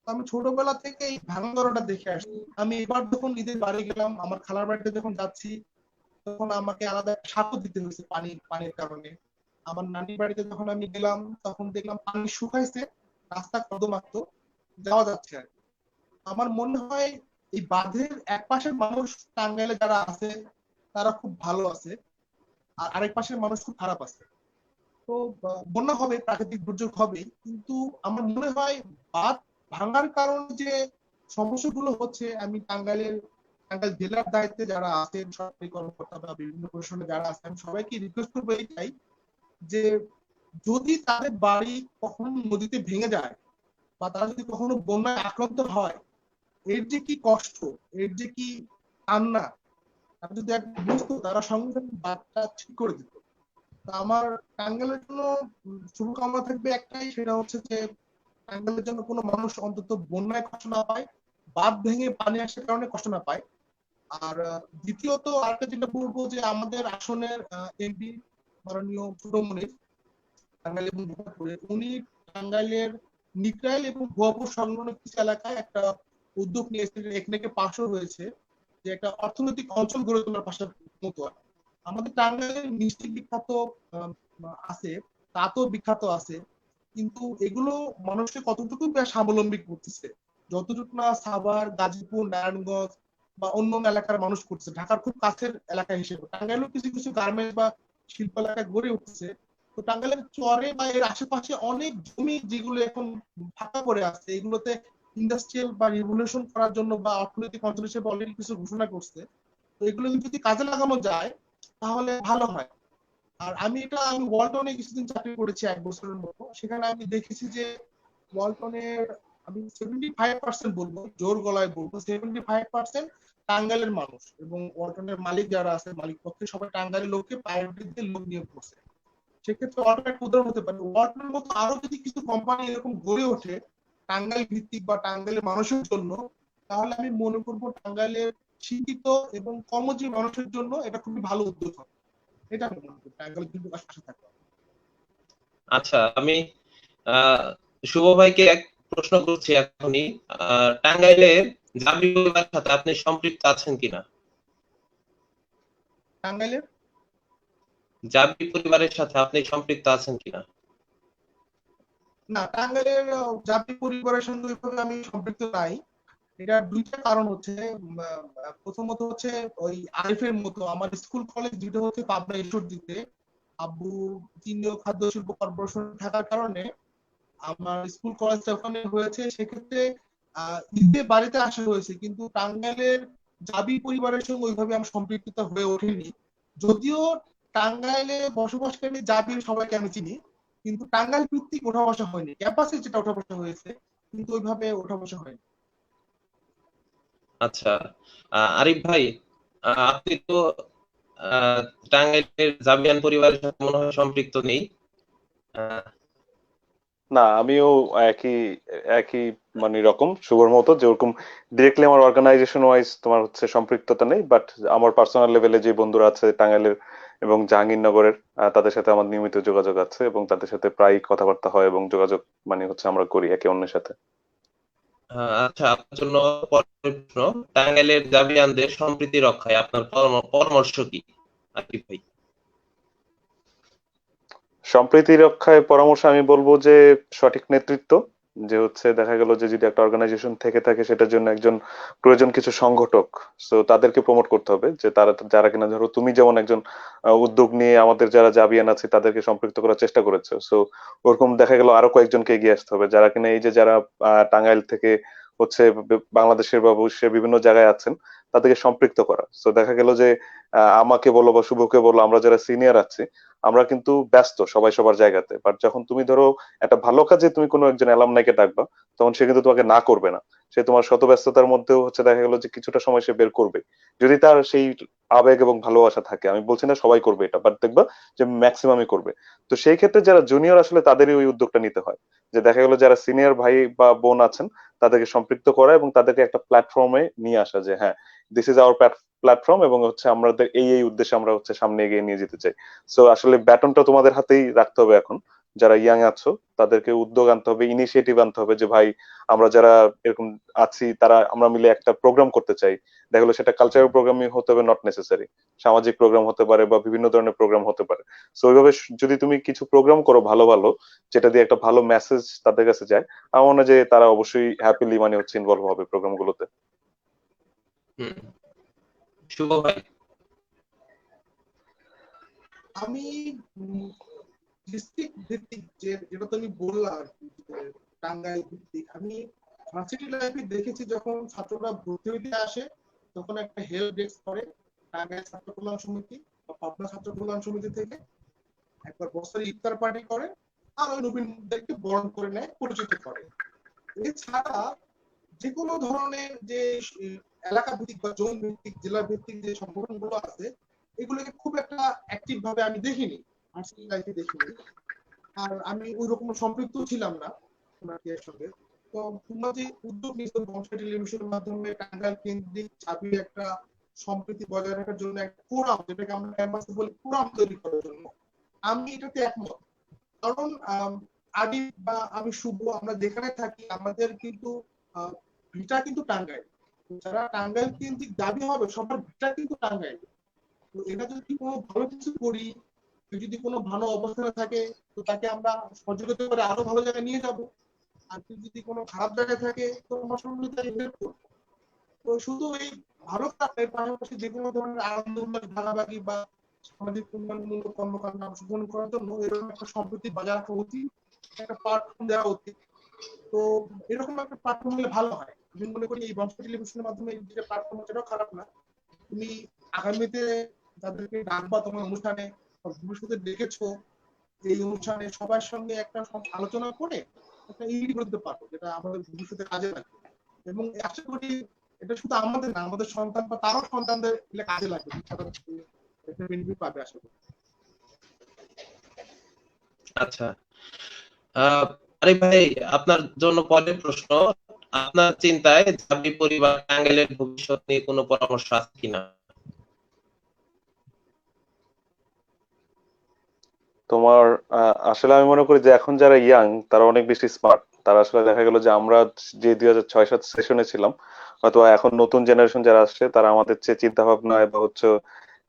Speaker 4: তো আমি ছোটবেলা থেকে এই ভাঙনটা দেখে আসছি। আমি এবার যখন ঈদের বাড়ি গেলাম, আমার খালার বাড়িতে যখন যাচ্ছি, তখন আমাকে আলাদা সাঁকো দিতে হয়েছে পানির কারণে। আমার নানির বাড়িতে যখন আমি গেলাম তখন দেখলাম পানি শুকাইছে, রাস্তা কর্দমাক্ত, যাওয়া যাচ্ছে আর কি। আমার মনে হয় এই বাঁধের এক পাশের মানুষ টাঙ্গাইলে যারা আছে তারা খুব ভালো আছে, আর আরেক পাশের মানুষ খুব খারাপ আছে। তো বন্যা হবে, প্রাকৃতিক দুর্যোগ হবেই, কিন্তু আমার মনে হয় বাঁধ ভাঙার কারণে যে সমস্যাগুলো হচ্ছে, আমি টাঙ্গাইল জেলার দায়িত্বে যারা আছেন, সরকারি কর্মকর্তা বা বিভিন্ন প্রশাসনে যারা আছেন, আমি সবাইকে রিকোয়েস্ট করবো এইটাই যে যদি তাদের বাড়ি কখনো নদীতে ভেঙে যায় বা তারা যদি কখনো বন্যায় আক্রান্ত হয়, এর যে কি কষ্ট, এর যে কি কান্না, তারা যদি একবার বুঝতো, তারা সঙ্গে সঙ্গে বাঁধটা ঠিক করে দিত। তা আমার টাঙ্গাইলের জন্য শুভকামনা থাকবে একটাই, সেটা হচ্ছে যে টাঙ্গাইলের জন্য কোনো মানুষ অন্তত বন্যায় কষ্ট না পায়, বাঁধ ভেঙে পানি আসার কারণে কষ্ট না পায়। আর দ্বিতীয়ত আরেকটা যেটা বলবো, যে আমাদের আসনের এমপি মাননীয় ছোট মনির, টাঙ্গাইল এবং ভোটাপুরে, উনি টাঙ্গাইলের নিকরাইল এবং ভুয়াপুর সংলগ্ন কিছু এলাকায় একটা উদ্যোগ নিয়েছেন, এখানে পাশও হয়েছে, যে একটা অর্থনৈতিক অঞ্চল গড়ে তোলার পাশাপাশি মতো আমাদের টাঙ্গাইলের মিষ্টি বিখ্যাত আহ, আছে, তাঁতও বিখ্যাত আছে, কিন্তু এগুলো মানুষকে কতটুকু স্বাবলম্বী করতেছে, যতটুকু না সাভার, গাজীপুর, নারায়ণগঞ্জ বা অন্য এলাকার মানুষ করতেছে। ঢাকার খুব কাছের এলাকা হিসেবে টাঙ্গাইলেও কিছু কিছু গার্মেন্টস বা শিল্প এলাকা গড়ে উঠছে। তো টাঙ্গাইলের চরে বা এর আশেপাশে অনেক জমি যেগুলো এখন ফাঁকা পড়ে আছে, এগুলোতে ইন্ডাস্ট্রিয়াল বা রিভলিউশন করার জন্য বা অর্থনৈতিক অঞ্চল হিসেবে অলরেডি কিছু ঘোষণা করছে। তো এগুলো যদি কাজে লাগানো যায় তাহলে ভালো হয়। আর আমি ওয়ালটনে কিছুদিন চাকরি করেছি 1 বছরের মতো, সেখানে আমি দেখেছি যে ওয়ালটনের, আমি 75% বলবো, জোর গলায় বলবো 75% টাঙ্গাইলের মানুষ, এবং ওয়ালটনের মালিক যারা আছে, মালিক পক্ষে সবাই টাঙ্গাইলের লোককে প্রায়োরিটি দিয়ে লোক নিয়োগ করছে। সেক্ষেত্রে ওয়ালটন একটা উদাহরণ হতে পারে। ওয়ালটনের মতো আরো যদি কিছু কোম্পানি এরকম গড়ে ওঠে টাঙ্গাইল ভিত্তিক বা টাঙ্গাইলের মানুষের জন্য, তাহলে আমি মনে করবো টাঙ্গাইলের শিক্ষিত এবং কর্মজীবী মানুষের জন্য এটা খুবই ভালো উদ্যোগ হবে। এটা আমি মনে করি টাঙ্গাইল কিন্তু আশা থাকবে।
Speaker 2: আচ্ছা, আমি আহ শুভ ভাইকে এক প্রশ্ন করছি এখনই। টাঙ্গাইলের জাবি পরিবারের সাথে আপনি সম্পৃক্ত আছেন কিনা?
Speaker 4: টাঙ্গাইলের
Speaker 2: জাবি পরিবারের সাথে আপনি সম্পৃক্ত আছেন কিনা?
Speaker 4: না, টাঙ্গাইলের জাতি পরিবারের সঙ্গে ওইভাবে আমি সম্পৃক্ত নাই। এটা দুইটা কারণ হচ্ছে। প্রথমত হচ্ছে ওই আরিফের মতো আমার স্কুল কলেজ দুটো হচ্ছে পাবনা ঈশ্বরদীতে। আব্বু চীনীয় খাদ্য শিল্প কর্পোরেশন থাকার কারণে আমার স্কুল কলেজটা ওখানে হয়েছে। সেক্ষেত্রে ঈদে বাড়িতে আসা হয়েছে, কিন্তু টাঙ্গাইলের জাবি পরিবারের সঙ্গে ওইভাবে আমার সম্পৃক্ততা হয়ে ওঠেনি। যদিও টাঙ্গাইলে বসবাসকারী জাবির সবাইকে আমি চিনি, কিন্তু টাঙ্গাইল ভিত্তিক ওঠা বসা হয়নি। ক্যাম্পাসে যেটা ওঠা বসা হয়েছে, কিন্তু ওইভাবে ওঠা বসা হয়নি।
Speaker 2: আচ্ছা, আরিফ ভাই, আপনি তো আহ, টাঙ্গাইলের জাবিয়ান পরিবারের সাথে মনে হয় সম্পৃক্ত নেই। আহ,
Speaker 3: না, আমিও একই একই মানে রকম শুভর মতো, যেরকম ডিরেক্টলি আমার অর্গানাইজেশন ওয়াইজ তোমার হচ্ছে সম্পৃক্ততা নেই, বাট আমার পার্সোনাল লেভেলে যে বন্ধুরা আছে টাঙ্গাইলের এবং জাহাঙ্গীরনগরের, তাদের সাথে আমার নিয়মিত যোগাযোগ আছে এবং তাদের সাথে প্রায় কথাবার্তা হয় এবং যোগাযোগ মানে হচ্ছে আমরা করি একে অন্যের সাথে।
Speaker 2: আচ্ছা, আপনার জন্য পরের প্রশ্ন, টাঙ্গাইলের জাবিয়ানদের সম্প্রীতি রক্ষায় আপনার পরামর্শ কি আরিফ ভাই?
Speaker 3: সম্প্রীতি রক্ষায় পরামর্শ আমি বলবো যে সঠিক নেতৃত্ব, যে হচ্ছে দেখা গেল যে যদি একটা অর্গানাইজেশন থেকে থাকে সেটার জন্য একজন প্রয়োজন কিছু সংগঠক। সো তাদেরকে প্রমোট করতে হবে, যে তারা যারা কিনা ধরো তুমি যেমন একজন উদ্যোগ নিয়ে আমাদের যারা জাবিয়ান আছে তাদেরকে সম্পৃক্ত করার চেষ্টা করেছো, সো ওরকম দেখা গেল আরো কয়েকজনকে এগিয়ে আসতে হবে যারা কিনা এই যে যারা টাঙ্গাইল থেকে হচ্ছে বাংলাদেশের বা বিশ্বের বিভিন্ন জায়গায় আছেন তাদেরকে সম্পৃক্ত করা। সো দেখা গেল যে আমাকে বলো বা শুভকে বলো, আমরা যারা সিনিয়র আছি আমরা কিন্তু ব্যস্ত সবাই সবার জায়গাতে, বাট যখন তুমি ধরো একটা ভালো কাজে তুমি কোনো একজন অ্যালামনাইকে ডাকবা, তখন সে কিন্তু তোমাকে না করবে না। সে তোমার শত ব্যস্ততার মধ্যেও হচ্ছে দেখা গেল যে কিছুটা সময় সে বের করবে, যদি তার সেই আবেগ এবং ভালোবাসা থাকে। আমি বলছি না সবাই করবে এটা, বাট দেখবা যে ম্যাক্সিমামই করবে। তো সেই ক্ষেত্রে যারা জুনিয়র আসলে তাদেরই ওই উদ্যোগটা নিতে হয়, যে দেখা গেল যারা সিনিয়র ভাই বা বোন আছেন তাদেরকে সম্পৃক্ত করা এবং তাদেরকে একটা প্ল্যাটফর্মে নিয়ে আসা, যে হ্যাঁ দিস ইজ আওয়ার প্ল্যাটফর্ম এবং হচ্ছে আমাদের এই উদ্দেশ্যে আমরা হচ্ছে সামনে এগিয়ে নিয়ে যেতে চাই। সো আসলে ব্যাটনটা তোমাদের হাতেই রাখতে হবে এখন, যারা ইয়াং আছো তাদেরকে উদ্যোগ আনতে হবে, ইনিশিয়েটিভ আনতে হবে, যে ভাই আমরা যারা এরকম আছি তারা আমরা মিলে একটা প্রোগ্রাম করতে চাই। দেখা গেলো সেটা কালচারাল প্রোগ্রামই হতে হবে, নট নেসেসারি সামাজিক প্রোগ্রাম হতে পারে বা বিভিন্ন ধরনের প্রোগ্রাম হতে পারে। সো ওইভাবে যদি তুমি কিছু প্রোগ্রাম করো ভালো ভালো, যেটা দিয়ে একটা ভালো মেসেজ তাদের কাছে যায়, আমার মনে হয় যে তারা অবশ্যই হ্যাপিলি মানে হচ্ছে ইনভলভ হবে প্রোগ্রাম গুলোতে।
Speaker 2: হুম, শুভ ভাই।
Speaker 4: আমি ডিস্ট্রিক্ট ভিত্তিক যেটা তুমি বললা আর কি, যে টাঙ্গাইল ভিত্তিক, আমি ভার্সিটি লাইফে দেখেছি যখন ছাত্ররা ভর্তি হইতে আসে তখন একটা হেল্প ডেস্ক করে টাঙ্গাইল ছাত্র কল্যাণ সমিতি বা পাবনা ছাত্র কল্যাণ সমিতি থেকে একবার বছরে ইফতার পার্টি করে আর ওই নবীনদেরকে বরণ করে নেয়, পরিচিত করে। এছাড়া যে কোনো ধরনের যে এলাকা ভিত্তিক বা জোন ভিত্তিক জেলা ভিত্তিক যে সংগঠনগুলো আছে এগুলোকে খুব একটা অ্যাক্টিভ ভাবে আমি দেখিনি, ভার্সিটি লাইফে দেখিনি। আর আমি ওই রকম সম্পৃক্ত ছিলাম না ওনার এর সঙ্গে। তো তোমরা যে উদ্যোগ নিয়েছো বংশা টেলিভিশনের মাধ্যমে টাঙ্গাইল কেন্দ্রিক চাবি একটা সম্প্রীতি বজায় রাখার জন্য একটা ফোরাম, যেটাকে আমরা ক্যাম্পাসে বলি ফোরাম তৈরি করার জন্য, আমি এটাতে একমত। কারণ আদি বা আমি শুভ, আমরা যেখানে থাকি আমাদের কিন্তু ভিটা কিন্তু টাঙ্গাইল। যারা টাঙ্গাইল কেন্দ্রিক দাবি হবে সবার ভিটা কিন্তু টাঙ্গাইল। তো এটা যদি কোনো ভালো কিছু করি, যদি কোনো ভালো অবস্থানে থাকে তো তাকে আমরা সহযোগিতা করে আরো ভালো জায়গায় নিয়ে যাব। আর যদি কোনো খারাপ জায়গায় থাকে তো আমরা সঙ্গে তাকে হেল্প করবো। তো শুধু এই ভালো কাজের পাশাপাশি যে কোনো ধরনের আনন্দ উল্লাস ভাগাভাগি বা সামাজিক উন্নয়নমূলক কর্মকাণ্ড অংশগ্রহণ করার জন্য এরকম একটা সম্প্রীতি বজায় রাখা উচিত, একটা প্ল্যাটফর্ম দেওয়া উচিত। তো এরকম একটা প্ল্যাটফর্ম হলে ভালো হয়। আমি মনে করি এই বংশ টেলিভিশনের মাধ্যমে যে প্ল্যাটফর্ম সেটাও খারাপ না। তুমি আগামীতে যাদেরকে ডাকবা তোমার অনুষ্ঠানে ভবিষ্যতে দেখেছো, এই অনুষ্ঠানে সবার সঙ্গে একটা আলোচনা করে একটা ইডি করতে পারো যেটা আমাদের ভবিষ্যতে কাজে লাগবে। এবং আশা করি এটা শুধু আমাদের না, আমাদের সন্তান বা তারও সন্তানদের এগুলো কাজে লাগবে, একটা বেনিফিট পাবে আশা করি।
Speaker 2: আচ্ছা, আরে ভাই, আপনার জন্য পরের প্রশ্ন। আপনার চিন্তায় জাবি পরিবার টাঙ্গাইলের ভবিষ্যৎ নিয়ে কোনো পরামর্শ আছে কিনা?
Speaker 3: তোমার আসলে আমি মনে করি যে এখন যারা ইয়াং তারা অনেক বেশি স্মার্ট। তারা আসলে দেখা গেল যে আমরা যে 2006-07 সেশনে ছিলাম, হয়তো এখন নতুন জেনারেশন যারা আসছে তারা আমাদের চেয়ে চিন্তা ভাবনায় বা হচ্ছে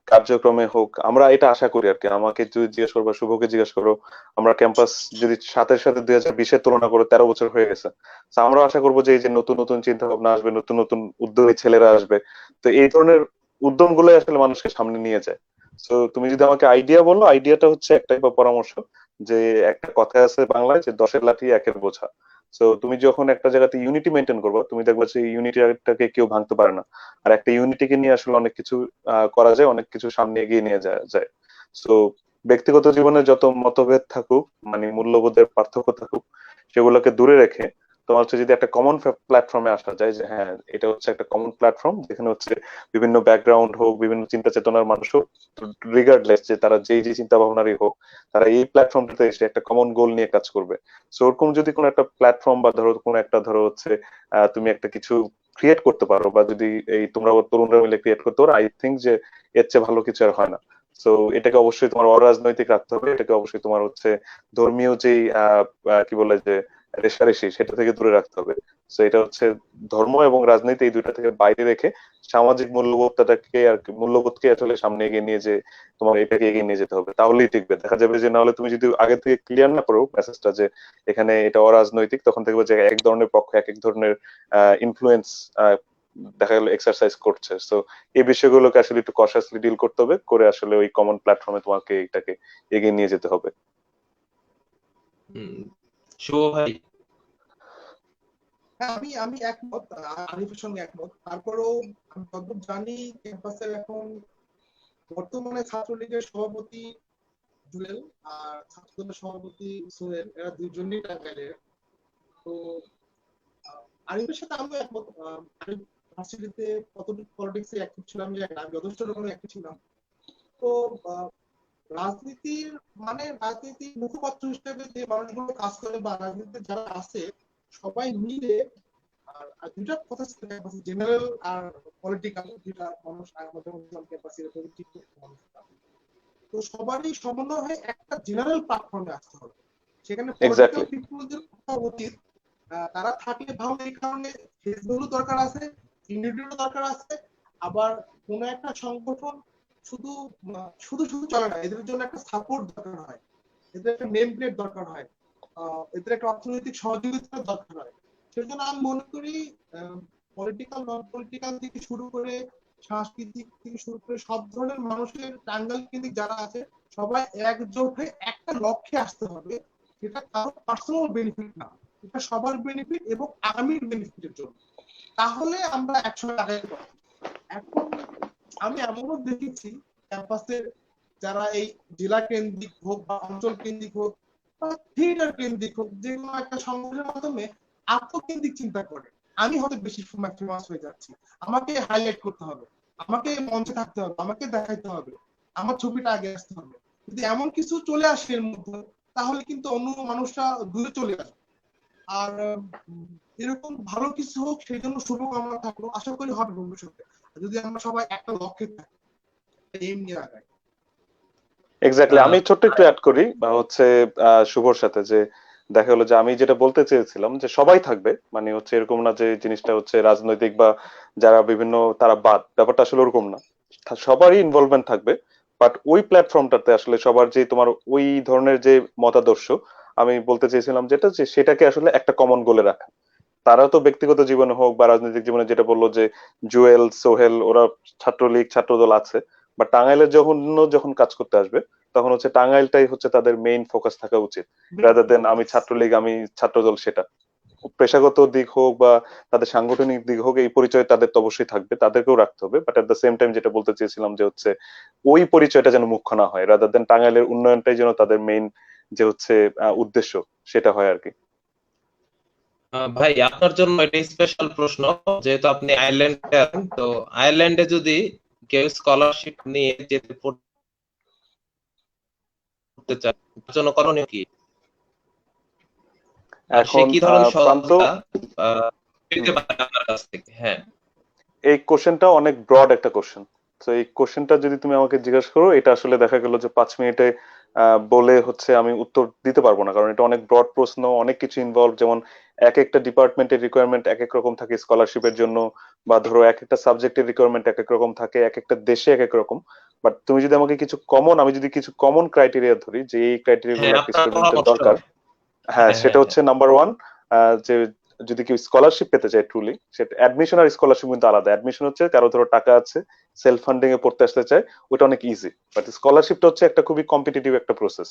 Speaker 3: কার্যক্রমে হোক, আমরা এটা আশা করি আর কি। আমাকে যদি জিজ্ঞেস করো বা শুভকে জিজ্ঞেস করো, আমরা ক্যাম্পাস যদি 7-এর সাথে 2020-এর তুলনা করে 13 বছর হয়ে গেছে, তো আমরা আশা করবো যে এই যে নতুন নতুন চিন্তা ভাবনা আসবে, নতুন নতুন উদ্যোগী ছেলেরা আসবে, তো এই ধরনের উদ্যম গুলোই আসলে মানুষকে সামনে নিয়ে যায়। তো তুমি যদি আমাকে আইডিয়া বলো, আইডিয়াটা হচ্ছে একটাই বা পরামর্শ, যে একটা কথা আছে বাংলায় যে 10-এর লাঠি 1-এর বোঝা। তো তুমি যখন একটা জায়গাতে ইউনিটি মেনটেন করবে, তুমি দেখবে যে ইউনিটিটাকে কেউ ভাঙতে পারে না। আর একটা ইউনিটিকে নিয়ে আসলে অনেক কিছু করা যায়, অনেক কিছু সামনে এগিয়ে নিয়ে যায়। তো ব্যক্তিগত জীবনে যত মতভেদ থাকুক, মানে মূল্যবোধের পার্থক্য থাকুক, সেগুলোকে দূরে রেখে তোমার হচ্ছে যদি একটা কমন প্ল্যাটফর্মে আসা যায়, যে হ্যাঁ এটা হচ্ছে একটা কমন প্ল্যাটফর্ম যেখানে হচ্ছে বিভিন্ন ব্যাকগ্রাউন্ড হোক, বিভিন্ন চিন্তা চেতনার মানুষ হোক, রিগার্ডলেস যে তারা যে চিন্তা ভাবনারই হোক, তারা এই প্ল্যাটফর্মটাতে এসে একটা কমন গোল নিয়ে কাজ করবে। সো ওরকম যদি কোনো একটা প্ল্যাটফর্ম বা ধরো কোনো একটা ধরো হচ্ছে তুমি একটা কিছু ক্রিয়েট করতে পারো, বা যদি এই তোমরা তরুণরা মিলে ক্রিয়েট করতে পারো, আই থিঙ্ক যে এর চেয়ে ভালো কিছু আর হয় না। তো এটাকে অবশ্যই তোমার অরাজনৈতিক রাখতে হবে, এটাকে অবশ্যই তোমার হচ্ছে ধর্মীয় যেই কি বলে যে রেষারেষি, সেটা থেকে দূরে রাখতে হবে। তো এটা হচ্ছে ধর্ম এবং রাজনীতি এই দুইটা থেকে বাইরে রেখে সামাজিক মূল্যবোধটাকে আর কি, মূল্যবোধকে আসলে সামনে এগিয়ে নিয়ে যে তোমার এটাকে এগিয়ে নিয়ে যেতে হবে, তাহলেই টিকবে। দেখা যাবে যে নাহলে তুমি যদি আগে থেকে ক্লিয়ার না করো মেসেজটা যে এখানে এটা অরাজনৈতিক, তখন দেখবে যে এক ধরনের পক্ষ এক এক ধরনের ইনফ্লুয়েন্স দেখা গেল এক্সারসাইজ করছে। তো এই বিষয়গুলোকে আসলে একটু কশাসলি ডিল করতে হবে, করে আসলে ওই কমন প্ল্যাটফর্মে তোমাকে এটাকে এগিয়ে নিয়ে যেতে হবে।
Speaker 2: শুভ ভাই?
Speaker 4: হ্যাঁ, আমি আমি একমত, আরিফের সঙ্গে একমত। তারপরেও আমি যতদূর জানি ক্যাম্পাসের এখন বর্তমানে ছাত্রলীগের সভাপতি জুয়েল আর ছাত্রদলের সভাপতি সোহেল, এরা দুইজনই টাঙ্গাইলের। তো আরিফের সাথে আমিও একমত। আরিফ ভার্সিটিতে কতটুকু পলিটিক্সে অ্যাক্টিভ ছিলাম জানি না, আমি যথেষ্ট রকমের অ্যাক্টিভ ছিলাম। তো রাজনীতির মানে রাজনীতির মুখপাত্র হিসেবে যে মানুষগুলো কাজ করে বা রাজনীতিতে যারা আছে সবাই মিলে, আর দুইটা কথা জেনারেল আর পলিটিক্যাল, দুইটা মানুষ আমাদের ক্যাম্পাসে তো সবারই সমন্বয় হয়ে একটা জেনারেল প্ল্যাটফর্মে আসতে হবে। সেখানে পলিটিক্যাল
Speaker 3: এক্স্যাক্টলি।
Speaker 4: পিপলদের থাকা উচিত, তারা থাকলে ভালো। এই কারণে ফেসবুকেরও দরকার আছে, ইউনিটিরও দরকার আছে। আবার কোন একটা সংগঠন শুধু শুধু শুধু চলে না, এদের জন্য একটা সাপোর্ট দরকার হয়, এদের একটা নেম প্লেট দরকার হয়, এদের একটা অর্থনৈতিক সহযোগিতার দরকার হয়। সেজন্য আমি মনে করি পলিটিক্যাল নন পলিটিক্যাল থেকে শুরু করে সাংস্কৃতিক থেকে শুরু করে সব ধরনের মানুষের টাঙ্গাইল কেন্দ্রিক যারা আছে সবাই একজোট হয়ে একটা লক্ষ্যে আসতে হবে, সেটা কারো পার্সোনাল বেনিফিট না, এটা সবার বেনিফিট এবং আগামীর বেনিফিটের জন্য। তাহলে আমরা একসঙ্গে আগাতে পারবো। এখন আমি এমনও দেখেছি ক্যাম্পাসের যারা এই জেলা কেন্দ্রিক হোক বা অঞ্চল কেন্দ্রিক হোক বা থিয়েটার কেন্দ্রিক হোক, যে কোনো একটা সংগঠনের মাধ্যমে আত্মকেন্দ্রিক চিন্তা করে আমি হয়তো বেশি ফেমাস হয়ে যাচ্ছি, আমাকে হাইলাইট করতে হবে, আমাকে মঞ্চে থাকতে হবে, আমাকে দেখাইতে হবে, আমার ছবিটা আগে আসতে হবে। যদি এমন কিছু চলে আসে এর মধ্যে, তাহলে কিন্তু অন্য মানুষরা দূরে চলে আসবে। আর এরকম ভালো কিছু হোক সেই জন্য শুভকামনা থাকলো, আশা করি হবে ভবিষ্যতে যদি আমরা সবাই একটা লক্ষ্যে থাকি, এম নিয়ে আগাই।
Speaker 3: এক্স্যাক্টলি,
Speaker 2: আহ,
Speaker 3: আমি ছোট্ট একটু অ্যাড করি বা হচ্ছে শুভর সাথে, যে দেখা গেলো যে আমি যেটা বলতে চেয়েছিলাম যে সবাই থাকবে, মানে হচ্ছে এরকম না যে জিনিসটা হচ্ছে রাজনৈতিক বা যারা বিভিন্ন তারা বাদ, ব্যাপারটা আসলে ওরকম না, সবারই ইনভলভমেন্ট থাকবে। বাট ওই প্ল্যাটফর্মটাতে আসলে সবার যে তোমার ওই ধরনের যে মতাদর্শ, আমি বলতে চেয়েছিলাম যেটা, যে সেটাকে আসলে একটা কমন গোলে রাখা। তারা তো ব্যক্তিগত জীবনে হোক বা রাজনৈতিক জীবনে, যেটা বললো যে জুয়েল সোহেল ওরা ছাত্রলীগ ছাত্রদল আছে, বা টাঙ্গাইলের যখন কাজ করতে আসবে, তখন হচ্ছে টাঙ্গাইলটাই হচ্ছে তাদের মেইন ফোকাস থাকা উচিত, রাদার দেন আমি ছাত্রলীগ আমি ছাত্রদল সেটা। পেশাগত দিক হোক বা তাদের সাংগঠনিক দিক হোক, এই পরিচয় তাদের তো অবশ্যই থাকবে, তাদেরকেও রাখতে হবে, but at the same time যেটা বলতে চেয়েছিলাম যে হচ্ছে ওই পরিচয়টা যেন মুখ্য না হয়, রাদার দেন টাঙ্গাইলের উন্নয়নটাই যেন তাদের মেইন যে হচ্ছে উদ্দেশ্য সেটা হয় আর কি।
Speaker 2: ভাই আপনার জন্য এটা স্পেশাল প্রশ্ন, যেহেতু আপনি আয়ারল্যান্ডে আছেন, তো আয়ারল্যান্ডে যদি কেউ স্কলারশিপ নিয়ে যেতে পড়তে চায় তার জন্য করণীয় কি, আর সে
Speaker 3: এখন
Speaker 2: কি ধরনের
Speaker 3: প্রান্ত,
Speaker 2: সহায়তা পেতে
Speaker 3: হুম,
Speaker 2: পারে আপনার কাছ থেকে? হ্যাঁ।
Speaker 3: এই কোশ্চেনটা অনেক ব্রড একটা কোশ্চেন। তো এই কোশ্চেনটা যদি তুমি আমাকে জিজ্ঞাসা করো, এটা আসলে দেখা গেল যে 5 মিনিটে বলে হচ্ছে আমি উত্তর দিতে পারবো না, কারণ এটা অনেক ব্রড প্রশ্ন, অনেক কিছু ইনভলভ। যেমন এক একটা ডিপার্টমেন্টের রিকোয়ারমেন্ট এক এক রকম থাকে স্কলারশিপের জন্য, বা ধরো এক একটা সাবজেক্টের রিকোয়ারমেন্ট এক এক রকম থাকে, এক একটা দেশে এক এক রকম। বাট তুমি যদি আমাকে আমি যদি কিছু কমন ক্রাইটেরিয়া ধরি যে এই ক্রাইটেরিয়া গুলো
Speaker 2: হ্যাঁ,
Speaker 3: একটা
Speaker 2: আপনার
Speaker 3: স্টুডেন্টের
Speaker 2: পরামর্শ।
Speaker 3: দরকার, হ্যাঁ
Speaker 2: হ্যাঁ,
Speaker 3: সেটা
Speaker 2: হ্যাঁ, হ্যাঁ।
Speaker 3: হচ্ছে নাম্বার ওয়ান, যে যদি কেউ স্কলারশিপ পেতে চায় ট্রুলি, সেটা অ্যাডমিশন আর স্কলারশিপ কিন্তু আলাদা। অ্যাডমিশন হচ্ছে কারো ধরো টাকা আছে, সেলফ ফান্ডিং এ পড়তে আসতে চায়, ওটা অনেক ইজি। বাট স্কলারশিপটা হচ্ছে একটা খুবই কম্পিটিটিভ একটা প্রসেস।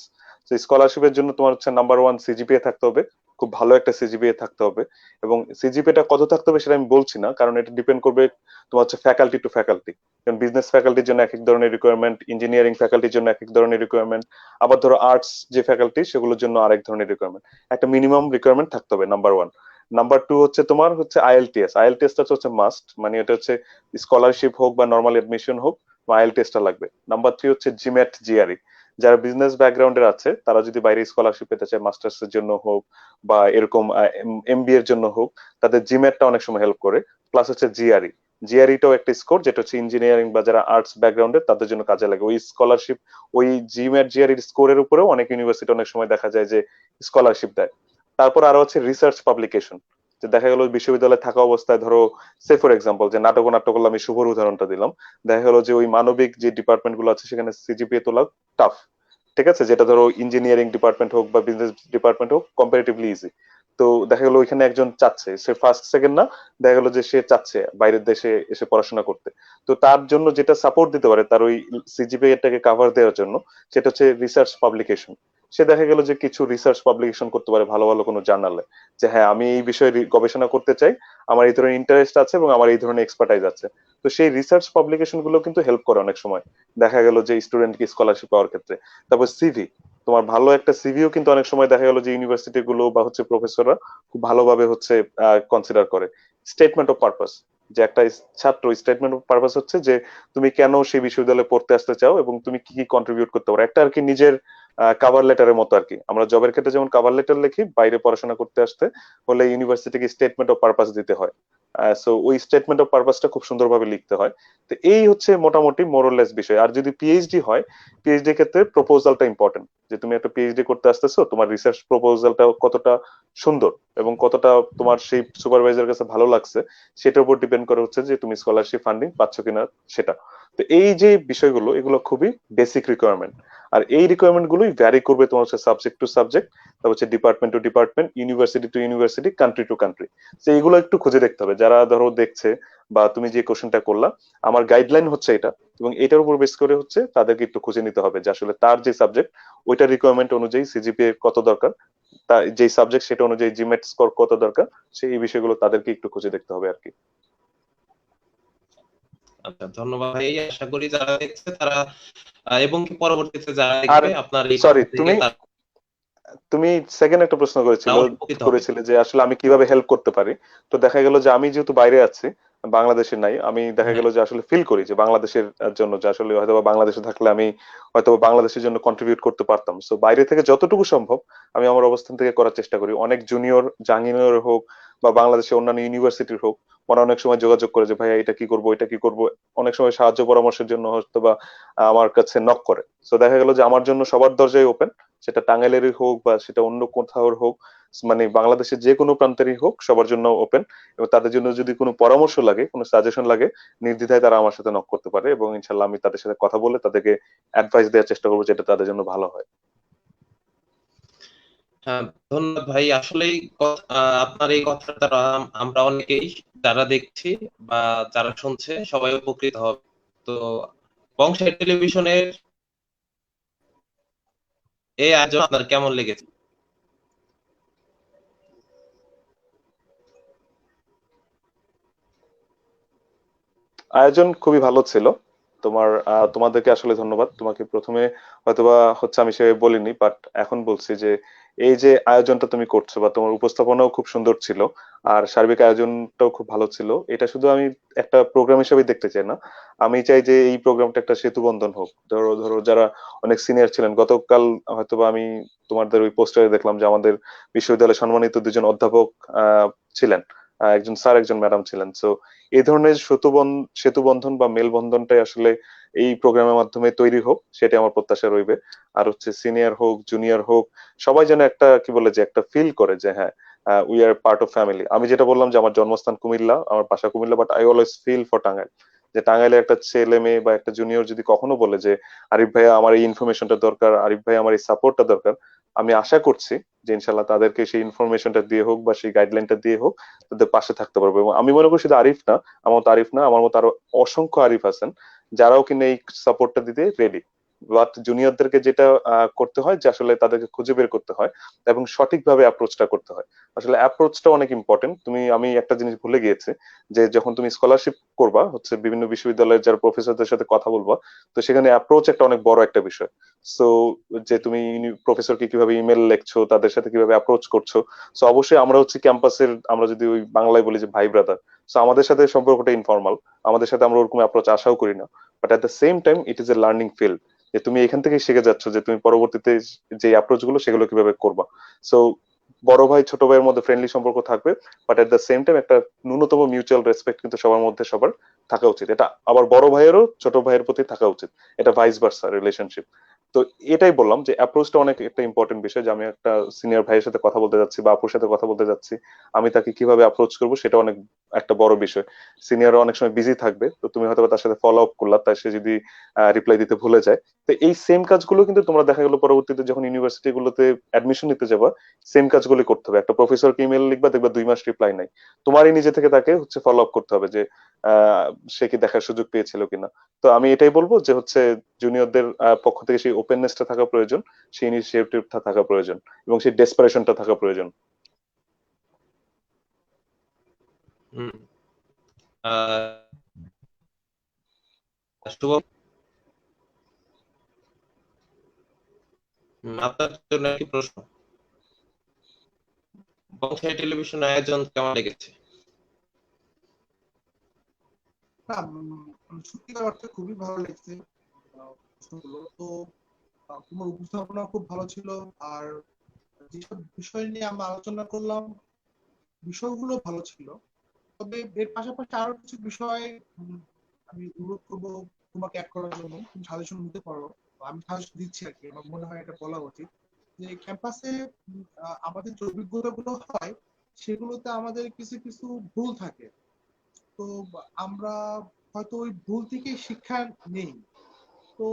Speaker 3: তো স্কলারশিপের জন্য তোমার হচ্ছে নাম্বার ওয়ান সিজিপিএ থাকতে হবে, খুব ভালো একটা সিজিপিএ থাকতে হবে। এবং সিজিপিএটা কত থাকতে হবে সেটা আমি বলছি না, কারণ এটা ডিপেন্ড করবে তোমার হচ্ছে ফ্যাকাল্টি টু ফ্যাকাল্টি। যেমন বিজনেস ফ্যাকাল্টির জন্য এক এক ধরনের রিকোয়ারমেন্ট, ইঞ্জিনিয়ারিং ফ্যাকাল্টির জন্য এক এক ধরনের রিকোয়ারমেন্ট, আবার ধরো আর্টস যে ফ্যাকাল্টি সেগুলোর জন্য আরেক ধরনের রিকোয়ারমেন্ট। একটা মিনিমাম রিকোয়ারমেন্ট থাকতে হবে, নাম্বার ওয়ান। নাম্বার টু হচ্ছে তোমার হচ্ছে আইএলটিএস। আইএলটিএসটা হচ্ছে মাস্ট, মানে এটা হচ্ছে স্কলারশিপ হোক বা নর্মাল এডমিশন হোক, আইএলটিএসটা লাগবে। নাম্বার থ্রি হচ্ছে জিম্যাট জিআরই। যারা বিজনেস ব্যাকগ্রাউন্ডের আছে তারা যদি বাইরে স্কলারশিপ পেতে চায়, মাস্টার্স এর জন্য হোক বা এরকম এমবিএ এর জন্য হোক, তাদের জিম্যাটটা অনেক সময় হেল্প করে। প্লাস হচ্ছে জিআরই। জিআরইটাও একটা স্কোর, যেটা হচ্ছে ইঞ্জিনিয়ারিং বা যারা আর্টস ব্যাকগ্রাউন্ডের তাদের জন্য কাজে লাগে। ওই স্কলারশিপ, ওই জিম্যাট জিআরই স্কোরের উপরেও অনেক ইউনিভার্সিটি অনেক সময় দেখা যায় যে স্কলারশিপ দেয়। তারপর আরো হচ্ছে রিসার্চ পাবলিকেশন, যে দেখা গেল বিশ্ববিদ্যালয়ে থাকা অবস্থায় ধরো, সে ফর এক্সাম্পল যে নাটক নাট্য করলে আমি শুভর উদাহরণটা দিলাম, দেখা গেল যে ওই মানবিক যে ডিপার্টমেন্ট গুলো আছে সেখানে সিজিপিএ তোলা টাফ, ঠিক আছে, যেটা ধরো ইঞ্জিনিয়ারিং ডিপার্টমেন্ট হোক বা বিজনেস ডিপার্টমেন্ট হোক কম্পারেটিভলি ইজি। তো দেখা গেল ওইখানে একজন চাচ্ছে, সে ফার্স্ট সেকেন্ড না, দেখা গেল যে সে চাচ্ছে বাইরের দেশে এসে পড়াশোনা করতে। তো তার জন্য যেটা সাপোর্ট দিতে পারে তার ওই সিজিপিএটাকে কাভার দেওয়ার জন্য, সেটা হচ্ছে রিসার্চ পাবলিকেশন। সে দেখা গেল যে কিছু রিসার্চ পাবলিকেশন করতে পারে ভালো ভালো কোনো জার্নালে, যে হ্যাঁ আমি এই বিষয়ে গবেষণা করতে চাই, আমার এই ধরনের ইন্টারেস্ট আছে এবং আমার এই ধরনের এক্সপার্টাইজ আছে। তো সেই রিসার্চ পাবলিকেশন গুলো কিন্তু হেল্প করে অনেক সময়, দেখা গেল যে স্টুডেন্টকে স্কলারশিপ পাওয়ার ক্ষেত্রে। তারপর সিভি, তোমার ভালো একটা সিভিও কিন্তু অনেক সময় দেখা গেল যে ইউনিভার্সিটি গুলো বা হচ্ছে প্রফেসররা খুব ভালোভাবে হচ্ছে কনসিডার করে। স্টেটমেন্ট অফ পারপাস, যে একটা ছাত্র, স্টেটমেন্ট অফ পারপাস হচ্ছে যে তুমি কেন সেই বিশ্ববিদ্যালয়ে পড়তে আসতে চাও এবং তুমি কি কি কন্ট্রিবিউট করতে পারো, একটা আর কি নিজের কাভার লেটারের মতো আর কি। আমরা জবের ক্ষেত্রে যেমন কাভার লেটার লিখি, বাইরে পড়াশোনা করতে আসতে হলে ইউনিভার্সিটিকে স্টেটমেন্ট অফ পারপাস দিতে হয়। সো ওই স্টেটমেন্ট অফ পারপাসটা খুব সুন্দরভাবে লিখতে হয়। তো এই হচ্ছে মোটামুটি মোরলেস বিষয়। আর যদি পিএইচডি হয়, পিএইচডি ক্ষেত্রে প্রপোজালটা ইম্পর্টেন্ট, যে তুমি একটা পিএইচডি করতে আসতেছো, তোমার রিসার্চ প্রপোজালটা কতটা সুন্দর এবং কতটা তোমার সেই সুপারভাইজার কাছে ভালো লাগছে, সেটার উপর ডিপেন্ড করে হচ্ছে যে তুমি স্কলারশিপ ফান্ডিং পাচ্ছ কিনা সেটা। তো এই যে বিষয়গুলো এগুলো খুবই বেসিক রিকোয়ারমেন্ট। আর এই রিকোয়ারমেন্ট গুলোই ভ্যারি করবে তোমার হচ্ছে সাবজেক্ট টু সাবজেক্ট, তারপর হচ্ছে department two department, university two university, country to country. তো এইগুলো একটু খুঁজে দেখতে হবে যারা ধরো দেখছে, বা তুমি যে কোশ্চেনটা করলা, আমার গাইডলাইন হচ্ছে এটা, এবং এটার উপর বেস করে হচ্ছে তাদেরকে একটু খুঁজে নিতে হবে যে আসলে তার যে সাবজেক্ট ওইটার রিকোয়ারমেন্ট অনুযায়ী সিজিপিএ কত দরকার, তার যে সাবজেক্ট সেটা অনুযায়ী জিমেট স্কোর কত দরকার, সেই বিষয়গুলো তাদেরকে একটু খুঁজে দেখতে হবে আর কি।
Speaker 2: আচ্ছা, ধন্যবাদ ভাই। আশা করি যারা দেখছে তারা এবং কি পরবর্তীতে যারা
Speaker 3: আর
Speaker 2: দেখবে আপনার এই
Speaker 3: সরি,
Speaker 2: থেকে তারা
Speaker 3: তুমি সেকেন্ড একটা প্রশ্ন
Speaker 2: অনেক উপকৃত হবে।
Speaker 3: করেছিলে যে আসলে আমি কিভাবে হেল্প করতে পারি। তো দেখা গেল যে আমি যেহেতু বাইরে আছি, বাংলাদেশে নাই, আমি দেখা
Speaker 2: হ্যাঁ,
Speaker 3: গেল যে আসলে ফিল করি যে বাংলাদেশের জন্য যে আসলে হয়তো বা বাংলাদেশে থাকলে আমি হয়তো বা বাংলাদেশের জন্য কন্ট্রিবিউট করতে পারতাম। সো বাইরে থেকে যতটুকু সম্ভব আমি আমার অবস্থান থেকে করার চেষ্টা করি। অনেক জুনিয়র, জাহাঙ্গীরনগর হোক বা বাংলাদেশে অন্যান্য ইউনিভার্সিটির হোক, ওরা অনেক সময় যোগাযোগ করে যে ভাইয়া এটা কি করবো, এটা কি করবো। অনেক সময় সাহায্য পরামর্শের জন্য হয়তো বা আমার কাছে নক করে। সো দেখা গেল যে আমার জন্য সবার দরজাই ওপেন, সেটা টাঙ্গাইলেরই হোক বা সেটা অন্য কোথাও হোক, মানে বাংলাদেশের যে কোনো প্রান্তেরই হোক, সবার জন্য ওপেন। এবং তাদের জন্য যদি কোনো পরামর্শ লাগে, কোনো সাজেশন লাগে, নির্দ্বিধায় তারা আমার সাথে নক করতে পারে, এবং ইনশাল্লাহ আমি তাদের সাথে কথা বলে তাদেরকে অ্যাডভাইস দেওয়ার চেষ্টা করবো যেটা তাদের জন্য ভালো হয়।
Speaker 2: হ্যাঁ, ধন্যবাদ ভাই। আসলেই আপনার এই কথার দ্বারা আমরা অনেকেই যারা দেখছি বা যারা শুনছে সবাই উপকৃত হবে। তো বংশের টেলিভিশনের এই আয়োজন আপনার কেমন লেগেছে?
Speaker 3: আয়োজন খুবই ভালো ছিল। তোমাদেরকে আসলে ধন্যবাদ। তোমাকে প্রথমে হয়তোবা হচ্ছে আমি সে বলিনি, বাট এখন বলছি যে এই যে আয়োজনটা তুমি করছো বা তোমার উপস্থাপনাও খুব সুন্দর ছিল, আর সার্বিক আয়োজনটাও খুব ভালো ছিল। এটা শুধু আমি একটা প্রোগ্রাম হিসেবে দেখতে চাই না, আমি চাই যে এই প্রোগ্রামটা একটা সেতু বন্ধন হোক। ধরো ধরো যারা অনেক সিনিয়র ছিলেন, গতকাল হয়তোবা আমি তোমাদের ওই পোস্টারে দেখলাম যে আমাদের বিশ্ববিদ্যালয়ে সম্মানিত দুজন অধ্যাপক ছিলেন, একজন স্যার একজন ম্যাডাম ছিলেন। সো এই ধরনের সেতু বন্ধন বা মেলবন্ধনটাই আসলে এই প্রোগ্রামের মাধ্যমে তৈরি হোক, সেটা আমার প্রত্যাশা রইবে। আর হচ্ছে সিনিয়র হোক জুনিয়র হোক, সবাই যেন একটা কি বলে যে একটা ফিল করে যে হ্যাঁ, we are part of family. আমি যেটা বললাম যে আমার জন্মস্থান কুমিল্লা, আমার বাসা Comilla, but I always feel for Tangail. যে টাঙ্গাইলের একটা ছেলে মেয়ে বা একটা জুনিয়র যদি কখনো বলে যে আরিফ ভাইয়া আমার এই ইনফরমেশনটা দরকার, আরিফ ভাই আমার এই সাপোর্টটা দরকার, আমি আশা করছি যে ইনশাল্লাহ তাদেরকে সেই ইনফরমেশনটা দিয়ে হোক বা সেই গাইডলাইনটা দিয়ে হোক তাদের পাশে থাকতে পারবো। এবং আমি মনে করি শুধু আরিফ না, আমার মতো আরিফ না, আমার মতো আরো অসংখ্য আরিফ আছেন যারাও কিনা এই সাপোর্টটা দিতে রেডি। বাট জুনিয়রদেরকে যেটা করতে হয় যে আসলে তাদেরকে খুঁজে বের করতে হয় এবং সঠিকভাবে অ্যাপ্রোচটা করতে হয়। আসলে অ্যাপ্রোচটা অনেক ইম্পর্টেন্ট। আমি একটা জিনিস ভুলে গিয়েছি, যে যখন তুমি স্কলারশিপ করবা হচ্ছে বিভিন্ন বিশ্ববিদ্যালয়ের যারা প্রফেসরদের সাথে কথা বলবা, তো সেখানে অ্যাপ্রোচ একটা অনেক বড় একটা বিষয়। সো যে তুমি প্রফেসরকে কিভাবে ইমেল লিখছো, তাদের সাথে কিভাবে অ্যাপ্রোচ করছো। সো অবশ্যই আমরা হচ্ছে ক্যাম্পাসের, আমরা যদি ওই বাংলায় বলি যে ভাই ব্রাদার, সো আমাদের সাথে সম্পর্কটা ইনফর্মাল, আমাদের সাথে আমরা ওরকম অ্যাপ্রোচ আশাও করি না। But at the same time it is a learning field, যে তুমি এখান থেকে শিখে যাচ্ছ যে তুমি পরবর্তীতে যে অ্যাপ্রোচ গুলো সেগুলো কিভাবে করবা। সো বড় ভাই ছোট ভাইয়ের মধ্যে ফ্রেন্ডলি সম্পর্ক থাকবে, but at the same time একটা ন্যূনতম মিউচুয়াল রেসপেক্ট কিন্তু সবার মধ্যে সবার থাকা উচিত। এটা আবার বড় ভাইয়েরও ছোট ভাইয়ের প্রতি থাকা উচিত। এটা ভাইস ভার্সা রিলেশনশিপ। তো এটাই বললাম যে অ্যাপ্রোচটা অনেক একটা ইম্পর্টেন্ট বিষয়, যে আমি একটা সিনিয়র ভাইয়ের সাথে কথা বলতে যাচ্ছি বা আপুর সাথে কথা বলতে যাচ্ছি, আমি তাকে কিভাবে অ্যাপ্রোচ করবো সেটা অনেক একটা বড় বিষয়। সিনিয়র অনেক সময় বিজি থাকবে, তো তুমি হয়তো বা তার সাথে ফলো আপ করলা, তাই সে যদি রিপ্লাই দিতে ভুলে যায়। তো এই সেম কাজগুলো কিন্তু তোমরা দেখা গেলো পরবর্তীতে যখন ইউনিভার্সিটি গুলোতে অ্যাডমিশন নিতে যাবা, সেম কাজগুলি করতে হবে। একটা প্রফেসরকে ইমেল লিখবা, দেখবা 2 মাস রিপ্লাই নাই, তোমারই নিজে থেকে তাকে হচ্ছে ফলো আপ করতে হবে যে সে কি দেখার সুযোগ পেয়েছিল কিনা। তো আমি এটাই বলবো যে হচ্ছে জুনিয়রদের পক্ষ থেকে সেই ওপেননেসটা থাকা প্রয়োজন, সেই ইনিশিয়েটিভটা থাকা প্রয়োজন, এবং সেই ডেসপারেশনটা থাকা প্রয়োজন।
Speaker 2: হুম। শুভ, আপনার জন্য একটি প্রশ্ন। বংশাই টেলিভিশন আয়োজন কেমন লেগেছে?
Speaker 4: না, সত্যিকার অর্থে খুবই ভালো লেগেছে। প্রশ্নগুলো তো তোমার উপস্থাপনা খুব ভালো ছিল। আর যেসব বিষয় নিয়ে আমরা আলোচনা করলাম, বিষয়গুলো ভালো ছিল। তবে এর পাশাপাশি আরো কিছু বিষয় আমি অনুরোধ করবো তোমাকে অ্যাড করার জন্য। তুমি সাজেশন নিতে পারো, বা আমি সাজেশন দিচ্ছি আর কি, আমার মনে হয় এটা বলা উচিত যে ক্যাম্পাসে আমাদের যে অভিজ্ঞতাগুলো হয় সেগুলোতে আমাদের কিছু কিছু ভুল থাকে। তো আমরা হয়তো ওই ভুল থেকে শিক্ষা নেই। তো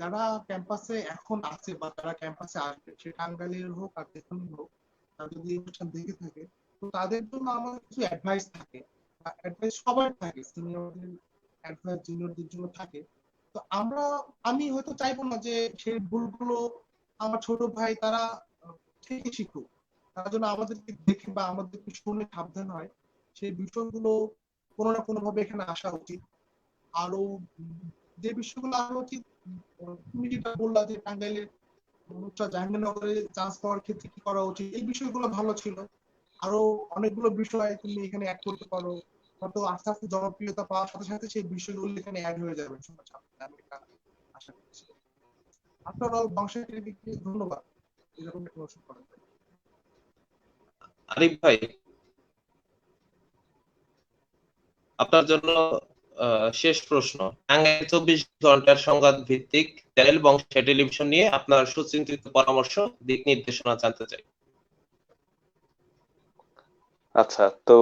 Speaker 4: যারা ক্যাম্পাসে এখন আছে বা যারা ক্যাম্পাসে আসবে, সে টাঙ্গাইলের হোক আর যেখানে হোক, তারা যদি এই অনুষ্ঠান দেখে থাকে, তো তাদের জন্য আমার কিছু অ্যাডভাইস থাকে, অ্যাডভাইস সবার থাকে, সিনিয়রদের অ্যাডভাইস জুনিয়রদের জন্য থাকে। তো আমি হয়তো চাইবো না যে সেই ভুলগুলো আমার ছোট ভাই তারা থেকে শিখুক, তারা যেন আমাদেরকে দেখে বা আমাদেরকে শুনে সাবধান হয়। সেই বিষয়গুলো কোনো না কোনো ভাবে এখানে আসা উচিত। আরো যে বিষয়গুলো আসা উচিত, তুমি যেটা বললা যে টাঙ্গাইলের মানুষরা জাহাঙ্গীরনগরে চান্স পাওয়ার ক্ষেত্রে কি করা উচিত, এই বিষয়গুলো ভালো ছিল। আরো অনেকগুলো বিষয় তুমি এখানে অ্যাড করতে পারো, হয়তো আস্তে আস্তে জনপ্রিয়তা পাওয়ার সাথে সাথে সেই বিষয়গুলো এখানে অ্যাড হয়ে যাবে সবার সামনে, আমি এটা আশা করছি। আপনার বংশের টিভিকে ধন্যবাদ এরকম একটা অনুষ্ঠান করার জন্য।
Speaker 2: আরিফ ভাই, আপনার জন্য শেষ প্রশ্ন। টাঙ্গাইল 24 ঘন্টার সংবাদ ভিত্তিক চ্যানেল বংশ টেলিভিশন নিয়ে আপনার সুচিন্তিত পরামর্শ, দিক নির্দেশনা জানতে চাই।
Speaker 3: আচ্ছা, তো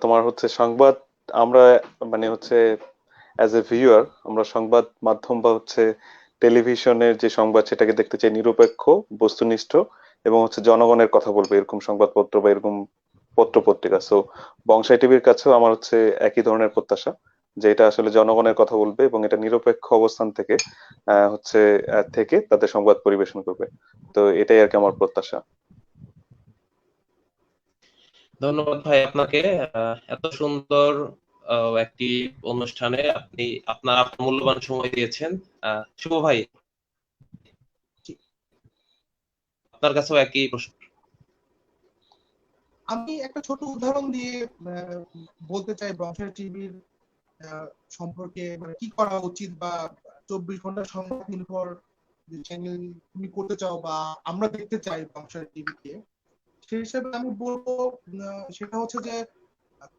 Speaker 3: তোমার হচ্ছে সংবাদ, আমরা মানে হচ্ছে অ্যাজ এ ভিউয়ার আমরা সংবাদ মাধ্যম বা হচ্ছে টেলিভিশনের যে সংবাদ সেটাকে দেখতে চাই নিরপেক্ষ, বস্তুনিষ্ঠ এবং হচ্ছে জনগণের কথা বলবে এরকম সংবাদপত্র বা এরকম পত্র পত্রিকা। সো বংশাই টিভির কাছেও আমার হচ্ছে একই ধরনের প্রত্যাশা যে এটা আসলে জনগণের কথা বলবে এবং এটা নিরপেক্ষ অবস্থান থেকে হচ্ছে থেকে তাদের সংবাদ পরিবেশন করবে। তো এটাই আর কি আমার প্রত্যাশা।
Speaker 2: ধন্যবাদ ভাই আপনাকে। এত সুন্দর একটি অনুষ্ঠানে আপনি আপনার মূল্যবান সময় দিয়েছেন। শুভ ভাই, আপনার কাছেও একই প্রশ্ন।
Speaker 4: আমি একটা ছোট উদাহরণ দিয়ে বলতে চাই বংশের টিভির সম্পর্কে, মানে কি করা উচিত বা 24 ঘন্টা সংবাদ নির্ভর যে চ্যানেল তুমি করতে চাও বা আমরা দেখতে চাই বংশের টিভিকে, সেই হিসেবে আমি বলবো সেটা হচ্ছে যে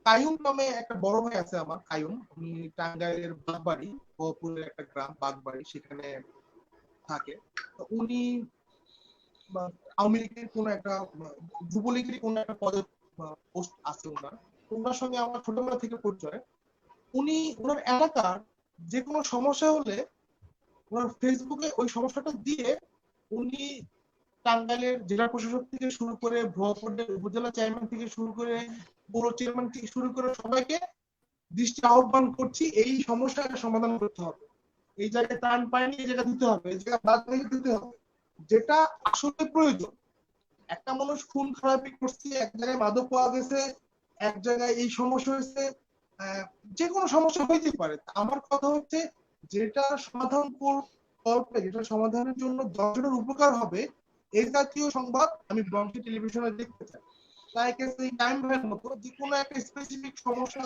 Speaker 4: কায়ুম নামে একটা বড় ভাই আছে আমার, কায়ুম। উনি টাঙ্গাইলের বাগবাড়ি, ভোপুরের একটা গ্রাম বাগবাড়ি, সেখানে থাকে। তো উনি আওয়ামী লীগের কোন একটা যুবলীগের কোন একটা পদে পোস্ট আছে ওনার। ওনার সঙ্গে আমার ছোটবেলা থেকে পরিচয়। উনি ওনার এলাকার যে কোনো সমস্যা হলে ওনার ফেসবুকে ওই সমস্যাটা দিয়ে উনি টাঙ্গাইলের জেলা প্রশাসক থেকে শুরু করে ভুয়াপুরের উপজেলা চেয়ারম্যান থেকে শুরু করে পৌর চেয়ারম্যান থেকে শুরু করে সবাইকে দৃষ্টি আহ্বান করছি, এই সমস্যাটা সমাধান করতে হবে, এই জায়গায় ত্রাণ পায়নি, এই জায়গা দিতে হবে, এই জায়গায় বাদ দিতে হবে, যেটা আসলে প্রয়োজন। একটা মানুষ খুন খারাপি করছে, এক জায়গায় মাদক পাওয়া গেছে, এক জায়গায় এই সমস্যা হয়েছে, যে কোনো সমস্যা হইতে পারে। আমার কথা হচ্ছে যেটা সমাধান করবে, যেটা সমাধানের জন্য 10 জনের উপকার হবে, এই জাতীয় সংবাদ আমি বংশী টেলিভিশনে দেখতে চাই। তাই এই টাইম ভ্যান মতো যে কোনো একটা স্পেসিফিক সমস্যা,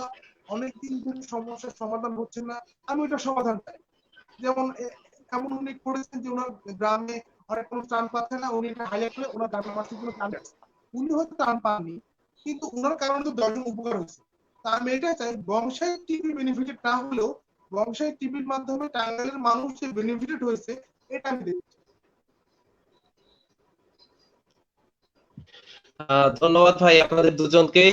Speaker 4: অনেকদিন ধরে সমস্যার সমাধান হচ্ছে না, আমি ওটা সমাধান চাই। যেমন এমন উনি করেছেন যে ওনার গ্রামে অনেক কোনো ত্রাণ পাচ্ছে না, উনি এটা হাইলাইট করে ওনার গ্রামের মানুষগুলো ত্রাণ পাচ্ছে। উনি হয়তো ত্রাণ পাননি, কিন্তু ওনার কারণে তো 10 জন উপকার হয়েছে। তা আমি এটা চাই, বংশাই টিভি বেনিফিটেড না হলেও বংশাই টিভির মাধ্যমে টাঙ্গাইলের মানুষ যে বেনিফিটেড হয়েছে, এটা আমি দেখছি।
Speaker 2: ধন্যবাদ ভাই আপনাদের দুজনকেই।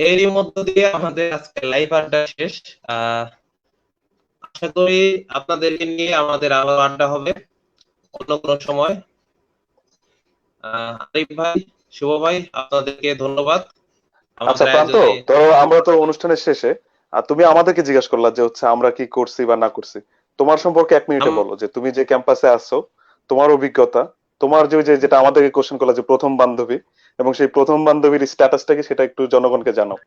Speaker 2: এরই মধ্য দিয়ে আমাদের আজকে লাইভ আড্ডা শেষ। আশা করি আপনাদেরকে নিয়ে আমাদের আবার আড্ডা হবে অন্য কোনো সময়। আরিফ ভাই, শুভ ভাই, আপনাদেরকে ধন্যবাদ
Speaker 3: আচ্ছা
Speaker 2: আমাদের
Speaker 3: প্রান্ত,
Speaker 2: আয়োজনে।
Speaker 3: তো আমরা তো অনুষ্ঠানের শেষে আর তুমি আমাদেরকে জিজ্ঞেস করলা যে হচ্ছে আমরা কি করছি বা না করছি। তোমার সম্পর্কে 1 মিনিটে বলো যে তুমি যে ক্যাম্পাসে আছো, তোমার অভিজ্ঞতা, তোমার যে যেটা আমাদেরকে কোশ্চেন করলা যে প্রথম বান্ধবী, এবং সেই প্রথম বান্ধবীর স্ট্যাটাসটা কি সেটা একটু জনগণকে জানাও।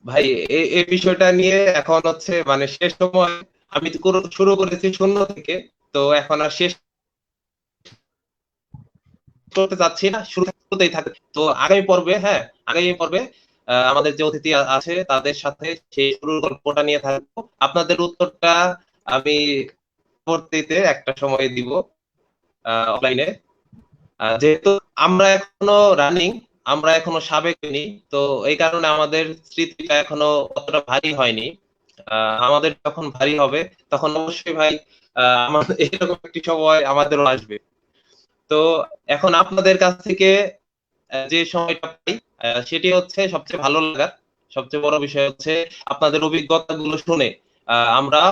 Speaker 2: ভাই এই বিষয়টা নিয়ে এখন হচ্ছে মানে শেষ সময়, আমি তো শুরু করেছি শূন্য থেকে, তো এখন আর শেষ করতে চাচ্ছি না, শুরুতেই থাকে। তো আগামী পর্বে আমাদের যে অতিথি আছে তাদের সাথে সেই শুরুর গল্পটা নিয়ে থাকবো। আপনাদের উত্তরটা আমি পরবর্তীতে একটা সময় দিব অনলাইনে। যেহেতু আমরা এখনো সাবেক হইনি, তো এই কারণে আমাদের স্মৃতিটা এখনো অতটা ভারী হয়নি। আমাদের যখন ভারী হবে তখন অবশ্যই ভাই আমাদের এরকম একটি সময় আমাদেরও আসবে। তো এখন আপনাদের কাছ থেকে যে সময়টা পাই সেটি হচ্ছে সবচেয়ে ভালো লাগা। সবচেয়ে বড় বিষয় হচ্ছে আপনাদের অভিজ্ঞতাগুলো শুনে আমরা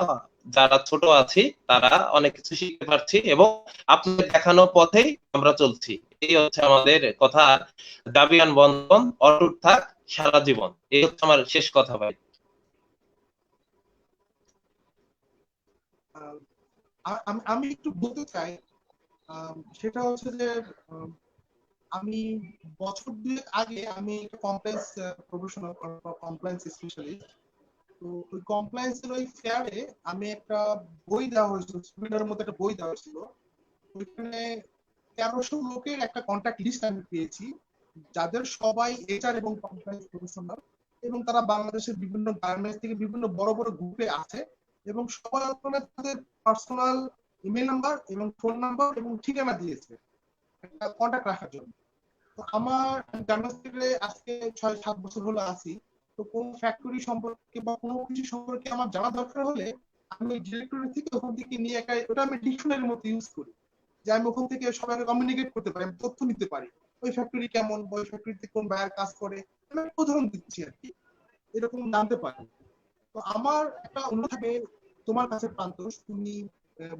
Speaker 2: যারা ছোট আছি তারা অনেক কিছু শিখতে পারছি এবং আপনাদের দেখানো পথেই আমরা চলছি। এই হচ্ছে আমাদের কথা। দাবিয়ান বন্ধন অটুট থাক সারা জীবন, এই হচ্ছে আমার শেষ কথা ভাই।
Speaker 4: আহ, আমি একটু বলতে চাই, সেটা হচ্ছে যে আমি বছর দুয়েক আগে আমি একটা কমপ্লেক্স প্রফেশনাল কমপ্লেক্স স্পেশালিস্ট। তো ওই কমপ্লায়েন্স এর ওই ফেয়ারে আমি একটা বই দেওয়া হয়েছিল, সেমিনারের মধ্যে একটা বই দেওয়া হয়েছিল। ওইখানে 1300 লোকের একটা কন্ট্যাক্ট লিস্ট আমি পেয়েছি, যাদের সবাই এইচআর এবং কমপ্লায়েন্স প্রফেশনাল, এবং তারা বাংলাদেশের বিভিন্ন গার্মেন্টস থেকে বিভিন্ন বড় বড় গ্রুপে আছে, এবং সবাই তাদের পার্সোনাল ইমেল নাম্বার এবং ফোন নাম্বার এবং ঠিকানা দিয়েছে একটা কন্ট্যাক্ট রাখার জন্য। তো আমার গার্মেন্টস থেকে আজকে 6-7 বছর হলো আছি। তো কোন ফ্যাক্টরি সম্পর্কে বা কোনো কিছু সম্পর্কে আমার জানা দরকার হলে আমি ডিরেক্টরি থেকে ওখান থেকে নিয়ে ওটা আমি ডিকশনারির মতো ইউজ করি, যে আমি ওখান থেকে সবাইকে কমিউনিকেট করতে পারি, আমি তথ্য নিতে পারি ওই ফ্যাক্টরি কেমন, ওই ফ্যাক্টরিতে কোন বায়ার কাজ করে, আমি একটা উদাহরণ দিচ্ছি আর কি, এরকম জানতে পারি। তো আমার একটা অনুরোধ থাকবে তোমার কাছে প্রান্তোষ, তুমি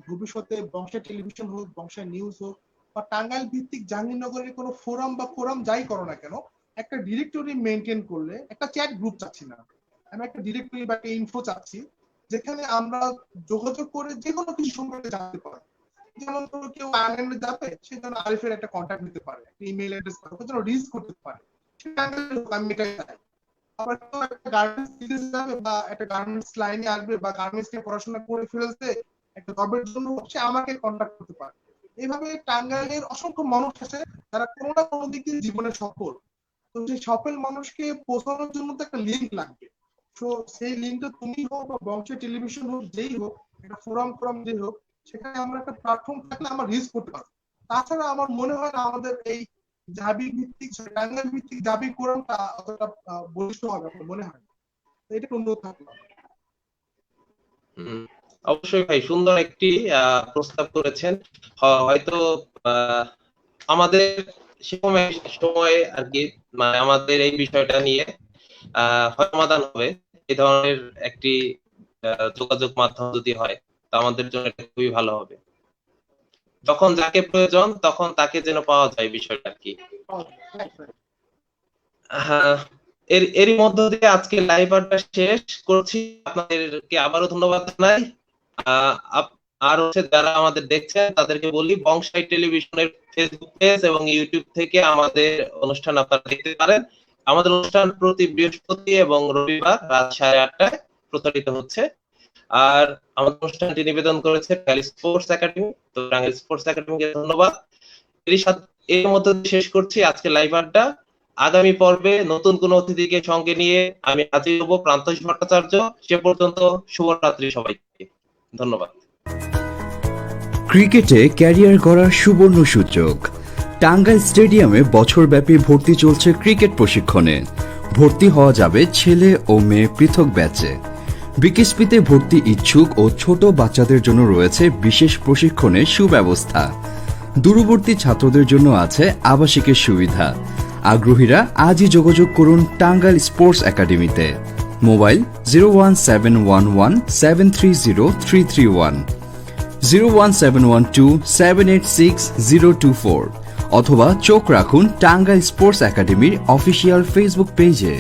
Speaker 4: ভবিষ্যতে বংশা টেলিভিশন হোক, বংশা নিউজ হোক, বা টাঙ্গাইল ভিত্তিক জাহাঙ্গীরনগরের কোনো ফোরাম যাই করো না কেন, একটা ডিরেক্টরি মেনটেন করলে, একটা চ্যাট গ্রুপ চাচ্ছি না, আমি একটা ডিরেক্টরি বা একটা ইনফো চাচ্ছি, যেখানে আমরা যোগাযোগ করে যে কোনো কিছু সম্পর্কে জানতে পারি। যেমন ধরো কেউ আয়ারল্যান্ডে যাবে, সে যেন আরিফের একটা কন্ট্যাক্ট নিতে পারে, একটা ইমেল অ্যাড্রেস পাবে, যেন রিচ করতে পারে, সেটা আমি এটাই চাই। আবার কেউ একটা গার্মেন্টস বিজনেস যাবে বা একটা গার্মেন্টস লাইনে আসবে বা গার্মেন্টস নিয়ে পড়াশোনা করে ফেলছে, একটা জবের জন্য সে আমাকে কন্ট্যাক্ট করতে পারে। এইভাবে টাঙ্গাইলের অসংখ্য মানুষ আছে যারা কোনো না কোনো দিক দিয়ে জীবনে সফল। তো সেই সফল মানুষকে পৌঁছানোর জন্য তো একটা লিঙ্ক লাগবে। তো সেই লিঙ্কটা তুমি হোক বা বংশের টেলিভিশন হোক, যেই হোক, একটা ফোরাম যেই হোক, সেখানে আমরা একটা প্ল্যাটফর্ম থাকলে আমরা রিচ করতে পারবো। তাছাড়া আমার মনে হয় না আমাদের এই জাবি ভিত্তিক টাঙ্গাইল ভিত্তিক জাবি কোরআনটা অতটা বলিষ্ঠ হবে, আমার মনে হয়। এটা অনুরোধ থাকলো।
Speaker 2: অবশ্যই ভাই, সুন্দর একটি প্রস্তাব করেছেন। হয়তো আমাদের সময় আর কি, মানে আমাদের এই বিষয়টা নিয়ে সমাধান হবে এই ধরনের একটি যোগাযোগ মাধ্যম যদি হয়, তা আমাদের জন্য এটা খুবই ভালো হবে। যখন যাকে প্রয়োজন তখন তাকে যেন পাওয়া যায়, বিষয়টা কি। হ্যাঁ, এরই মধ্য দিয়ে আজকে লাইভ আড্ডা শেষ করছি। আপনাদেরকে আবারও ধন্যবাদ জানাই। আর হচ্ছে যারা আমাদের দেখছেন তাদেরকে বলি, বংশাই টেলিভিশনের ফেসবুক পেজ এবং ইউটিউব থেকে আমাদের অনুষ্ঠান আপনারা দেখতে পারেন। আমাদের অনুষ্ঠান প্রতি বৃহস্পতি এবং রবিবার রাত 8:30টায় প্রচারিত হচ্ছে। আর আমাদের অনুষ্ঠানটি নিবেদন করেছে টাঙ্গাইল স্পোর্টস একাডেমি। তো টাঙ্গাইল স্পোর্টস একাডেমিকে ধন্যবাদ। এর মধ্যে শেষ করছি আজকে লাইভ আড্ডা। আগামী পর্বে নতুন কোন অতিথিকে সঙ্গে নিয়ে আমি হাজির হব, প্রান্তোষ ভট্টাচার্য। সে পর্যন্ত শুভরাত্রি সবাইকে, ধন্যবাদ।
Speaker 1: ক্রিকেটে ক্যারিয়ার গড়ার সুবর্ণ সুযোগ। টাঙ্গাইল স্টেডিয়ামে বছরব্যাপী ভর্তি চলছে ক্রিকেট প্রশিক্ষণে। ভর্তি হওয়া যাবে ছেলে ও মেয়ে পৃথক ব্যাচে। বিকেএসপিতে ভর্তি ইচ্ছুক ও ছোট বাচ্চাদের জন্য রয়েছে বিশেষ প্রশিক্ষণের সুব্যবস্থা। দূরবর্তী ছাত্রদের জন্য আছে আবাসিকের সুবিধা। আগ্রহীরা আজই যোগাযোগ করুন টাঙ্গাইল স্পোর্টস একাডেমিতে। মোবাইল 01711730331, 01712786024, অথবা চোখ রাখুন টাঙ্গাইল স্পোর্টস একাডেমির অফিসিয়াল ফেসবুক পেজে।